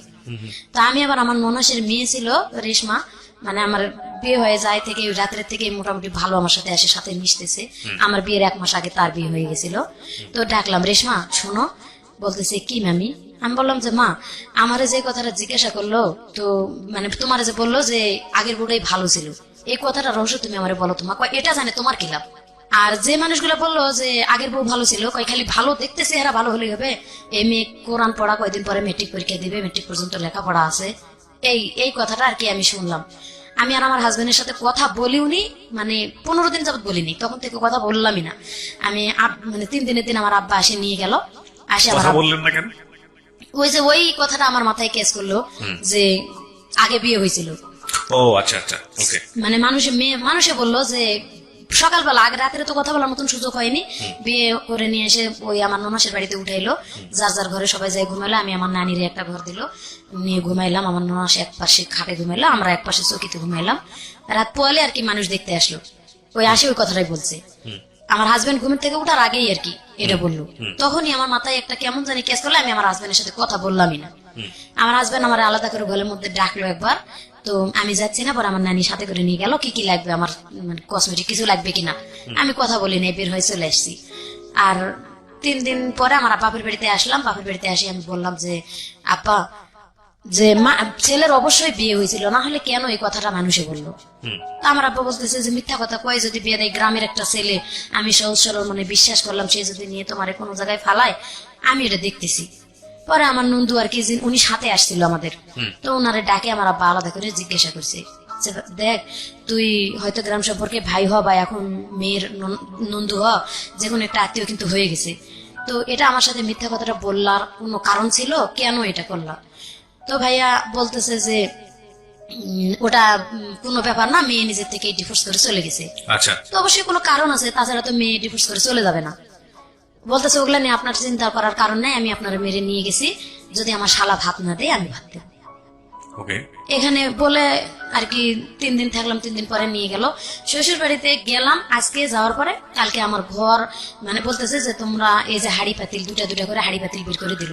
তা আমি আবার, আমার ননাসের মেয়ে ছিল রেশমা, মানে আমার বিয়ে হয়ে যায় থেকে রাত্রের থেকে মোটামুটি ভালো আমার সাথে আসে, সাথে মিশতেছে। আমার বিয়ের 1 মাস আগে তার বিয়ে হয়ে গেছিল। তো ডাকলাম, রেশমা শোনো। বলতেছে কি মামি? আমি বললাম যে মা, আমারে যে কথাটা জিজ্ঞাসা করলো, তো মানে তোমার যে বললো যে আগের বউটাই ভালো ছিল, এই কথাটা রহস্য তুমি আমারে বলো। তোমার এটা জানে তোমার কি লাভ? আর যে মানুষগুলো বললো যে আগের বউ ভালো ছিল, খালি ভালো দেখতে চেহারা ভালো হলেই হবে, এই মেয়ে কোরআন পড়া, কয়দিন পরে মেট্রিক পরীক্ষা দিবে, মেট্রিক পর্যন্ত লেখাপড়া আছে, এই কথাটা আর কি আমি শুনলাম। আমি আর আমার হাজবেন্ডের সাথে কথা বলিওনি, মানে 15 দিন যাবত বলিনি, তখন থেকে কথা বললামই না। আমি মানে 3 দিনের দিন আমার আব্বা আসে নিয়ে গেল, আসে আমার বললেন না কেন? ওই কথাটা আমার মাথায় কেস করলো যে আগে বিয়ে হয়েছিল। ও আচ্ছা আচ্ছা, ওকে। মানে মানুষে বললো যে সকালবেলা, আগে রাত্রে তো কথা বলার মতন সুযোগ হয়নি, বিয়ে করে নিয়ে এসে ওই আমার ননাসের বাড়িতে উঠাইলো, যার যার ঘরে সবাই যাই ঘুমাইলো। আমি আমার নানির একটা ঘর দিল, নিয়ে ঘুমাইলাম। আমার ননাস এক পাশে খাটে ঘুমাইলো, আমরা এক পাশে চৌকিতে ঘুমাইলাম। রাত পোয়ালে আর কি মানুষ দেখতে আসলো, ওই আসে ওই কথাটাই বলছে। আমার হাজবেন্ড ঘুমের থেকে উঠার আগেই আর কি এটা বললো। তখনই আমার মাথায় একটা কেমন জানি কেস করলো, আমি আমার হাজবেন্ডের সাথে কথা বললামই না। আমার হাজবেন্ড আমার আলাদা করে ঘরের মধ্যে ডাকলো একবার, তো আমি যাচ্ছি না, পরে আমার নানি সাথে করে নিয়ে গেল, কি কি লাগবে আমার, মানে কসমেটিক কিছু লাগবে কিনা। আমি কথা বলি নাই, বের হয়ে চলে আসছি। আর 3 দিন পরে আমার বাপের বাড়িতে আসলাম। বাপের বাড়িতে আসি আমি বললাম যে আপা, যে ছেলের অবশ্যই বিয়ে হয়েছিল, না হলে কেন এই কথাটা মানুষে বললো? আমার আব্বা বলতেছে যে মিথ্যা কথা কয়, যদি বিয়ে দেয়, গ্রামের একটা ছেলে, আমি সহজ সরল মনে বিশ্বাস করলাম, সে যদি নিয়ে তোমার কোনো জায়গায় ফালায়, আমি এটা দেখতেছি। পরে আমার নন্দু আর কি, উনি সাথে আসছিল আমাদের, তো ওনারে ডাকে আমার আব্বা আলাদা করে জিজ্ঞাসা করছে যে দেখ, তুই হয়তো গ্রাম সম্পর্কে ভাই হ বা এখন মেয়ের নন্দু হ, যে কোনো একটা আত্মীয় কিন্তু হয়ে গেছে, তো এটা আমার সাথে মিথ্যা কথাটা বললার কোনো কারণ ছিল, কেন এটা করলাম? তো ভাইয়া বলতেছে যে ওটা কোনো ব্যাপার না, মেয়ে নিজের থেকে ডিভোর্স করে চলে গেছে। আচ্ছা, তো অবশ্যই কোনো কারণ আছে, তাছাড়া তো মেয়ে ডিভোর্স করে চলে যাবে না। বলতেছে ওগুলা নিয়ে আপনার চিন্তা করার কারণ নাই, আমি আপনার মেরে নিয়ে গেছি, যদি আমার শালা ভাত না দেয় আমি ভাত দেব। এখানে বলে আর কি 3 দিন থাকলাম। 3 দিন পরে নিয়ে গেল শ্বশুর বাড়িতে গেলাম। আজকে যাওয়ার পরে কালকে আমার ঘর, মানে বলতেছে যে তোমরা এই যে হাড়ি পাতিল 2টা করে হাড়ি পাতিল বের করে দিল,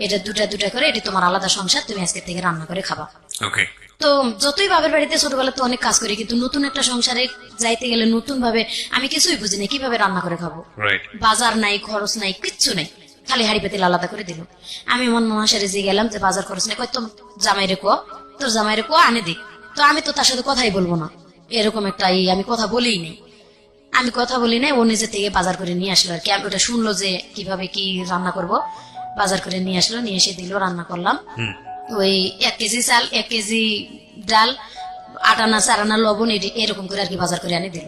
এটা 2টা করে, এটা তোমার আলাদা সংসার, তুমি আজকে থেকে রান্না করে খাবা। তো যতই বাবার বাড়িতে ছোটবেলা তো অনেক কাজ করি, কিন্তু নতুন একটা সংসারে যাইতে গেলে নতুন ভাবে আমি কিছুই বুঝি না, কিভাবে রান্না করে খাবো। বাজার নাই, খরচ নাই, কিচ্ছু নাই, খালি হাড়ি পাতিল আলাদা করে দিল। আমি আমার ননাসের যে গেলাম যে বাজার খরচ নেই, তোর জামাই রে কো আনে দিক। তো আমি তো তার সাথে কথাই বলবো না, এরকম একটা আমি কথা বলেই নেই। আমি কথা বলি নাই, ও নিজে থেকে বাজার করে নিয়ে আসলো আর কি। আমি ওটা শুনলো যে কিভাবে কি রান্না করব, বাজার করে নিয়ে আসলো, নিয়ে এসে দিল, রান্না করলাম। ওই 1 কেজি চাল, 1 কেজি ডাল, 8 আনা 4 আনা লবণ, এরকম করে আর কি বাজার করে আনি দিল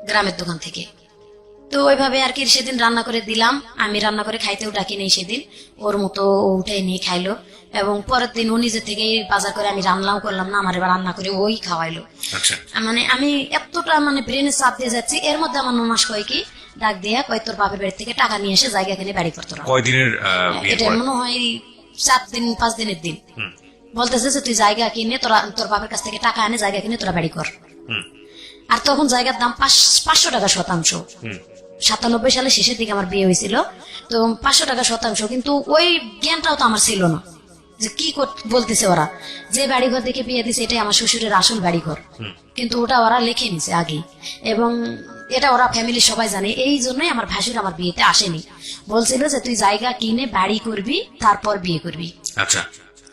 গ্রামের দোকান থেকে। তো ওইভাবে আর কি সেদিন রান্না করে দিলাম। আমি রান্না করে খাইতেও ডাকি নেই সেদিন, ওর মতো ও উঠে নিয়ে খাইলো। এবং পরের দিন ও নিজে থেকে বাজার করে, আমি রান্নাও করলাম না, আমার এবার রান্না করে ওই খাওয়াইলো। আচ্ছা মানে আমি এতটা মানে ব্রেনে চাপ দিয়ে যাচ্ছি, এর মধ্যে আমার ননাস কয় কি ডাক দিয়া কয় তোর বাপের বাড়ি থেকে টাকা নিয়ে এসে জায়গা কিনে বাড়ি করতো। কয়দিনের বিয়ের এটা পরে? মনে হয় 4 দিন 5 দিনের দিন। বলতেছে যে তুই জায়গা কিনে তোর বাপের কাছ থেকে টাকা আনে জায়গা কিনে তোরা বাড়ি কর। আর তখন জায়গার দাম 500 টাকা শতাংশ। 97 সালে শেষের দিকে আমার বিয়ে হয়েছিল, তো 500 টাকা শতাংশ। কিন্তু ওই জ্ঞানটাও তো আমার ছিল না যে কি বলতেছে ওরা, যে বাড়িঘর দেখে বিয়ে দিছে এটাই আমার শ্বশুরের আসল বাড়িঘর, কিন্তু ওটা ওরা লিখে নিছে আগে। এবং এটা ওরা ফ্যামিলির সবাই জানে, এই জন্যই আমার ভাসুর আমার বিয়েতে আসেনি। বলছিল যে তুই জায়গা কিনে বাড়ি করবি, তারপর বিয়ে করবি। আচ্ছা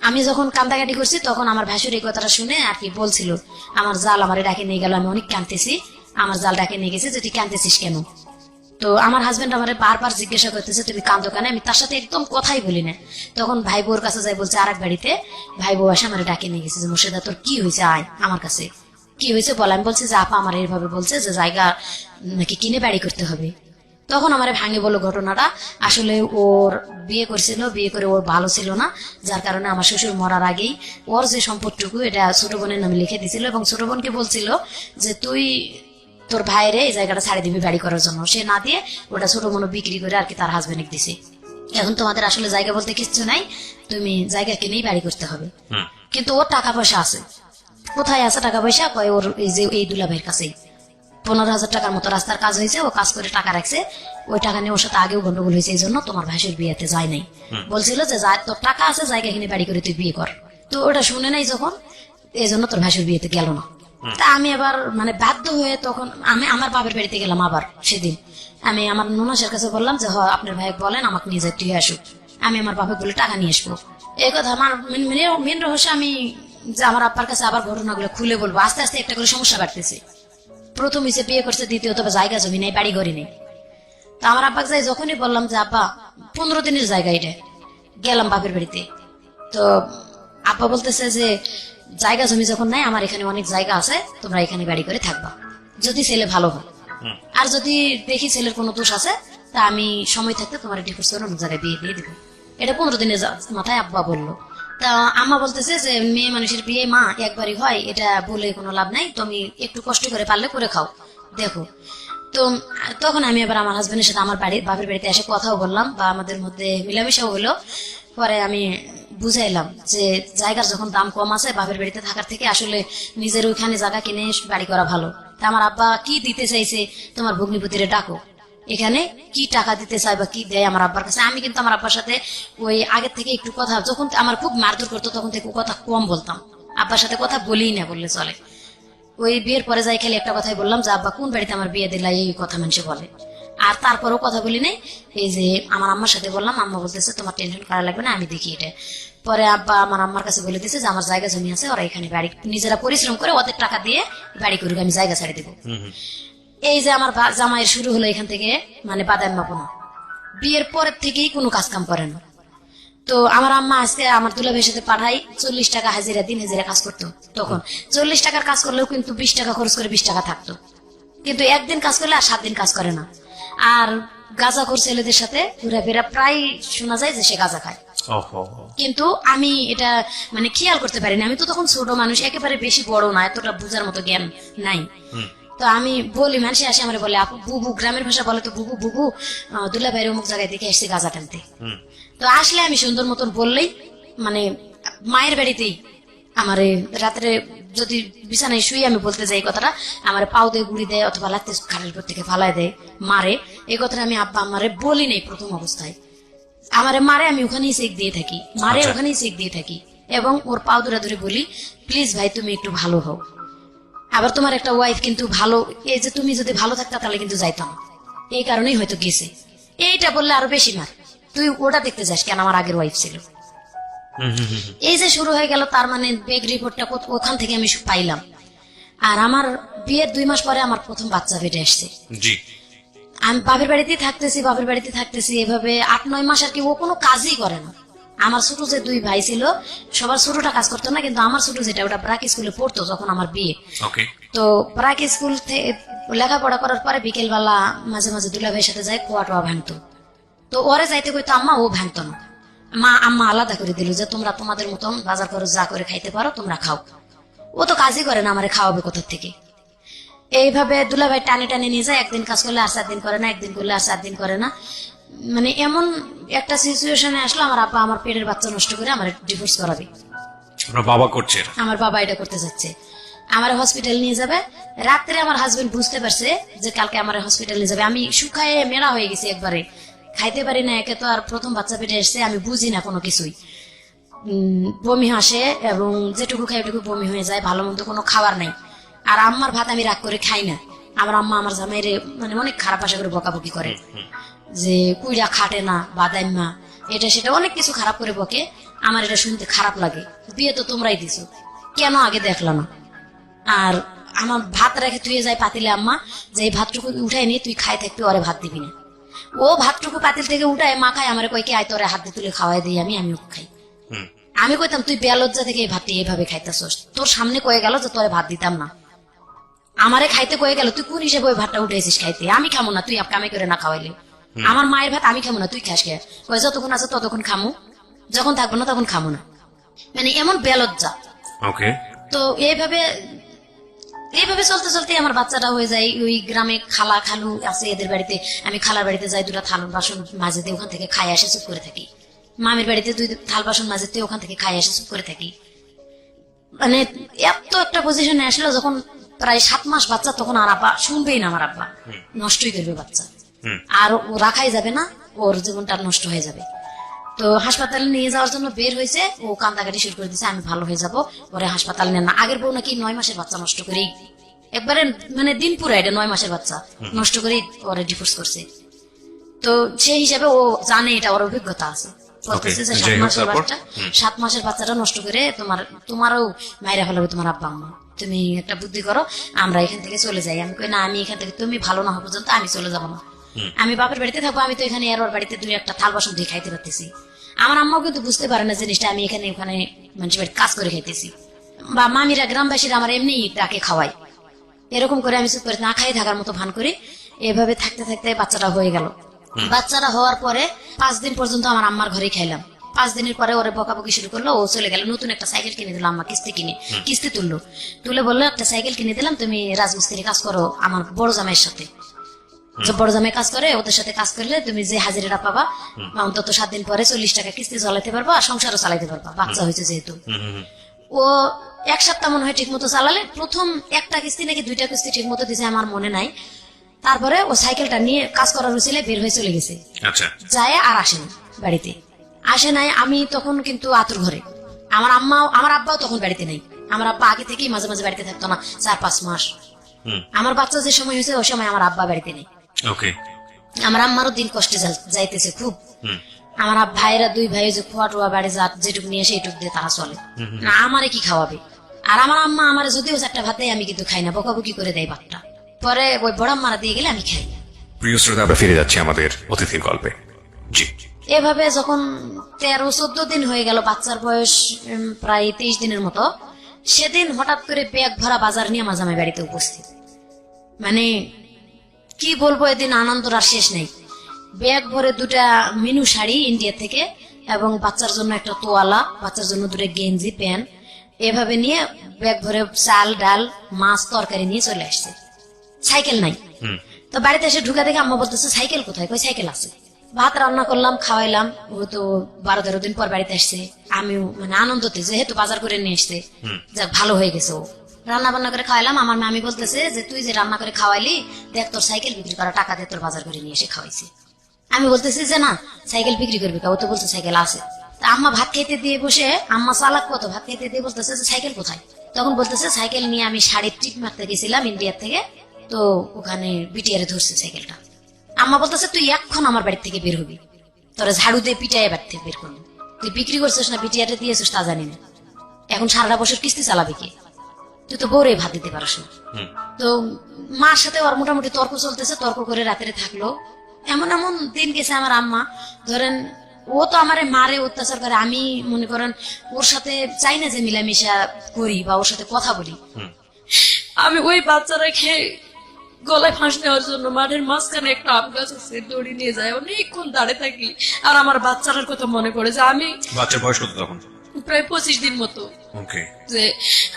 আমি যখন কান্দাকাটি করছি তখন আমার ভাসুর এই কথাটা শুনে আর কি বলছিল, আমার জাল আমার ডাকে নিয়ে গেল, আমি অনেক কাঁদতেছি, আমার জাল ডাকে নিয়ে গেছে যে তুই কাঁদতেছিস কেন। তো আমার হাজবেন্ড আমার বারবার জিজ্ঞাসা করতেছে তুমি কান্দো কেন, আমি তার সাথে একদম কথাই বলি না। তখন ভাই বউর কাছে যাই বলছে আরেক বাড়িতে, ভাই বউ আসে আমার ডাকে নিয়ে গেছে যে মুর্শিদা তোর কি হয়েছে, আয় আমার কাছে, কি হয়েছে বল। আমি বলছি যে আপা আমার এইভাবে বলছে যে জায়গা নাকি কিনে বাড়ি করতে হবে। তখন আমার ভাঙে বললো ঘটনাটা, আসলে ওর বিয়ে করছিল, বিয়ে করে ওর ভালো ছিল না, যার কারণে আমার শ্বশুর মরার আগেই ওর যে সম্পদটুকু এটা ছোট বোনের নামে লিখে দিছিল, এবং ছোট বোনকে বলছিল যে তুই তোর ভাইরে এই জায়গাটা ছাড়ে দিবি বাড়ি করার জন্য। সে না দিয়ে ওটা ছোট বোন বিক্রি করে আর কি তার হাজবেন্ড দিছে। এখন তোমাদের আসলে জায়গা বলতে কিচ্ছু নাই, তুমি জায়গা কিনেই বাড়ি করতে হবে। কিন্তু ওর টাকা পয়সা আছে, কোথায় আছে টাকা পয়সা, কয় ওর এই যে এই দুলাভাইয়ের কাছেই 15,000 টাকার মতো রাস্তার কাজ হয়েছে, ও কাজ করে টাকা রাখছে, ওই টাকা নিয়ে ওর সাথে আগেও গন্ডগোল হয়েছে, এই জন্য তোমার ভাইয়ের বিয়েতে যায় নাই। বলছিল যে তোর টাকা আছে জায়গা কিনে বাড়ি করে তুই বিয়ে কর। তো ওটা শুনে নাই যখন, এই জন্য তোর ভাইয়ের বিয়েতে গেল না। তা আমি আবার মানে বাধ্য হয়ে তখন আমি আমার বাপের বাড়িতে গেলাম। আবার সেদিন আমি আমার ননাসের কাছে বললাম যে আপনার ভাই বলেন আমাকে নিয়ে যাই, তুই আসুক, আমি আমার বাপে বলে টাকা নিয়ে আসবো। এই কথা আমার মেন রহস্য, আমি যে আমার আব্বার কাছে আবার ঘটনাগুলো খুলে বলবো। আস্তে আস্তে একটা করে সমস্যা বাড়তেছে। প্রথম হিসেবে বিয়ে করছে, দ্বিতীয়ত জায়গা জমি নেই, বাড়ি ঘরে নেই। তো আমার আব্বাকে যাই যখনই বললাম যে আব্বা 15 দিনের জায়গা এটা, গেলাম বাপের বাড়িতে, তো আব্বা বলতেছে যে জায়গা জমি যখন নাই, আমার এখানে অনেক জায়গা আছে, তোমরা এখানে বাড়ি করে থাকবা, যদি ছেলে ভালো হয়, আর যদি দেখি ছেলের কোনো দোষ আছে তা আমি সময় থাকতে তোমার ডিভোর্স করে অন্য জায়গায় বিয়ে দিয়ে দিব। এটা 15 দিনের মাথায় আব্বা বললো। তা আম্মা বলতেছে যে মেয়ে মানুষের বিয়ে মা একবারই হয়, এটা বলে কোনো লাভ নাই, তুমি একটু কষ্ট করে পারলে করে খাও, দেখো। তো তখন আমি আবার আমার হাজবেন্ডের সাথে আমার বাপের বাড়িতে এসে কথাও বললাম, বা আমাদের মধ্যে মিলামিশাও হলো। পরে আমি বুঝাইলাম যে জায়গার যখন দাম কম আছে বাপের বাড়িতে থাকার থেকে আসলে নিজের ওইখানে জায়গা কিনে বাড়ি করা ভালো। তা আমার আব্বা কি দিতে চাইছে, তোমার ভগ্নিপতিরে ডাকো, এখানে কি টাকা দিতে চাই বা কি দেয় আমার আব্বার কাছে। আমি কিন্তু আমার আব্বার সাথে ওই আগের থেকে একটু কথা, যখন আমার খুব মারধর করতো তখন থেকে কথা কম বলতাম, আব্বার সাথে কথা বলি না বললে চলে। ওই বিয়ের পরে যাই খালি একটা কথাই বললাম যে আব্বা কোন বাড়িতে আমার বিয়ে দিলা, এই কথা মানুষে বলে। আর তারপরেও কথা বলি নাই। এই যে আমার আম্মার সাথে বললাম, আম্মা বলতেছে তোমার টেনশন করা লাগবে না, আমি দেখি এটা। পরে আব্বা আমার আম্মার কাছে বলে দিচ্ছে যে আমার জায়গা জমি আছে, ওরা এখানে বাড়ি নিজেরা পরিশ্রম করে ওদের টাকা দিয়ে বাড়ি করুক, আমি জায়গা ছেড়ে দেবো। এই যে আমার জামাইয়ের শুরু হলো এখান থেকে মানে বাদাম মাপনা, বিয়ের পরের থেকেই কোনো কাজ কাম করে না। তো আমার আম্মা আজকে আমার দুলাভাইয়ের সাথে পাঠাই 40 টাকা হাজিরা, দিন হাজিরা কাজ করতো। তখন 40 টাকার কাজ করলেও কিন্তু 20 টাকা খরচ করে 20 টাকা থাকতো, কিন্তু একদিন কাজ করলে আর 7 দিন কাজ করে না। আর গাঁজাখোর ছেলেদের সাথে ঘুরাফেরা প্রায় শোনা যায় যে সে গাঁজা খায়। কিন্তু আমি এটা মানে খেয়াল করতে পারিনি, আমি তো তখন ছোট মানুষ, একেবারে বেশি বড় না, এতটা বুঝার মতো জ্ঞান নাই। তো আমি বলি, মানুষে আসে আমার বলে আপু বুবু, গ্রামের ভাষা বলে তো বুবু বুবু, দুলাভাইয়ের অমুক জায়গায় থেকে এসছে গাঁজা টানতে। তো আসলে আমি সুন্দর মতন বললেই মানে মায়ের বাড়িতেই আমার রাত্রে যদি বিছানায় শুয়ে আমি বলতে যাই কথাটা, আমার পাও দিয়ে গুড়ি দেয় অথবা লাগতে খাটের উপর থেকে ফালায় দেয়, মারে। এই কথাটা আমি আব্বা আমারে বলি নাই প্রথম অবস্থায়, আমারে মারে, আমি ওখানেই চেক দিয়ে থাকি, মারে ওখানেই চেক দিয়ে থাকি, এবং ওর পাও ধরে ধরে বলি প্লিজ ভাই তুমি একটু ভালো হও, আবার তোমার একটা ওয়াইফ কিন্তু ভালো, এই যে তুমি যদি ভালো থাকতা তাহলে কিন্তু যাইতাম, এই কারণেই হয়তো গেছে। এইটা বললে আরো বেশি মার, তুই ওটা দেখতে যাস কেন, আমার আগের ওয়াইফ ছিল। এই যে শুরু হয়ে গেল, তার মানে বেগ রিপোর্টটা ওখান থেকে আমি পাইলাম। আর আমার বিয়ের 2 মাস পরে আমার প্রথম বাচ্চা পেটে আসছে। জি। আমি বাপের বাড়িতে থাকতেছি এভাবে 8-9 মাস আর কি। ও কোনো কাজই করে না। আমার ছোট যে 2 ভাই ছিল, সবার ছোটটা কাজ করতো না, কিন্তু আমার ছোট যেটা ওটা ব্রাক স্কুলে পড়তো যখন আমার বিয়ে। ওকে। তো ব্রাক স্কুল থেকে লেখাপড়া করার পরে বিকেল বেলা মাঝে মাঝে দুলা ভাইয়ের সাথে যায়, খোয়া টোয়া ভাঙতো। তো ওরে যাইতে কইতো আম্মা, ও ভাঙতো না। আম্মা আলাদা করে দিল যে তোমরা তোমাদের মতন বাজার করে যা করে খাইতে পারো তোমরা খাও। ও তো কাজই করে না, আমারে খাওয়াবে কোথা থেকে। এইভাবে দুলাভাই টানে টানে নিয়ে যায়, একদিন কাজ করলে আর 4 দিন করে না, একদিন করলে আর 4 দিন করে না। মানে এমন একটা সিচুয়েশনে আসলো, আমার আব্বা আমার পেটের বাচ্চা নষ্ট করে আমার ডিভোর্স করাবে। আপনার বাবা করছে এটা? আমার বাবা এটা করতে যাচ্ছে, আমার হসপিটাল নিয়ে যাবে। রাত্রে আমার হাজবেন্ড বুঝতে পারছে যে কালকে আমার হসপিটাল নিয়ে যাবে। আমি শুকায়ে মেরা হয়ে গেছি একবারে, খাইতে পারি না। একে তো আর প্রথম বাচ্চা পেটে এসছে, আমি বুঝি না কোনো কিছুই। বমি আসে এবং যেটুকু খাই ওটুকু বমি হয়ে যায়, ভালো মন্দ কোনো খাবার নাই। আর আম্মার ভাত আমি রাগ করে খাই না। আমার আম্মা আমার জামাইরে মানে অনেক খারাপ আশা করে বকাবকি করে, যে কুইরা খাটে না, বাদাইম্মা, এটা সেটা অনেক কিছু খারাপ করে বকে। আমার এটা শুনতে খারাপ লাগে। বিয়ে তো তোমরাই দিছো, কেন আগে দেখলা না? আর আমার ভাত রেখে তুই যায় পাতিলে আম্মা, যে এই ভাতটুকু উঠাই নি, তুই খাই থাকবি, ওরে ভাত দিবি না। ও ভাতটুকু পাতিল থেকে উঠায় মা খায়, আমার কয় কি আয় তোরে হাত দিয়ে তুলে খাওয়াই দিই, আমিও খাই। আমি কইতাম তুই বেলজ্জা থেকে এই ভাতটি এইভাবে খাইতেছস, তোর সামনে কয়ে গেল যে তোরে ভাত দিতাম না, আমারে খাইতে কয়ে গেল, তুই কোন হিসেবে ওই ভাতটা উঠেছিস খাইতে? আমি খামো না, তুই কামে করে না খাওয়াইলে। আমার মায়ের ভাত আমি খামো না, তুই খাস কে? কয়ে যতক্ষণ আছে ততক্ষণ খামু, যখন থাকবো না তখন খামো না। মানে এমন বেলজ্জা। ওকে। তো এইভাবে চলতে চলতে আমার বাচ্চাটা হয়ে যায়। ওই গ্রামে খালা খালু আছে, এদের বাড়িতে আমি খালার বাড়িতে যাই, 2টা থাল বাসন মাঝে দিয়ে ওখান থেকে খাই আসে চুপ করে থাকি। মামির বাড়িতে 2 থাল বাসন মাঝে দিয়ে ওখান থেকে খাই আসে চুপ করে থাকি। মানে এত একটা পজিশনে আসলো যখন প্রায় 7 মাস বাচ্চা, তখন আর আব্বা শুনবেই না, আমার আব্বা নষ্টই করবে বাচ্চা, আর ও রাখাই যাবে না, ওর জীবনটা নষ্ট হয়ে যাবে। তো হাসপাতালে নিয়ে যাওয়ার জন্য বের হয়েছে, ও কান্দাকাটি শুরু করে দিচ্ছে, আমি ভালো হয়ে যাবো, ওরে হাসপাতালে নেন না। আগের বউ নাকি 9 মাসের বাচ্চা নষ্ট করেই একবারে মানে দিন পুরা এটা 9 মাসের বাচ্চা নষ্ট করেই ওরে ডিভোর্স করছে। তো সেই হিসাবে ও জানে, এটা ওর অভিজ্ঞতা আছে। বলতেছে যে 7 মাসের বাচ্চাটা নষ্ট করে তোমারও মায়েরা ফেলাবে তোমার আব্বা আম্মা, তুমি একটা বুদ্ধি করো, আমরা এখান থেকে চলে যাই। আমি কই না, আমি এখান থেকে তুমি ভালো না হওয়া পর্যন্ত আমি চলে যাবো না, আমি বাপের বাড়িতে থাকবো। আমি তো এখানে ওর বাড়িতে 2-1টা থাল বাসন দিয়ে খাইতে পারতেছি। আমার আম্মাও কিন্তু বুঝতে পারে না জিনিসটা, আমি এখানে ওখানে মানুষের বাড়িতে কাজ করে খাইতেছি, বা মামিরা গ্রামবাসীরা আমার এমনি ডাকে খাওয়াই। এরকম করে আমি চুপ করে না খাই থাকার মতো ভান করি। এভাবে থাকতে থাকতে বাচ্চাটা হয়ে গেল। বাচ্চাটা হওয়ার পরে 5 দিন পর্যন্ত আমার আম্মার ঘরেই খাইলাম। 5 দিনের পরে ওরে বকাবকি শুরু করলো, ও চলে গেল। নতুন একটা সাইকেল কিনে দিল আম্মা, কিস্তি তুলে বললো একটা সাইকেল কিনে দিলাম, তুমি রাজমিস্ত্রি কাজ করো আমার বড় জামাইয়ের সাথে। বড় জামাই কাজ করে, ওদের সাথে কাজ করলে তুমি যে হাজিরাটা পাবা অন্তত 7 দিন পরে 40 টাকা কিস্তি চালাতে পারবা, আর সংসারও চালাতে পারবা, বাচ্চা হয়েছে যেহেতু। ও 1 সপ্তাহ মনে হয় ঠিক মতো চালালে। প্রথম 1টা কিস্তি নাকি 2টা কিস্তি ঠিক মতো দিছে, আমার মনে নাই। তারপরে ও সাইকেলটা নিয়ে কাজ করার উচিলে বের হয়ে চলে গেছে। আচ্ছা। যায় আর আসেনি বাড়িতে, আসে নাই। আমি তখন কিন্তু আতুর ঘরে, আমার আব্বাও তখন বাড়িতে নাই। আমার আব্বা আগে থেকেই মাঝে মাঝে বাড়িতে থাকতো না, 4-5 মাস। আমার বাচ্চা যে সময় হয়েছে ওই সময় আমার আব্বা বাড়িতে নেই। ওকে। আমার আম্মারও দিন কষ্টে যাইতেছে খুব। আমার ভাইরা 2 ভাই যে খোয়া টোয়া বাড়ি যেটুকু নিয়ে সেইটুকু দিয়ে তারা চলে না, আমারে কি খাওয়াবে? আর আমার আম্মা আমার যদিও 4টা ভাত দেয়, আমি কিন্তু খাই না, বকাবকি করে দেয় ভাতটা। পরে ওই বড় আম্মারা দিয়ে গেলে আমি খাই। প্রিয় শ্রোতা, আমরা ফিরে যাচ্ছি আমাদের অতিথির গল্পে। জি। এভাবে যখন 13-14 দিন হয়ে গেল, বাচ্চার বয়স প্রায় 23 দিনের মতো, সেদিন হঠাৎ করে ব্যাগ ভরা বাজার নিয়ে আমার জামাই বাড়িতে উপস্থিত। মানে কি বলবো, এদিন আনন্দর আর শেষ নেই। ব্যাগ ভরে 2টা মিনু শাড়ি ইন্ডিয়া থেকে, এবং বাচ্চার জন্য একটা তোয়ালা, বাচ্চার জন্য 2টা গেঞ্জি প্যান্ট, এভাবে নিয়ে ব্যাগ ভরে চাল ডাল মাছ তরকারি নিয়ে চলে আসছে। সাইকেল নাই। তো বাড়িতে এসে ঢুকা দেখে আম্মা বলতেছে সাইকেল কোথায়? কই সাইকেল আছে। ভাত রান্না করলাম, খাওয়াইলাম। ও তো 12-13 দিন পর বাড়িতে আসছে। আমিও মানে আনন্দতে, যেহেতু বাজার করে নিয়ে আসছে, যাক ভালো হয়ে গেছে। ও রান্না বান্না করে খাওয়াইলাম। আমার মামি বলতেছে যে তুই যে রান্না করে খাওয়াইলি, দেখ তোর সাইকেল বিক্রি করা টাকা দিয়ে তোর বাজার করে নিয়ে এসে খাওয়াইছি। আমি বলতেছি যে না, সাইকেল বিক্রি করবি কা? ও তো বলছে সাইকেল আছে। তা আম্মা ভাত খাইতে দিয়ে বসে, আম্মা চালাক কত, ভাত খাইতে দিয়ে বলতেছে যে সাইকেল কোথায়? তখন বলতেছে সাইকেল নিয়ে আমি শাড়ির টিপ মারতে গেছিলাম ইন্ডিয়া থেকে, তো ওখানে বিটিআরে ধরছে সাইকেলটা। আম্মা বলতেছে তুই এখন আমার বাড়ি থেকে বের হবি, তোরা ঝাড়ু দিয়ে পিটায় বাড়ি থেকে বের করবি। তুই বিক্রি করছিস না বিটিআরে দিয়েছিস তা জানি না, এখন সারাটা বছর কিস্তি চালাবি কে? তুই তো বউরে ভাত দিতে পারস না। হুম। তো মার সাথে ওর মোটামুটি তর্ক চলতেছে, তর্ক করে রাত্রে থাকলো। এমন এমন দিন গেছে আমার আম্মা, ধরেন ও তো আমারে মারে অত্যাচার করে, আমি মনে করেন ওর সাথে চাই না যে মিলামিশা করি বা ওর সাথে কথা বলি। আমি ওই বাচ্চা রেখে গলায় ফাঁস নেওয়ার জন্য মাঠের মাঝখানে একটা আম গাছ আছে, দড়ি নিয়ে যায়, অনেকক্ষণ দাঁড়িয়ে থাকি। আর আমার বাচ্চাটার কথা মনে পড়ে যে আমি বাচ্চার বয়স কত তখন? প্রায় 25 দিন মতো, ওকে। যে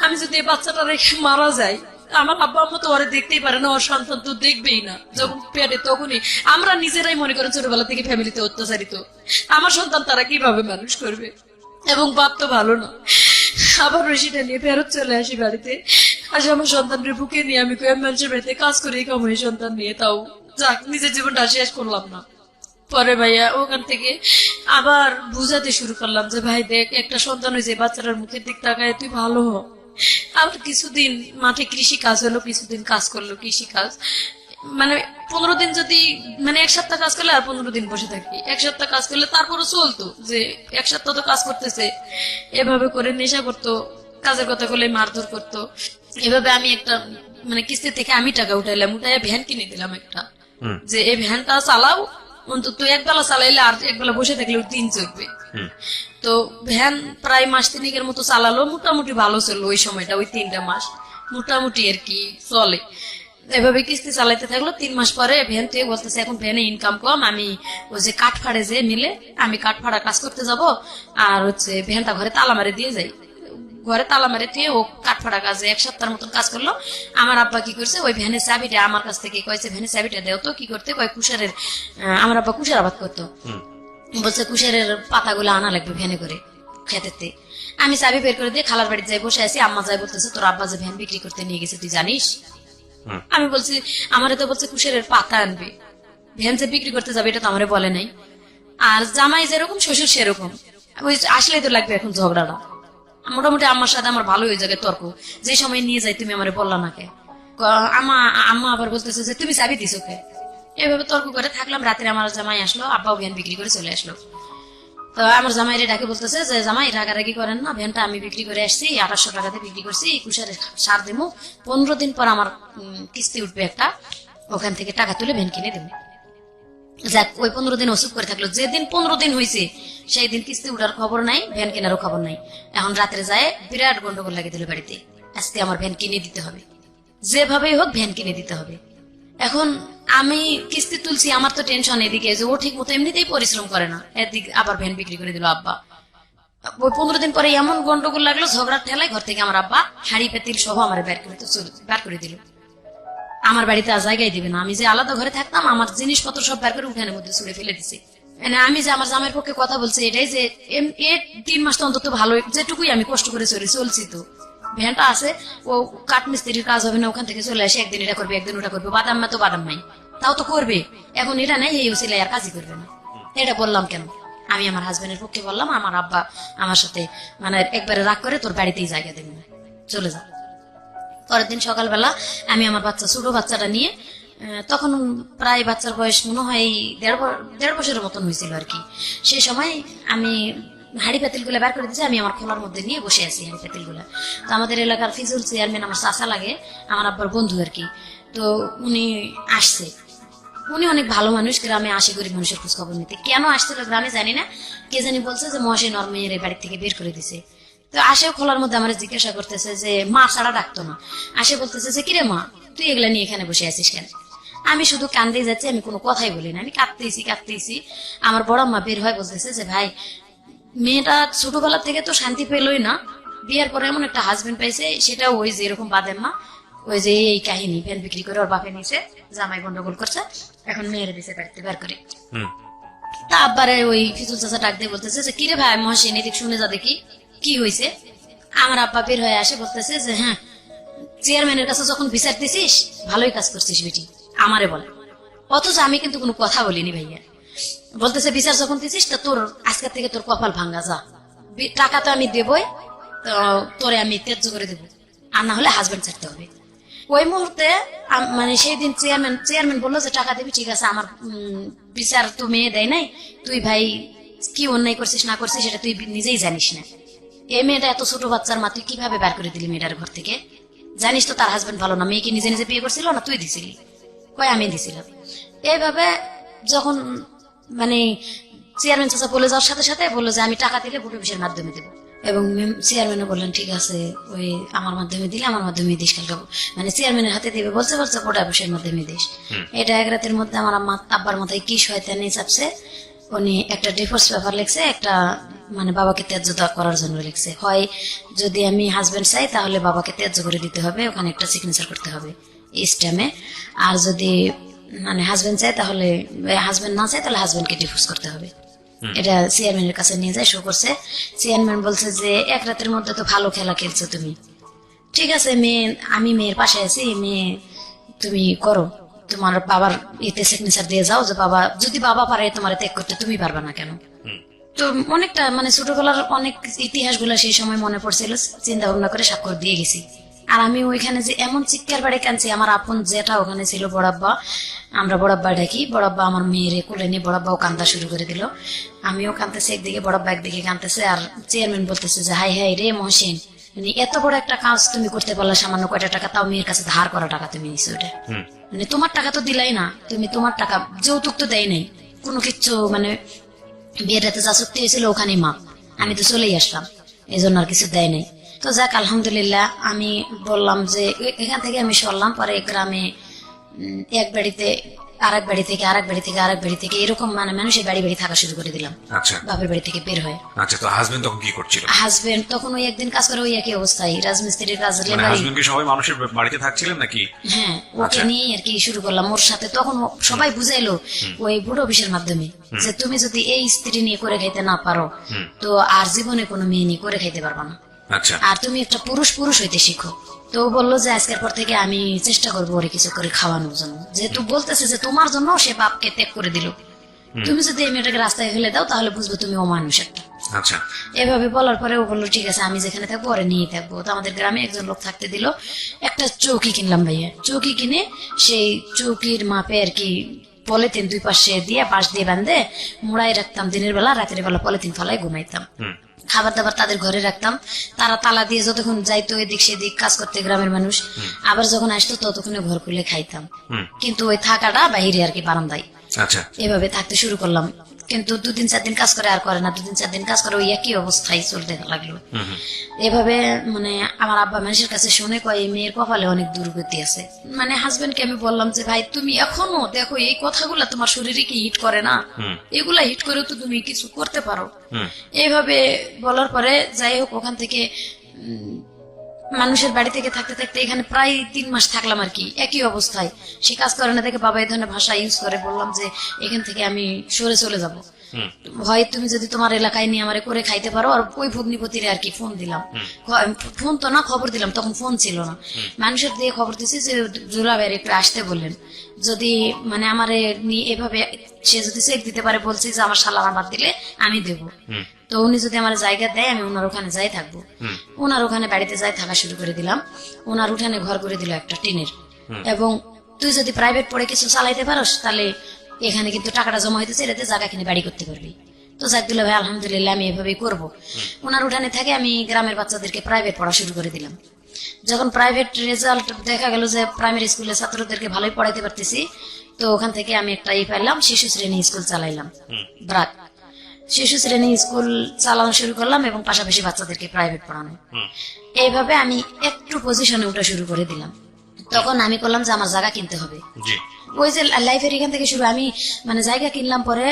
আমি যদি এই বাচ্চাটা রেখে মারা যাই, আমার আব্বা আম্মা তো ওরে দেখতেই পারে না, ওর সন্তান তো দেখবেই না। যখন পেটে তখনই আমরা নিজেরাই মনে করেন ছোটবেলা থেকে ফ্যামিলিতে অত্যাচারিত, আমার সন্তান তারা কিভাবে মানুষ করবে, এবং বাপ তো ভালো না। আবার সেটা নিয়ে ফেরত চলে আসি বাড়িতে। আসে আমার সন্তানের বুকে নিয়ে আমি মানুষের বাড়িতে কাজ করে কামাই সন্তান নিয়ে, তাও যাক নিজের জীবনটা শেষ করলাম না। পরে ভাইয়া ওখান থেকে আবার বুঝাতে শুরু করলাম যে ভাই দেখ, একটা সন্তান হয়েছে, বাচ্চাটার মুখের দিক তাকায় তুই ভালো হ। আবার কিছুদিন মাঠে কৃষি কাজ হলো, কিছুদিন কাজ করলো কৃষি কাজ, মানে 15 দিন যদি, মানে 1 সপ্তাহ কাজ করলে আর 15 দিন বসে থাকি, 1 সপ্তাহ কাজ করলে তারপরও চলতো যে 1 সপ্তাহ তো কাজ করতেছে। এভাবে করে নেশা করতো, কাজের কথা বলে মারধর করতো। এভাবে আমি একটা মানে কিস্তি থেকে আমি টাকা উঠাইলাম, উঠাইয়া ভ্যান কিনে দিলাম একটা, যে এই ভ্যানটা চালাও, অন্তত একবেলা চালাইলে আর একবেলা বসে থাকলে দিন চলবে। তো ভ্যান প্রায় মাস 3 মতো চালালো, মোটামুটি ভালো চললো ওই সময়টা, ওই 3টা মাস মোটামুটি আর কি চলে। এভাবে কিস্তি চালাইতে থাকলো। 3 মাস পরে ভ্যান থেকে বলতেছে এখন ভ্যানে ইনকাম কম, আমি ওই যে কাঠ ফাড়ে যে মিলে, আমি কাঠ ফাড়া কাজ করতে যাব, আর হচ্ছে ভ্যানটা ঘরে তালা মারে দিয়ে যাই। ঘরে তালা মারে দিয়ে ও কাঠ ফাড়া কাজে 1 সপ্তাহের মতন কাজ করলো। আমার আব্বা কি করছে, ওই ভ্যানের চাবিটা আমার কাছ থেকে কয়েছে, ভ্যানের চাবিটা দেও তো। কি করতে কয় কুশারের, আমার আব্বা কুশার আবাদ করতো, বলছে কুশারের পাতাগুলো আনা লাগবে ভ্যানে করে খেতেতে। আমি চাবি বের করে দিয়ে খালার বাড়িতে যাই বসে আছি। আম্মা যাই বলতেছে তোর আব্বা যে ভ্যান বিক্রি করতে নিয়ে গেছে তুই জানিস? আমি বলছি আমারে তো বলছে কুশারের পাতা আনবে, ভ্যান যে বিক্রি করতে যাবে এটা তো আমারে বলে নাই। আর জামাই যেরকম শ্বশুর সেরকম, ওই আসলেই তো লাগবে এখন ঝগড়াটা। মোটামুটি আম্মার সাথে আমার ভালো হয়ে যাবে তর্ক, যে সময় নিয়ে যাই তুমি আমারে বললা না কে। আম্মা আবার বলতেছে যে তুমি চাবি দিছো কে। এভাবে তর্ক করে থাকলাম। রাত্রে আমার জামাই আসলো, আব্বাও ভ্যান বিক্রি করে চলে আসলো। তো আমার জামাই রে ডাকে বলতেছে যে জামাই রাগারাগি করেন না, ভ্যানটা আমি বিক্রি করে আসছি, 2800 টাকাতে বিক্রি করছি, কুশারের সার দেবো, 15 দিন পর আমার কিস্তি উঠবে একটা, ওখান থেকে টাকা তুলে ভ্যান কিনে দেবো। যাক ওই 15 দিন ওসুপ করে থাকলো। যেদিন 15 দিন হয়েছে সেই দিন কিস্তি উঠার খবর নাই, ভ্যান কেনারও খবর নাই। এখন রাত্রে যায় বিরাট গন্ডগোল লাগে দিল বাড়িতে, আজকে আমার ভ্যান কিনে দিতে হবে, যেভাবেই হোক ভ্যান কিনে দিতে হবে। এখন আমি কিস্তি তুলছি, আমার তো টেনশন এদিকে যে ও ঠিক মতো এমনিতেই পরিশ্রম করে না, এদিকে আবার ভ্যান বিক্রি করে দিল আব্বা। ওই 15 দিন পরে এমন গন্ডগোল লাগলো, ঝগড়ার ঠেলায় ঘর থেকে আমার আব্বা হাড়ি পেতিল সহ আমার বের করে দিল। আমার বাড়িতে আর জায়গায় দিবে না। আমি যে আলাদা ঘরে থাকতাম, আমার জিনিসপত্র সব বের করে উঠানের মধ্যে ছুড়ে ফেলে দিছে। মানে আমি যে আমার জামাইয়ের পক্ষে কথা বলছি এটাই যে 3 মাস তো অন্তত ভালো, যেটুকুই আমি কষ্ট করে চলছি। তো ভ্যানটা আছে, ও কাঠমিস্ত্রির কাজ হবে না, ওখান থেকে চলে আসে, একদিন এটা করবে একদিন ওটা করবে, বাদাম মা তো বাদাম নাই, তাও তো করবে। এখন এটা নেই, এই ওসিলাই আর কাজই করবে না। এটা বললাম কেন, আমি আমার হাজবেন্ডের পক্ষে বললাম। আমার আব্বা আমার সাথে মানে একবারে রাগ করে তোর বাড়িতেই জায়গা দেবে না, চলে যা। পরের দিন সকালবেলা আমি আমার বাচ্চা, ছোট বাচ্চাটা নিয়ে, তখন প্রায় বাচ্চার বয়স মনে হয় 1.5 বছরের মতন হয়েছিল আর কি। সেই সময় আমি হাড়ি পাতিল গুলা বের করে দিয়েছি, আমি আমার খোলার মধ্যে নিয়ে বসে আছি হাড়ি পাতিল গুলা। তো আমাদের এলাকার ফিজুল চেয়ারম্যান আমার চাচা লাগে, আমার আব্বার বন্ধু আর কি। তো উনি আসছে, উনি অনেক ভালো মানুষ, গ্রামে আসে গরিব মানুষের খোঁজ খবর নিতে। কেন আসছিল গ্রামে জানি না, কে জানি বলছে যে মহাশয় নরমেয়ের বাড়ি থেকে বের করে দিছে। তো আসে খোলার মধ্যে আমার জিজ্ঞাসা করতেছে যে মা ছাড়া ডাকতো না, আসে বলতেছে যে কিরে মা তুই এগুলা নিয়ে এখানে বসে আছিস কেন? আমি শুধু কান্দে যাচ্ছি, আমি কোনো কথাই বলি না, আমি কাঁদতেছি। আমার বড় মা বের হয় বলতেছে যে ভাই মেয়েটা ছোটবেলা থেকে তো শান্তি পেলই না, বিয়ের পরে এমন একটা হাজবেন্ড পাইছে, সেটাও ওই যে এরকম বাদেন মা, ওই যে এই কাহিনী, ভ্যান বিক্রি করে ওর বাপে নিছে, জামাই গন্ডগোল করছে, এখন মেয়েরে দিছে বাড়িতে বের করে। তা আব্বারে ওই ফিজুল চাচা ডাক দিয়ে বলতেছে যে কিরে ভাই মহাশিন এদিক শুনে যা দেখি কি হয়েছে। আমার আব্বা বের হয়ে আসে বলতেছে যে হ্যাঁ চেয়ারম্যানের কাছে যখন বিচার দিছিস ভালোই কাজ করছিস বেটি, আমারে বলে। অথচ আমি কিন্তু কোনো কথা বলিনি ভাইয়া। বলতেছে বিচার যখন দিছিস তা তোর আজকের থেকে তোর কপাল ভাঙ্গা, যা টাকা তো আমি দেবই, তো তোরে আমি ত্যায্য করে দেবো, আর না হলে হাজবেন্ড ছাড়তে হবে। ওই মুহূর্তে মানে সেই দিন চেয়ারম্যান বললো যে টাকা দিবি, ঠিক আছে, আমার বিচার তো মেয়ে দেয় নাই, তুই ভাই কি অন্যায় করছিস না করছিস সেটা তুই নিজেই জানিস না। এই মেয়েটা এত ছোট বাচ্চার মা, তুই কিভাবে বের করে দিলি মেয়েটার ঘর থেকে? জানিস তো তার হাজবেন্ড ভালো না, মেয়েকে নিজে নিজে বিয়ে করছিল না, তুই দিছিলি? কয় আমি দিছিলাম। এইভাবে যখন মানে চেয়ারম্যান চাচা বলে যাওয়ার সাথে সাথে বললো যে আমি টাকা দিলে ভোট অফিসের মাধ্যমে দেবো, এবং চেয়ারম্যানও বললেন ঠিক আছে ওই আমার মাধ্যমে দিলে আমার মাধ্যমে দিস, কালকে মানে চেয়ারম্যানের হাতে দিবে বলছে ভোট অফিসের মাধ্যমে দিস। এটা এক রাতের মধ্যে আমার আব্বার মাথায় কি শয়তানি চাপছে, উনি একটা ডিভোর্স পেপার লিখছে, একটা মানে বাবাকে ত্যায্য করার জন্য লিখছে, হয় যদি আমি হাজবেন্ড চাই তাহলে বাবাকে ত্যায্য করে দিতে হবে, ওখানে একটা সিগনেচার করতে হবে স্ট্যাম্পে, আর যদি মানে হাজবেন্ড চাই তাহলে, হাজবেন্ড না চাই তাহলে হাজবেন্ডকে ডিভোর্স করতে হবে। এটা চেয়ারম্যানের কাছে নিয়ে যায়, শো করছে। চেয়ারম্যান বলছে যে এক রাতের মধ্যে তো ভালো খেলা খেলছো তুমি, ঠিক আছে মেয়ে, আমি মেয়ের পাশে আছি, মেয়ে তুমি করো, তোমার বাবার এতে সিগনেচার দিয়ে যাও যে বাবা, যদি বাবা পারে তোমার ত্যাগ করতে তুমি পারবা না কেন? তো অনেকটা মানে ছোটবেলার অনেক ইতিহাস গুলা সেই সময় মনে পড়ছিল, চিন্তা ভাবনা করে স্বাক্ষর দিয়ে গেছি। আর আমি ওইখানে যে এমন চিৎকার বাড়ি কাঁদছি, আমার আপন যেটা ওখানে ছিল বড়াব্বা, আমরা বড়াব্বা ডাকি, বড়াব্বা আমার মেয়েরে কোলে নিয়ে বড়াব্বাও কান্দা শুরু করে দিল, আমিও কাঁদতেছি একদিকে, বড়াব্বা একদিকে কাঁদতেছে। আর চেয়ারম্যান বলতেছে যে হাই হাই রে মহসিন, মানে এত বড় একটা কাজ তুমি করতে পারলে, সামান্য কয়টা টাকা, তাও মেয়ের কাছে ধার করা টাকা তুমি নিছো, ওটা মানে তোমার টাকা তো দিলাই না, তুমি তোমার টাকা যৌতুক তো দেয় নাই কোনো কিচ্ছু, মানে বিয়ের রাতে যা চুক্তি হয়েছিল ওখানেই মা, আমি তো চলেই আসলাম, এই জন্য আর কিছু দেয় নাই। তো যাক আলহামদুলিল্লাহ, আমি বললাম যে এখান থেকে আমি সরলাম, পরে গ্রামে এক বাড়িতে আরেক বাড়ি থেকে আরেক বাড়ি থেকে আরেক বাড়ি থেকে এরকম মানে মানুষের বাড়ি বাড়ি থাকা শুরু করে দিলাম, আচ্ছা বাপের বাড়ি থেকে বের হয়ে। আচ্ছা, তো হাজবেন্ড তখন কি করছিল? হাজবেন্ড তখন ওই একদিন কাজ করে, ওই একই অবস্থায় রাজমিস্ত্রির কাজ, মানে হাজবেন্ড কি সবাই মানুষের বাড়িতে থাকছিলেন নাকি? হ্যাঁ, ওকে নিয়ে আর কি শুরু করলাম ওর সাথে। তখন সবাই বুঝাইলো ওই বুড়ো অফিসের মাধ্যমে যে তুমি যদি এই স্ত্রী নিয়ে করে খাইতে না পারো তো আর জীবনে কোনো মেয়ে নিয়ে করে খাইতে পারবা না, আচ্ছা, আর তুমি একটা পুরুষ হইতে শিখো। তো বললো যে আজকের পর থেকে আমি চেষ্টা করবো ওরে কিছু করে খাওয়ানোর জন্য, যেহেতু বলতেছে যে তোমার জন্য সে বাপকে ত্যাগ করে দিল, তুমি যদি এই মেয়েটাকে রাস্তায় ফেলে দাও তাহলে বুঝবে তুমি অমানুষ একটা। আচ্ছা, এভাবে বলার পরে ও বললো ঠিক আছে আমি যেখানে থাকবো ওরে নিয়ে থাকবো। তো আমাদের গ্রামে একজন লোক থাকতে দিল, একটা চৌকি কিনলাম ভাইয়া, চৌকি কিনে সেই চৌকির মাপে আর কি পলিথিন দুই পাশে দিয়ে বাঁশ দিয়ে বাঁধে মোড়াই রাখতাম, দিনের বেলা রাতের বেলা পলিথিন ফলায় ঘুমাইতাম, খাবার দাবার তাদের ঘরে রাখতাম, তারা তালা দিয়ে যতক্ষণ যাইতো এদিক সেদিক কাজ করতে গ্রামের মানুষ, আবার যখন আসতো ততক্ষণে ঘর খুলে খাইতাম, কিন্তু ওই থাকাটা বাইরে আর কি বারান্দায়। আচ্ছা, এভাবে থাকতে শুরু করলাম, কিন্তু 2-3-4 দিন কাজ করে আর করে না, 2-3-4 দিন কাজ করে ওই একই অবস্থায় চলতে লাগলো। এভাবে মানে আমার আব্বা মানুষের কাছে শুনে কয় এই মেয়ের কপালে অনেক দুর্গতি আছে। মানে হাজবেন্ডকে আমি বললাম যে ভাই তুমি এখনো দেখো এই কথাগুলা তোমার শরীরে কি হিট করে না, এগুলা হিট করেও তো তুমি কিছু করতে পারো। এইভাবে বলার পরে যাই হোক ওখান থেকে মানুষের বাড়ি থেকে থাকতে থাকতে এখানে প্রায় 3 মাস থাকলাম আর কি, একই অবস্থায়। সে কাজ করে না দেখে বাবা এই ধরনের ভাষা ইউজ করে, বললাম যে এখান থেকে আমি সরে চলে যাব, হয় তুমি যদি তোমার এলাকায় নিয়ে আমারে করে খাইতে পারো। আর ওই ভগ্নিপতিরে আর কি ফোন দিলাম, ফোন তো না খবর দিলাম, তখন ফোন ছিল না, মানুষের দিয়ে খবর দিছি যে জুলাবের একটু আসতে বললেন, যদি মানে আমারে নিয়ে এভাবে সে যদি চেক দিতে পারে, বলছি যে আমার শালা আমার দিলে আমি দেবো, তো উনি যদি আমার জায়গা দেয় আমি ওনার ওখানে যাই থাকবো। ওনার ওখানে বাড়িতে যাই থাকা শুরু করে দিলাম, ওনার উঠানে ঘর করে দিল একটা টিনের, এবং তুই যদি প্রাইভেট পড়ে কিছু চালাইতে পারোস তাহলে এখানে কিন্তু টাকাটা জমা হইতেছে, এটাতে জায়গা কিনে বাড়ি করতে পারবি। তো জাকদুল্লাহ ভাই আলহামদুলিল্লাহ আমি এভাবেই করবো। ওনার উঠানে থেকে আমি গ্রামের বাচ্চাদেরকে প্রাইভেট পড়া শুরু করে দিলাম। যখন প্রাইভেট রেজাল্ট দেখা গেল যে প্রাইমারি স্কুলের ছাত্রদেরকে ভালোই পড়াইতে পারতেছি, তো ওখান থেকে আমি একটা পেলাম, শিশু শ্রেণী স্কুল চালাইলাম, ব্রাক শিশু শ্রেণী স্কুল চালানো শুরু করলাম, এবং পাশাপাশি বাচ্চাদেরকে প্রাইভেট পড়ানো। এইভাবে আমি একটু পজিশনে উঠা শুরু করে দিলাম। তখন আমি করলাম যে আমার জায়গা কিনতে হবে, ওই যে লাইফের এখান থেকে শুরু। আমি মানে জায়গা কিনলাম, পরে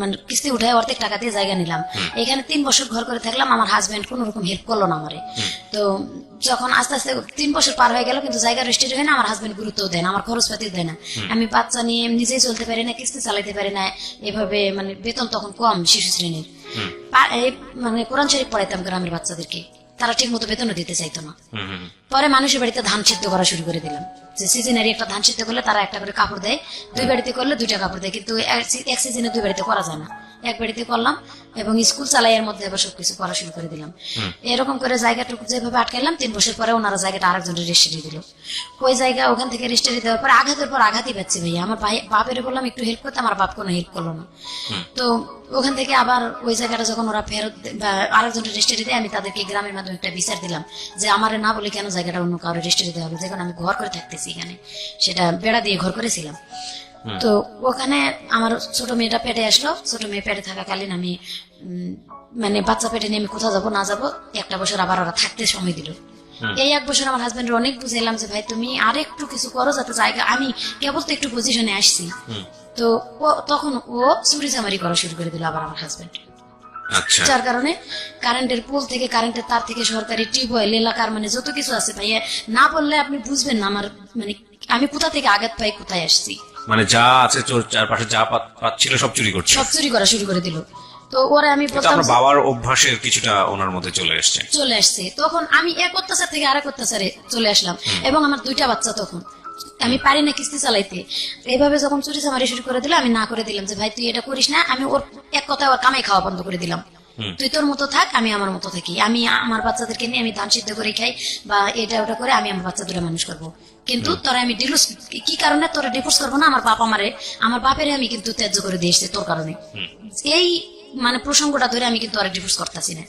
মানে কিস্তি উঠায় অর্ধেক টাকা দিয়ে জায়গা নিলাম, এখানে 3 বছর ঘর করে থাকলাম। আমার হাজবেন্ড কোন রকম হেল্প করলো না আমারে। তো যখন আস্তে আস্তে 3 বছর পার হয়ে গেল, কিন্তু জায়গা রেজিস্ট্রি হয় না, আমার হাজবেন্ড গুরুত্ব দেয় না, আমার খরচপাতি দেয় না, আমি বাচ্চা নিয়ে নিজেই চলতে পারি না, কিস্তি চালাইতে পারি না। এভাবে মানে বেতন তখন কম শিশু শ্রেণীর, মানে কোরআন শরীফ পড়াইতাম গ্রামের বাচ্চাদেরকে, তারা ঠিক মতো বেতনও দিতে চাইতো না। পরে মানুষের বাড়িতে ধান সিদ্ধ করা শুরু করে দিলাম, যে সিজনারি একটা ধান সিদ্ধ করলে তারা একটা করে কাপড় দেয়, 2 বাড়িতে করলে 2টা কাপড় দেয়, কিন্তু এক সিজনে 2 বাড়িতে করা যায় না, এক বাড়িতে করলাম এবং স্কুল চালাই এর মধ্যে আবার সবকিছু করা শুরু করে দিলাম। এরকম করে জায়গাটুকু যেভাবে আটকাইলাম 3 বছর পরে ওনারা জায়গাটা আরেকজনের রেজিস্ট্রি দিল। ওই জায়গা ওখান থেকে রেজিস্ট্রি দেওয়ার পর আঘাতের পর আঘাতই পাচ্ছি ভাইয়া। আমার বাপের বললাম একটু হেল্প করতে, আমার বাপ কোনো হেল্প করলো না। তো ওখান থেকে আবার ওই জায়গাটা যখন ওরা ফেরত আরেকজনের রেজিস্ট্রি দেয়, আমি তাদেরকে গ্রামের মাধ্যমে একটা বিচার দিলাম যে আমারে না বলে কেন জায়গাটা অন্য কারো রেজিস্ট্রি দেওয়া হবে, যেখানে আমি ঘর করে থাকতেছি, এখানে সেটা বেড়া দিয়ে ঘর করেছিলাম। তো ওখানে আমার ছোট মেয়েটা পেটে আসলো। ছোট মেয়ে পেটে থাকাকালীন আমি মানে বাচ্চা পেটে নিয়ে আমি কোথাও যাবো না যাবো, 1টা বছর আবার ওরা থাকতে সময় দিল। এই 1 বছর আমার হাজবেন্ডের অনেক বুঝাইলাম যে ভাই তুমি আর একটু কিছু করো যাতে জায়গা, আমি কেবল তো একটু পজিশনে আসছি। তো তখন ও চুরি চামারি করা শুরু করে দিল আবার আমার হাজবেন্ড। আচ্ছা, যার কারণে কারেন্টের পোল থেকে, কারেন্টের তার থেকে, সরকারি টিউবওয়েল এলাকার মানে যত কিছু আছে ভাইয়া, না বললে আপনি বুঝবেন না আমার মানে আমি কোথা থেকে আঘাত পাই, কোথায় আসছি। মানে যা আছে চোর চারপাশে যা পাচ্ছিল সব চুরি করছে, সব চুরি করা শুরু করে দিল। তো ওরা আমি এটা আপনার বাবার অভ্যাসের কিছুটা ওনার মধ্যে চলে আসছে। তখন আমি এক অত্যাচার থেকে আরেক অত্যাচারে চলে আসলাম এবং আমার 2টা বাচ্চা। তখন আমি পারি না কিস্তি চালাইতে। এইভাবে যখন চুরি চামারি শুরু করে দিল, আমি না করে দিলাম যে ভাই তুই এটা করিস না। আমি ওর এক কথায় ওর কামাই খাওয়া বন্ধ করে দিলাম। তুই তোর মতো থাক, আমি আমার মতো থাকি। আমি আমার বাচ্চাদেরকে নিয়ে আমি ধান সিদ্ধ করে খাই বা এটা ওটা করে আমি আমার বাচ্চা 2টা মানুষ করবো। কিন্তু তোরা আমি ডিভোর্স, কি কারণে তোরা ডিভোর্স করবো না? আমার আমার বাপের আমি কিন্তু ত্যায্য করে দিয়ে এসছি তোর কারণে। এই মানে প্রসঙ্গটা ধরে আমি কিন্তু আর ডিভোর্স করতেছি না।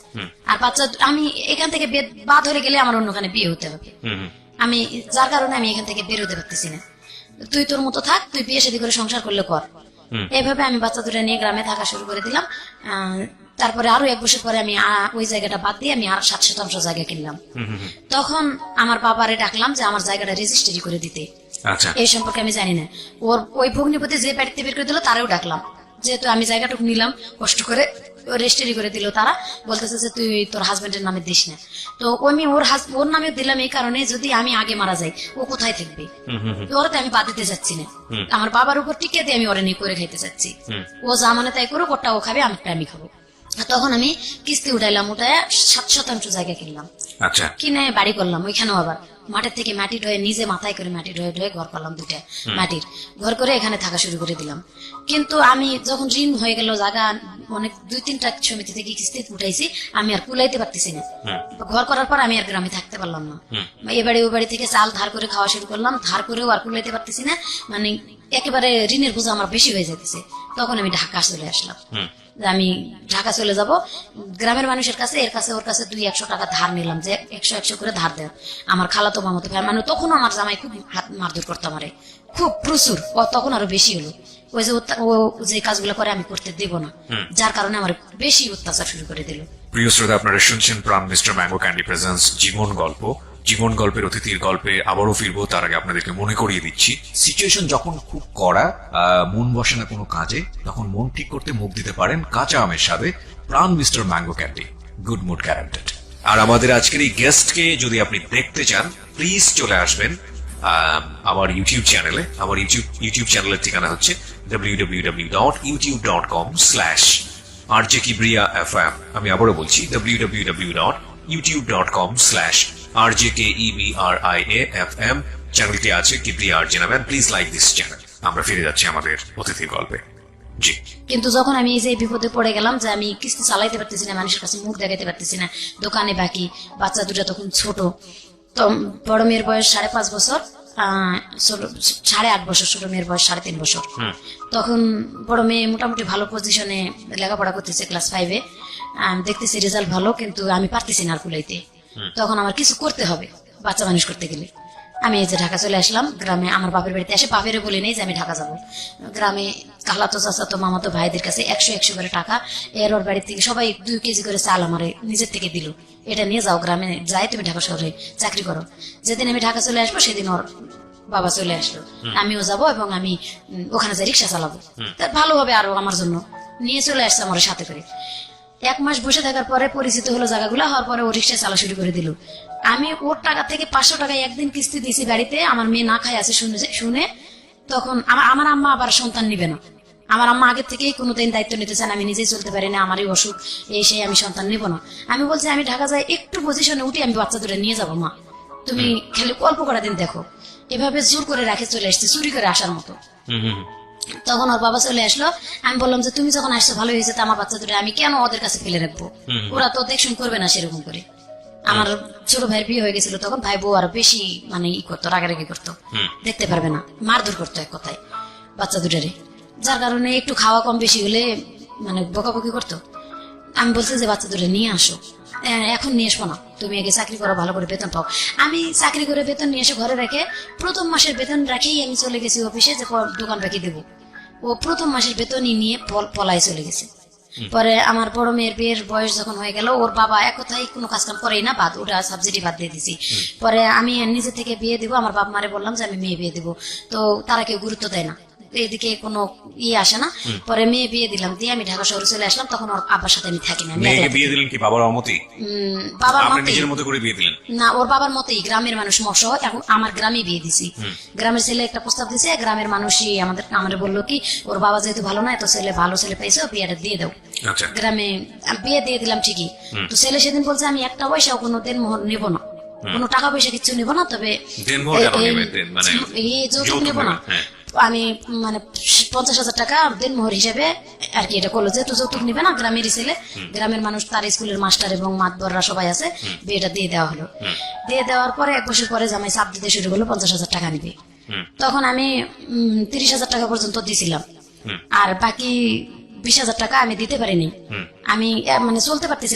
আর বাচ্চা আমি এখান থেকে বাদ হয়ে গেলে আমার অন্যখানে বিয়ে হতে হবে। আমি যার কারণে আমি এখান থেকে বের হতে পারতেছি না। তুই তোর মতো থাক, তুই বিয়ে শাদী করে সংসার করলে কর। এইভাবে আমি বাচ্চা 2টা নিয়ে গ্রামে থাকা শুরু করে দিলাম। তারপরে আরো 1 বছর পরে আমি ওই জায়গাটা বাদ দিয়ে আমি আর 7 শতাংশ জায়গা কিনলাম। তখন আমার বাবারে ডাকলাম যে আমার জায়গাটা রেজিস্ট্রি করে দিতে। আচ্ছা, এই সম্পর্কে আমি জানি না। ওই ভগ্নিপতি যে বাড়িতে বের করে দিল তারাও ডাকলাম, যেহেতু আমি জায়গাটুকু নিলাম কষ্ট করে, রেজিস্ট্রি করে দিল। তারা বলতেছে যে তুই তোর হাজবেন্ডের নামে দিস না। তো আমি ওর নামে দিলাম এই কারণে, যদি আমি আগে মারা যাই ও কোথায় থাকবে? ওরাতে আমি বাদ দিতে চাচ্ছি না। আমার বাবার উপর টিকে দিয়ে আমি ওরা নিয়ে করে খাইতে চাচ্ছি। ও যা মানে তাই করুক, ওটা ও খাবে, আমি খাবো। তখন আমি কিস্তি উঠাইলাম, উঠায় 7 শতাংশ জায়গা কিনলাম। আচ্ছা, কিনে বাড়ি করলাম। ওইখানেও আবার মাঠের থেকে মাটি ঢয়ে, নিজে মাথায় করে মাটি ঢয়ে ঘর করলাম 2টা মাটির ঘর করে এখানে থাকা শুরু করে দিলাম। কিন্তু আমি যখন ঋণ হয়ে গেল, জায়গা অনেক 2-3টা সমিতি থেকে কিস্তি উঠাইছি, আমি আর কুলাইতে পারতেছি না। ঘর করার পর আমি আর গ্রামে থাকতে পারলাম না। এ বাড়ি ওই বাড়ি থেকে চাল ধার করে খাওয়া শুরু করলাম। ধার করেও আর কুলাইতে পারতেছি না, মানে একেবারে ঋণের বোঝা আমার বেশি হয়ে যেতেছে। তখন আমি ঢাকা চলে আসলাম। আমি ঢাকা চলে যাব, গ্রামের মানুষের কাছে, এর কাছে ওর কাছে 200-100 টাকা ধার নিলাম যে 100-100 করে ধার দেয়। আমার খালাতো মামাতো ভাই, মানে তখন আমার জামাই খুব হাত মারধর করতো আমারে, খুব প্রচুর। তখন আরো বেশি হলো। ওই যে ও যে কাজগুলো করে আমি করতে দেব না, যার কারণে আমার বেশি অত্যাচার শুরু করে দিল। প্রিয় শ্রোতা, আপনারা শুনছেন প্রাণ মিস্টার ম্যাঙ্গো ক্যান্ডি প্রেজেন্স জীবন গল্পের অতিথির গল্পে আবারও ফিরবো। তার আগে আপনাদেরকে মনে করিয়ে দিচ্ছি, সিচুয়েশন যখন খুব কড়া, মন বসে না কোনো কাজে, তখন মন ঠিক করতে মুখ দিতে পারেন কাঁচা আমের স্বাদে Pran mister mango candy, good mood guaranteed. আর আমাদের আজকের এই গেস্টকে যদি আপনি দেখতে চান, প্লিজ চলে আসবেন আমার ইউটিউব চ্যানেলে। আমার ইউটিউব চ্যানেলের ঠিকানা হচ্ছে www.youtube.com/RJKebriafm। আমি আবারও বলছি www.youtube.com/RJKebriafm। চ্যানেলটি আছে কিবরিয়া আরজে নামে। Please like this channel. আমরা ফিরে যাচ্ছি আমাদের অতিথির গল্পে। জি। কিন্তু যখন আমি এই যে বিপদে পড়ে গেলাম যে আমি কিস্তি চালাইতে পারতেছি না, মানুষের কাছে মুখ দেখাতে পারতেছি না, দোকানে বাকি, বাচ্চা 2টা তখন ছোট। তো বড় মেয়ের বয়স 5.5 বছর, 8.5 বছর, ছোট মেয়ের বয়স 3.5 বছর। তখন বড় মেয়ে মোটামুটি ভালো পজিশনে লেখাপড়া করতেছে, ক্লাস 5-এ। দেখতেছি রেজাল্ট ভালো, কিন্তু আমি পারতেছি না আর কুলাইতে। তখন আমার কিছু করতে হবে বাচ্চা মানুষ করতে গেলে। আমি এই যে ঢাকা চলে আসলাম গ্রামে। আমার বাপের বাড়িতে এসে বাপেরে বলে নেই যে আমি ঢাকা যাবো। গ্রামে খালাতো চাচাতো মামাতো ভাইদের কাছে 100-100 করে টাকা, এর ওর বাড়ির থেকে সবাই 2 কেজি করে চাল আমারে নিজের থেকে দিল, এটা নিয়ে যাও গ্রামে, যাই তুমি ঢাকা শহরে চাকরি করো। যেদিন আমি ঢাকা চলে আসবো সেদিন ওর বাবা চলে আসলো, আমিও যাবো এবং আমি ওখানে যাই রিক্সা চালাবো, ভালো হবে আরো আমার জন্য। নিয়ে চলে আসছে আমার সাথে করে। 1 মাস বসে থাকার পরে পরিচিত হলো জায়গাগুলো, হওয়ার পরে ও রিক্সা চালা শুরু করে দিল। আমি ওর টাকা থেকে 500 টাকায় একদিন কিস্তি দিয়েছি বাড়িতে, আমার মেয়ে না খায় আছে শুনে। তখন আমার আম্মা আবার সন্তান নিবে না। আমার আম্মা আগে থেকেই কোনোদিন দায়িত্ব নিতে চান, আমি নিজেই চলতে পারি না, আমারই অসুখ, এই সেই, আমি সন্তান নিব না। আমি বলছি আমি ঢাকা যাই, একটু পজিশনে উঠি, আমি বাচ্চা 2টা নিয়ে যাবো, মা তুমি খালি অল্প কটা দিন দেখো। এভাবে জোর করে রাখে চলে আসছে, চুরি করে আসার মতো। তখন ওর বাবা চলে আসলো। আমি বললাম যে তুমি যখন আসছো ভালো হয়েছে, তো আমার বাচ্চা দুটো আমি কেন ওদের কাছে ফেলে রাখবো, ওরা তো দেখশন করবে না সেরকম করে। আমার ছোট ভাইয়ের বিয়ে হয়ে গেছিল তখন, ভাই বউ আরো বেশি মানে ই করতো, রাগারাগি করতো, দেখতে পারবে না, মারধর করতো এক কথায় বাচ্চা দুটারে। যার কারণে একটু খাওয়া কম বেশি হলে মানে বকাবকি করতো। আমি বলছি যে বাচ্চা দুটো নিয়ে আসো, এখন নিয়ে আসবো না, তুমি আগে চাকরি করো, ভালো করে বেতন পাও। আমি চাকরি করে বেতন নিয়ে এসে ঘরে রেখে প্রথম মাসের বেতন রাখেই আমি চলে গেছি অফিসে যে দোকান বাকি দেবো। ও প্রথম মাসের বেতনই নিয়ে পলায় চলে গেছে। পরে আমার বড় মেয়ের বিয়ের বয়স যখন হয়ে গেল, ওর বাবা এক কথাই কোনো কাজ কাম করেই না, বাদ ওটা সাবজেক্টই বাদ দিয়ে দিছি। পরে আমি নিজে থেকে বিয়ে দিব, আমার বাপ মারে বললাম যে আমি মেয়ে বিয়ে দিব, তো তারা কেউ গুরুত্ব দেয় না, এদিকে কোনো ইয়ে আসে না। পরে মেয়ে বিয়ে দিলাম, দিয়ে আমি ঢাকা শহরে চলে আসলাম। তখন ওর আব্বার সাথে আমি থাকি না, আমি মেয়েকে একলা বিয়ে থাকি। দিলেন কি বাবার অমতি? বাবার আপনি মতে নিজের মতো করে বিয়ে দিলেন? না, ওর বাবার মতেই, গ্রামের মানুষ সহ এখন আমার গ্রামে বিয়ে দিছি। গ্রামের ছেলে একটা প্রস্তাব দিছে, গ্রামের মানুষই আমাদের বললো কি ওর বাবা যেহেতু ভালো না, এত ছেলে ভালো ছেলে পাইছে, বিয়েটা দিয়ে দাও। আচ্ছা, গ্রামে আমি বিয়ে দিয়ে দিলাম ঠিকই, তো ছেলে সেদিন বলছে আমি একটা পয়সাও কোনো দেনমোহর নেবো না, কোনো টাকা পয়সা কিছু নেবো না, তবে দেনমোহর কেন নেবেন? মানে এই যৌতুক নেবো না। হ্যাঁ। আমি মানে 50,000 টাকা দেনমোহর হিসেবে আর কি এটা করলো, যেহেতু যৌতুক নিবে না, গ্রামেরই ছেলে, গ্রামের মানুষ, তার স্কুলের মাস্টার এবং মাতবররা সবাই আছে, বিয়েটা দিয়ে দেওয়া হলো। দিয়ে দেওয়ার পরে 1 বছর পরে জামাই চাপ দিতে শুরু করলো 50,000 টাকা নিবে। তখন আমি 30,000 টাকা পর্যন্ত দিছিলাম, আর বাকি 20,000 টাকা আমি দিতে পারিনি। আমি মানে চলতে পারতেছিলাম